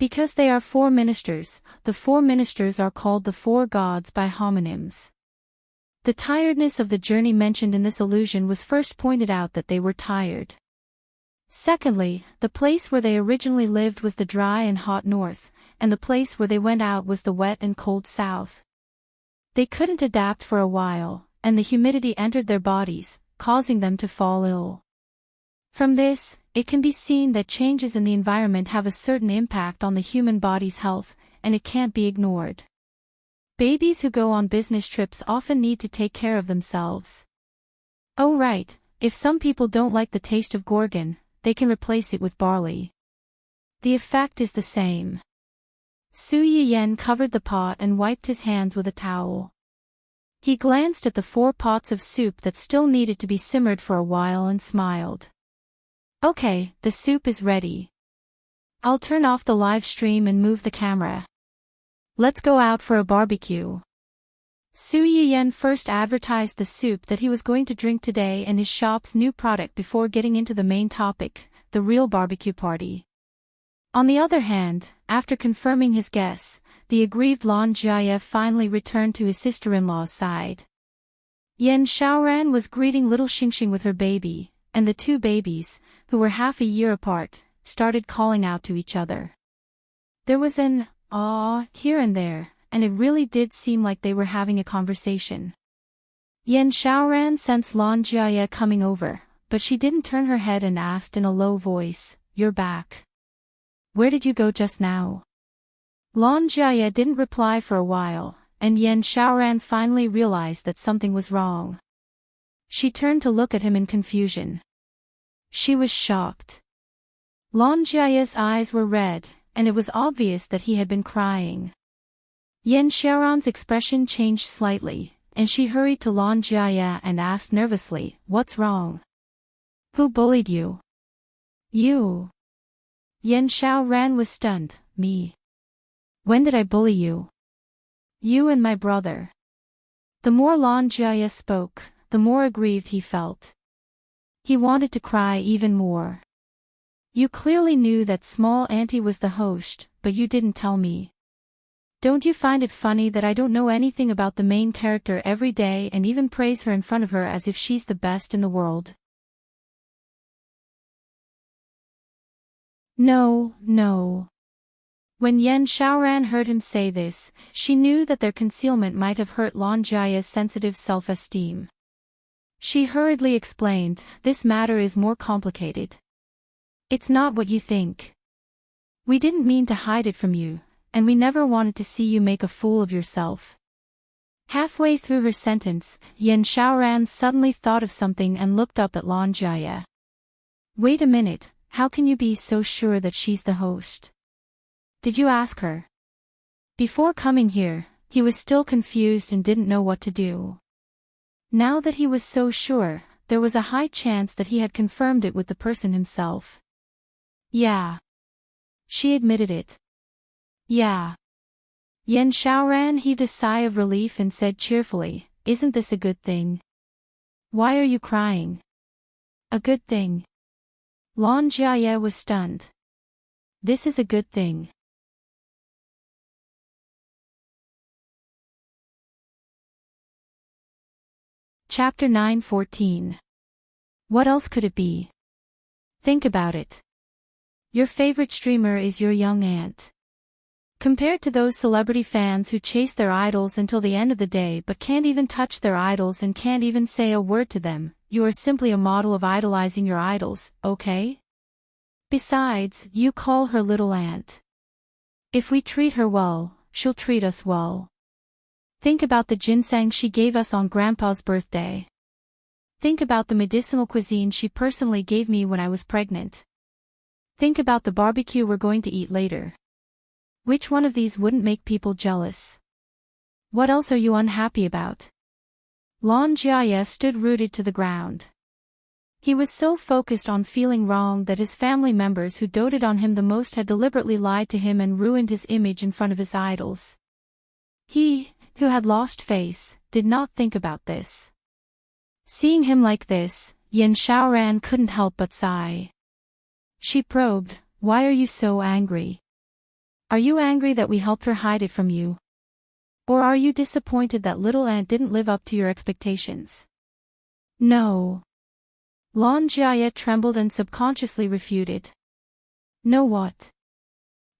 Speaker 1: Because they are 4 ministers, the 4 ministers are called the 4 gods by homonyms. The tiredness of the journey mentioned in this allusion was first pointed out that they were tired. Secondly, the place where they originally lived was the dry and hot north, and the place where they went out was the wet and cold south. They couldn't adapt for a while, and the humidity entered their bodies, causing them to fall ill. From this, it can be seen that changes in the environment have a certain impact on the human body's health, and it can't be ignored. Babies who go on business trips often need to take care of themselves. Oh right, if some people don't like the taste of gorgon, they can replace it with barley. The effect is the same. Su Yiyen covered the pot and wiped his hands with a towel. He glanced at the 4 pots of soup that still needed to be simmered for a while and smiled. Okay, the soup is ready. I'll turn off the live stream and move the camera. Let's go out for a barbecue. Su Yiyen first advertised the soup that he was going to drink today and his shop's new product before getting into the main topic, the real barbecue party. On the other hand, after confirming his guess, the aggrieved Lan Jia finally returned to his sister-in-law's side. Yan Xiaoran was greeting little Xingxing with her baby, and the 2 babies, who were half a year apart, started calling out to each other. There was an "aw" here and there, and it really did seem like they were having a conversation. Yan Xiaoran sensed Lan Jia coming over, but she didn't turn her head and asked in a low voice, "You're back. Where did you go just now?" Lan Jia didn't reply for a while, and Yan Xiaoran finally realized that something was wrong. She turned to look at him in confusion. She was shocked. Lan Jia's eyes were red, and it was obvious that he had been crying. Yan Xiaoran's expression changed slightly, and she hurried to Lan Jia and asked nervously, "What's wrong? Who bullied you?" "You." Yan Xiaoran was stunned. "Me? When did I bully you?" "You and my brother." The more Lan Jia spoke, the more aggrieved he felt. He wanted to cry even more. "You clearly knew that small auntie was the host, but you didn't tell me. Don't you find it funny that I don't know anything about the main character every day and even praise her in front of her as if she's the best in the world?" No. When Yan Xiaoran heard him say this, she knew that their concealment might have hurt Lan Jia's sensitive self-esteem. She hurriedly explained, "This matter is more complicated. It's not what you think. We didn't mean to hide it from you, and we never wanted to see you make a fool of yourself." Halfway through her sentence, Yan Xiaoran suddenly thought of something and looked up at Lan Jia. "Wait a minute, how can you be so sure that she's the host? Did you ask her?" Before coming here, he was still confused and didn't know what to do. Now that he was so sure, there was a high chance that he had confirmed it with the person himself. "Yeah." She admitted it. "Yeah." Yan Xiaoran heaved a sigh of relief and said cheerfully, "Isn't this a good thing? Why are you crying?" "A good thing?" Lan Jia was stunned. "This is a good thing." Chapter 9:14. What else could it be? Think about it. Your favorite streamer is your young aunt. Compared to those celebrity fans who chase their idols until the end of the day but can't even touch their idols and can't even say a word to them, you are simply a model of idolizing your idols, okay? Besides, you call her little aunt. If we treat her well, she'll treat us well. Think about the ginseng she gave us on Grandpa's birthday. Think about the medicinal cuisine she personally gave me when I was pregnant. Think about the barbecue we're going to eat later. Which one of these wouldn't make people jealous? What else are you unhappy about? Lan Jia stood rooted to the ground. He was so focused on feeling wrong that his family members who doted on him the most had deliberately lied to him and ruined his image in front of his idols. He, who had lost face, did not think about this. Seeing him like this, Yan Xiaoran couldn't help but sigh. She probed, "Why are you so angry? Are you angry that we helped her hide it from you? Or are you disappointed that little Ant didn't live up to your expectations?" "No." Lan Jiaye trembled and subconsciously refuted. "No what?"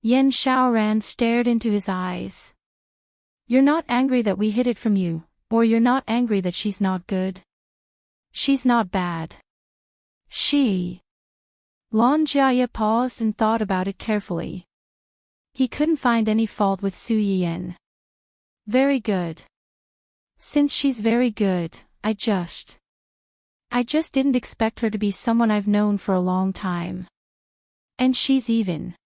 Speaker 1: Yen Xiaoran stared into his eyes. "You're not angry that we hid it from you, or you're not angry that she's not good? She's not bad. She..." Lan Jiaye paused and thought about it carefully. He couldn't find any fault with Su Yiyan. Very good. Since she's very good, I just didn't expect her to be someone I've known for a long time. And she's even.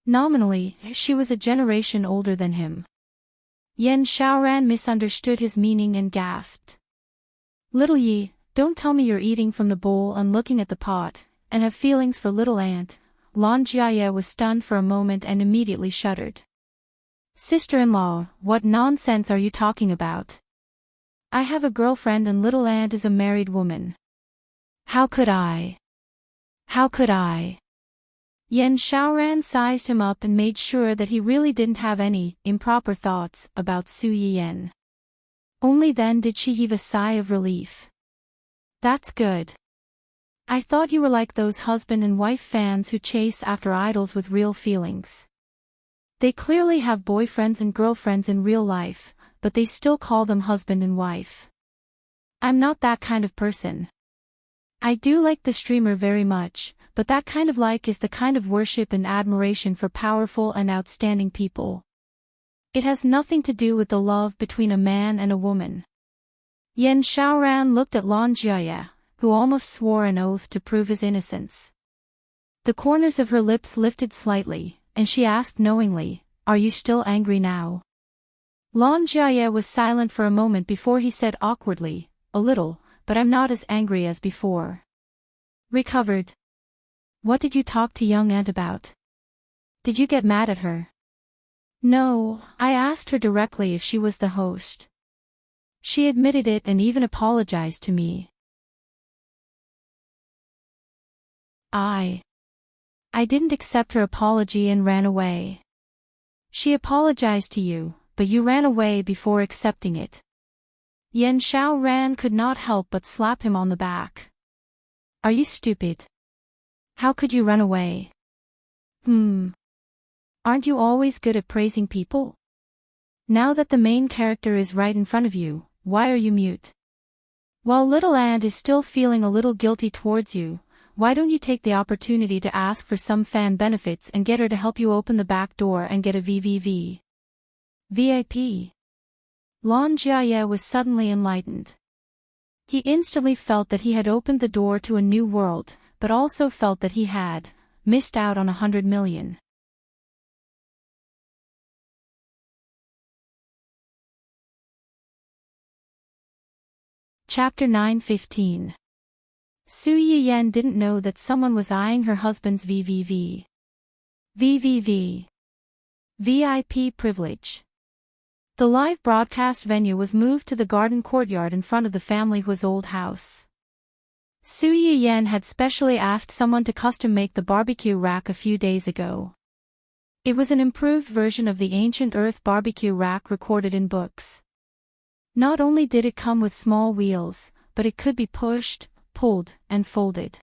Speaker 1: Nominally, she was a generation older than him. Yen Xiaoran misunderstood his meaning and gasped. "Little Yi, don't tell me you're eating from the bowl and looking at the pot, and have feelings for little Ant." Lan Jiaye was stunned for a moment and immediately shuddered. "Sister-in-law, what nonsense are you talking about? I have a girlfriend and little Ant is a married woman. How could I? How could I?" Yen Xiaoran sized him up and made sure that he really didn't have any improper thoughts about Su Yiyan. Only then did she heave a sigh of relief. "That's good. I thought you were like those husband and wife fans who chase after idols with real feelings. They clearly have boyfriends and girlfriends in real life, but they still call them husband and wife. I'm not that kind of person. I do like the streamer very much, but that kind of like is the kind of worship and admiration for powerful and outstanding people. It has nothing to do with the love between a man and a woman." Yen Xiaoran looked at Lan Jiaye, who almost swore an oath to prove his innocence. The corners of her lips lifted slightly, and she asked knowingly, "Are you still angry now?" Lan Jiaye was silent for a moment before he said awkwardly, "A little, but I'm not as angry as before." "Recovered? What did you talk to young Ant about? Did you get mad at her?" "No, I asked her directly if she was the host. She admitted it and even apologized to me. I didn't accept her apology and ran away." "She apologized to you, but you ran away before accepting it." Yen Xiaoran could not help but slap him on the back. "Are you stupid? How could you run away? Aren't you always good at praising people? Now that the main character is right in front of you, why are you mute? While little Ant is still feeling a little guilty towards you, why don't you take the opportunity to ask for some fan benefits and get her to help you open the back door and get a VIP? Lan Jiaye was suddenly enlightened. He instantly felt that he had opened the door to a new world, but also felt that he had missed out on 100 million. Chapter 9:15. Su Yiyan didn't know that someone was eyeing her husband's VIP privilege. The live broadcast venue was moved to the garden courtyard in front of the family Hua's old house. Su Yiyan had specially asked someone to custom make the barbecue rack a few days ago. It was an improved version of the ancient earth barbecue rack recorded in books. Not only did it come with small wheels, but it could be pushed, pulled, and folded.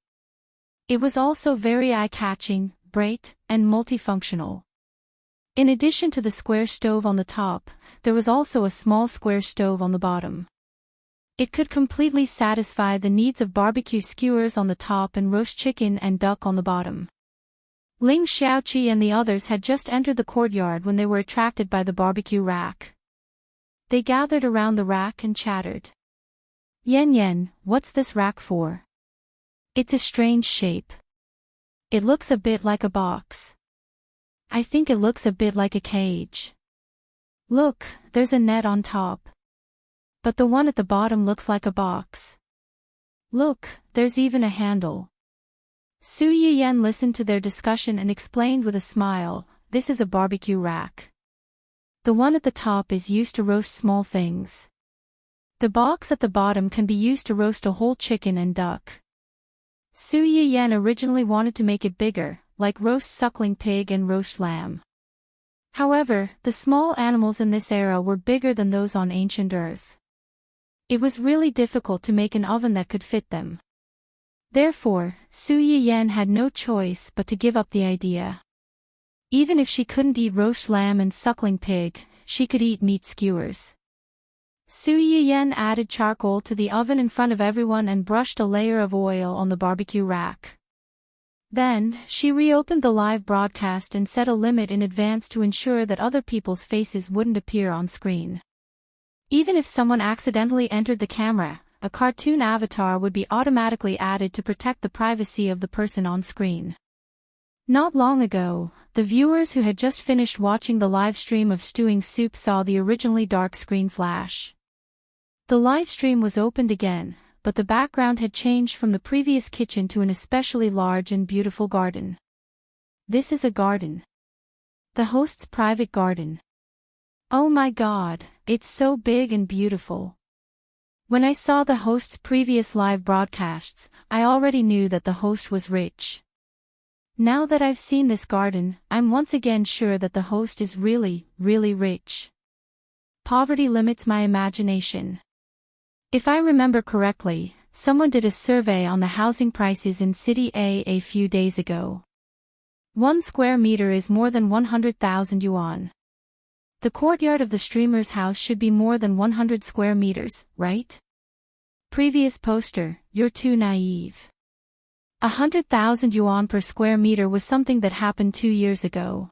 Speaker 1: It was also very eye-catching, bright, and multifunctional. In addition to the square stove on the top, there was also a small square stove on the bottom. It could completely satisfy the needs of barbecue skewers on the top and roast chicken and duck on the bottom. Ling Xiaoqi and the others had just entered the courtyard when they were attracted by the barbecue rack. They gathered around the rack and chattered. Yen, what's this rack for? It's a strange shape. It looks a bit like a box. I think it looks a bit like a cage. Look, there's a net on top. But the one at the bottom looks like a box. Look, there's even a handle. Su Yiyan listened to their discussion and explained with a smile, "This is a barbecue rack. The one at the top is used to roast small things. The box at the bottom can be used to roast a whole chicken and duck." Su Yiyan originally wanted to make it bigger, like roast suckling pig and roast lamb. However, the small animals in this era were bigger than those on ancient Earth. It was really difficult to make an oven that could fit them. Therefore, Su Yiyan had no choice but to give up the idea. Even if she couldn't eat roast lamb and suckling pig, she could eat meat skewers. Su Yiyan added charcoal to the oven in front of everyone and brushed a layer of oil on the barbecue rack. Then, she reopened the live broadcast and set a limit in advance to ensure that other people's faces wouldn't appear on screen. Even if someone accidentally entered the camera, a cartoon avatar would be automatically added to protect the privacy of the person on screen. Not long ago, the viewers who had just finished watching the live stream of stewing soup saw the originally dark screen flash. The live stream was opened again, but the background had changed from the previous kitchen to an especially large and beautiful garden. This is a garden. The host's private garden. Oh my God, it's so big and beautiful. When I saw the host's previous live broadcasts, I already knew that the host was rich. Now that I've seen this garden, I'm once again sure that the host is really, really rich. Poverty limits my imagination. If I remember correctly, someone did a survey on the housing prices in City A few days ago. 1 square meter is more than 100,000 yuan. The courtyard of the streamer's house should be more than 100 square meters, right? Previous poster, you're too naive. 100,000 yuan per square meter was something that happened 2 years ago.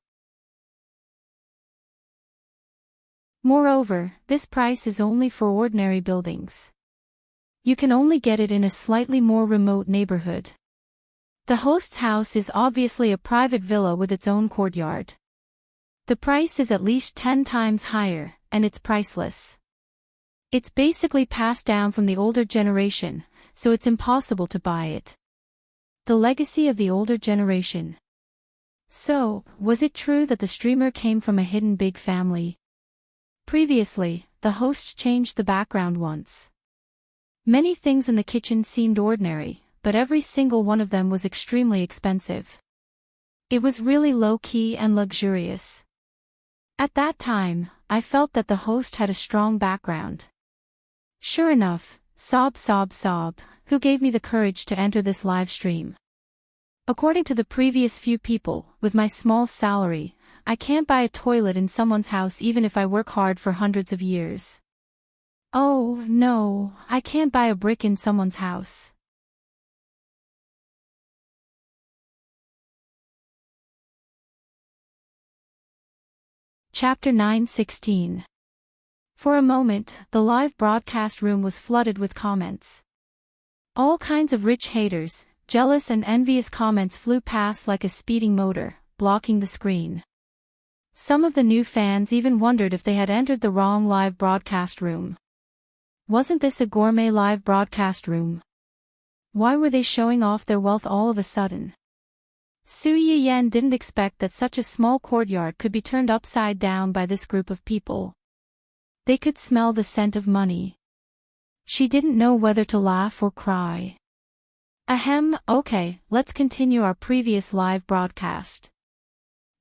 Speaker 1: Moreover, this price is only for ordinary buildings. You can only get it in a slightly more remote neighborhood. The host's house is obviously a private villa with its own courtyard. The price is at least 10 times higher, and it's priceless. It's basically passed down from the older generation, so it's impossible to buy it. The legacy of the older generation. So, was it true that the streamer came from a hidden big family? Previously, the host changed the background once. Many things in the kitchen seemed ordinary, but every single one of them was extremely expensive. It was really low-key and luxurious. At that time, I felt that the host had a strong background. Sure enough, sob, who gave me the courage to enter this live stream. According to the previous few people, with my small salary, I can't buy a toilet in someone's house even if I work hard for hundreds of years. Oh, no, I can't buy a brick in someone's house. Chapter 9:16. For a moment, the live broadcast room was flooded with comments. All kinds of rich haters, jealous and envious comments flew past like a speeding motor, blocking the screen. Some of the new fans even wondered if they had entered the wrong live broadcast room. Wasn't this a gourmet live broadcast room? Why were they showing off their wealth all of a sudden? Su Yiyan didn't expect that such a small courtyard could be turned upside down by this group of people. They could smell the scent of money. She didn't know whether to laugh or cry. Ahem, okay, let's continue our previous live broadcast.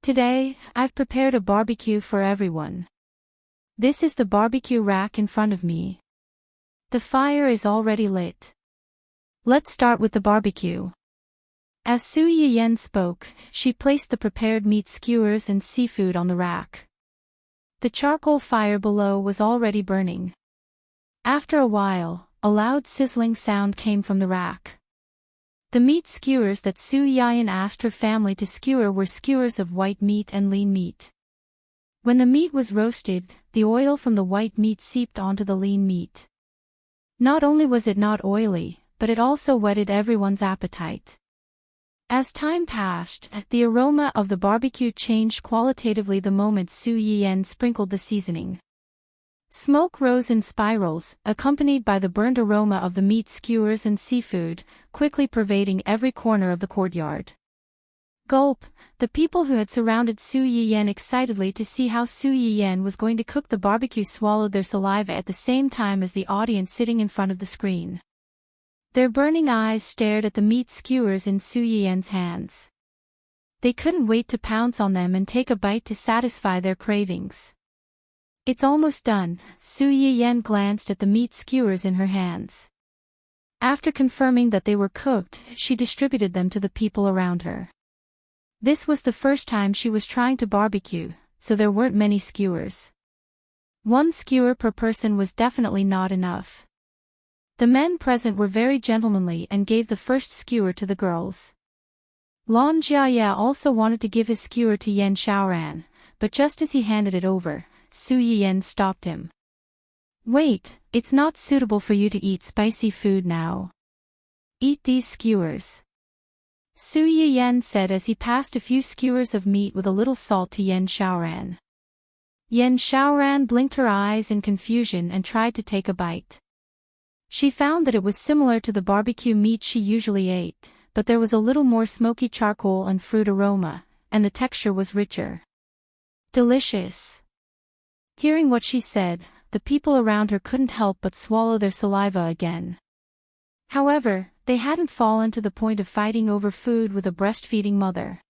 Speaker 1: Today, I've prepared a barbecue for everyone. This is the barbecue rack in front of me. The fire is already lit. Let's start with the barbecue. As Su Yiyan spoke, she placed the prepared meat skewers and seafood on the rack. The charcoal fire below was already burning. After a while, a loud sizzling sound came from the rack. The meat skewers that Su Yiyan asked her family to skewer were skewers of white meat and lean meat. When the meat was roasted, the oil from the white meat seeped onto the lean meat. Not only was it not oily, but it also whetted everyone's appetite. As time passed, the aroma of the barbecue changed qualitatively the moment Su Yiyan sprinkled the seasoning. Smoke rose in spirals, accompanied by the burnt aroma of the meat skewers and seafood, quickly pervading every corner of the courtyard. Gulp! The people who had surrounded Su Yiyan excitedly to see how Su Yiyan was going to cook the barbecue swallowed their saliva at the same time as the audience sitting in front of the screen. Their burning eyes stared at the meat skewers in Su Yian's hands. They couldn't wait to pounce on them and take a bite to satisfy their cravings. It's almost done, Su Yian glanced at the meat skewers in her hands. After confirming that they were cooked, she distributed them to the people around her. This was the first time she was trying to barbecue, so there weren't many skewers. 1 skewer per person was definitely not enough. The men present were very gentlemanly and gave the first skewer to the girls. Lan Jiaya also wanted to give his skewer to Yan Xiaoran, but just as he handed it over, Su Yiyan stopped him. Wait, it's not suitable for you to eat spicy food now. Eat these skewers. Su Yiyan said as he passed a few skewers of meat with a little salt to Yan Xiaoran. Yan Xiaoran blinked her eyes in confusion and tried to take a bite. She found that it was similar to the barbecue meat she usually ate, but there was a little more smoky charcoal and fruit aroma, and the texture was richer. Delicious. Hearing what she said, the people around her couldn't help but swallow their saliva again. However, they hadn't fallen to the point of fighting over food with a breastfeeding mother.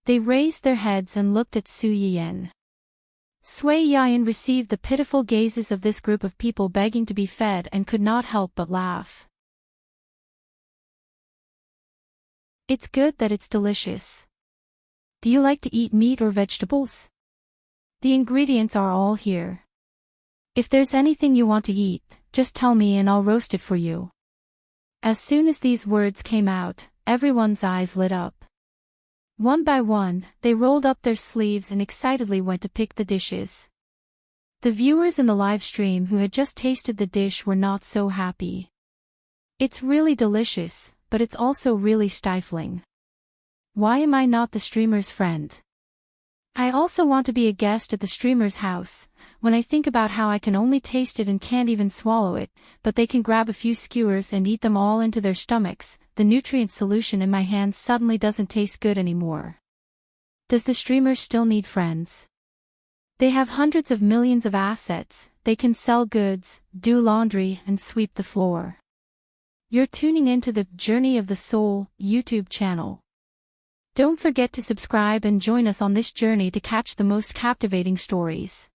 Speaker 1: They raised their heads and looked at Su Yiyan. Sui Yian received the pitiful gazes of this group of people begging to be fed and could not help but laugh. It's good that it's delicious. Do you like to eat meat or vegetables? The ingredients are all here. If there's anything you want to eat, just tell me and I'll roast it for you. As soon as these words came out, everyone's eyes lit up. One by one, they rolled up their sleeves and excitedly went to pick the dishes. The viewers in the live stream who had just tasted the dish were not so happy. It's really delicious, but it's also really stifling. Why am I not the streamer's friend? I also want to be a guest at the streamer's house. When I think about how I can only taste it and can't even swallow it, but they can grab a few skewers and eat them all into their stomachs, the nutrient solution in my hands suddenly doesn't taste good anymore. Does the streamer still need friends? They have hundreds of millions of assets, they can sell goods, do laundry and sweep the floor. You're tuning into the Journey of the Soul YouTube channel. Don't forget to subscribe and join us on this journey to catch the most captivating stories.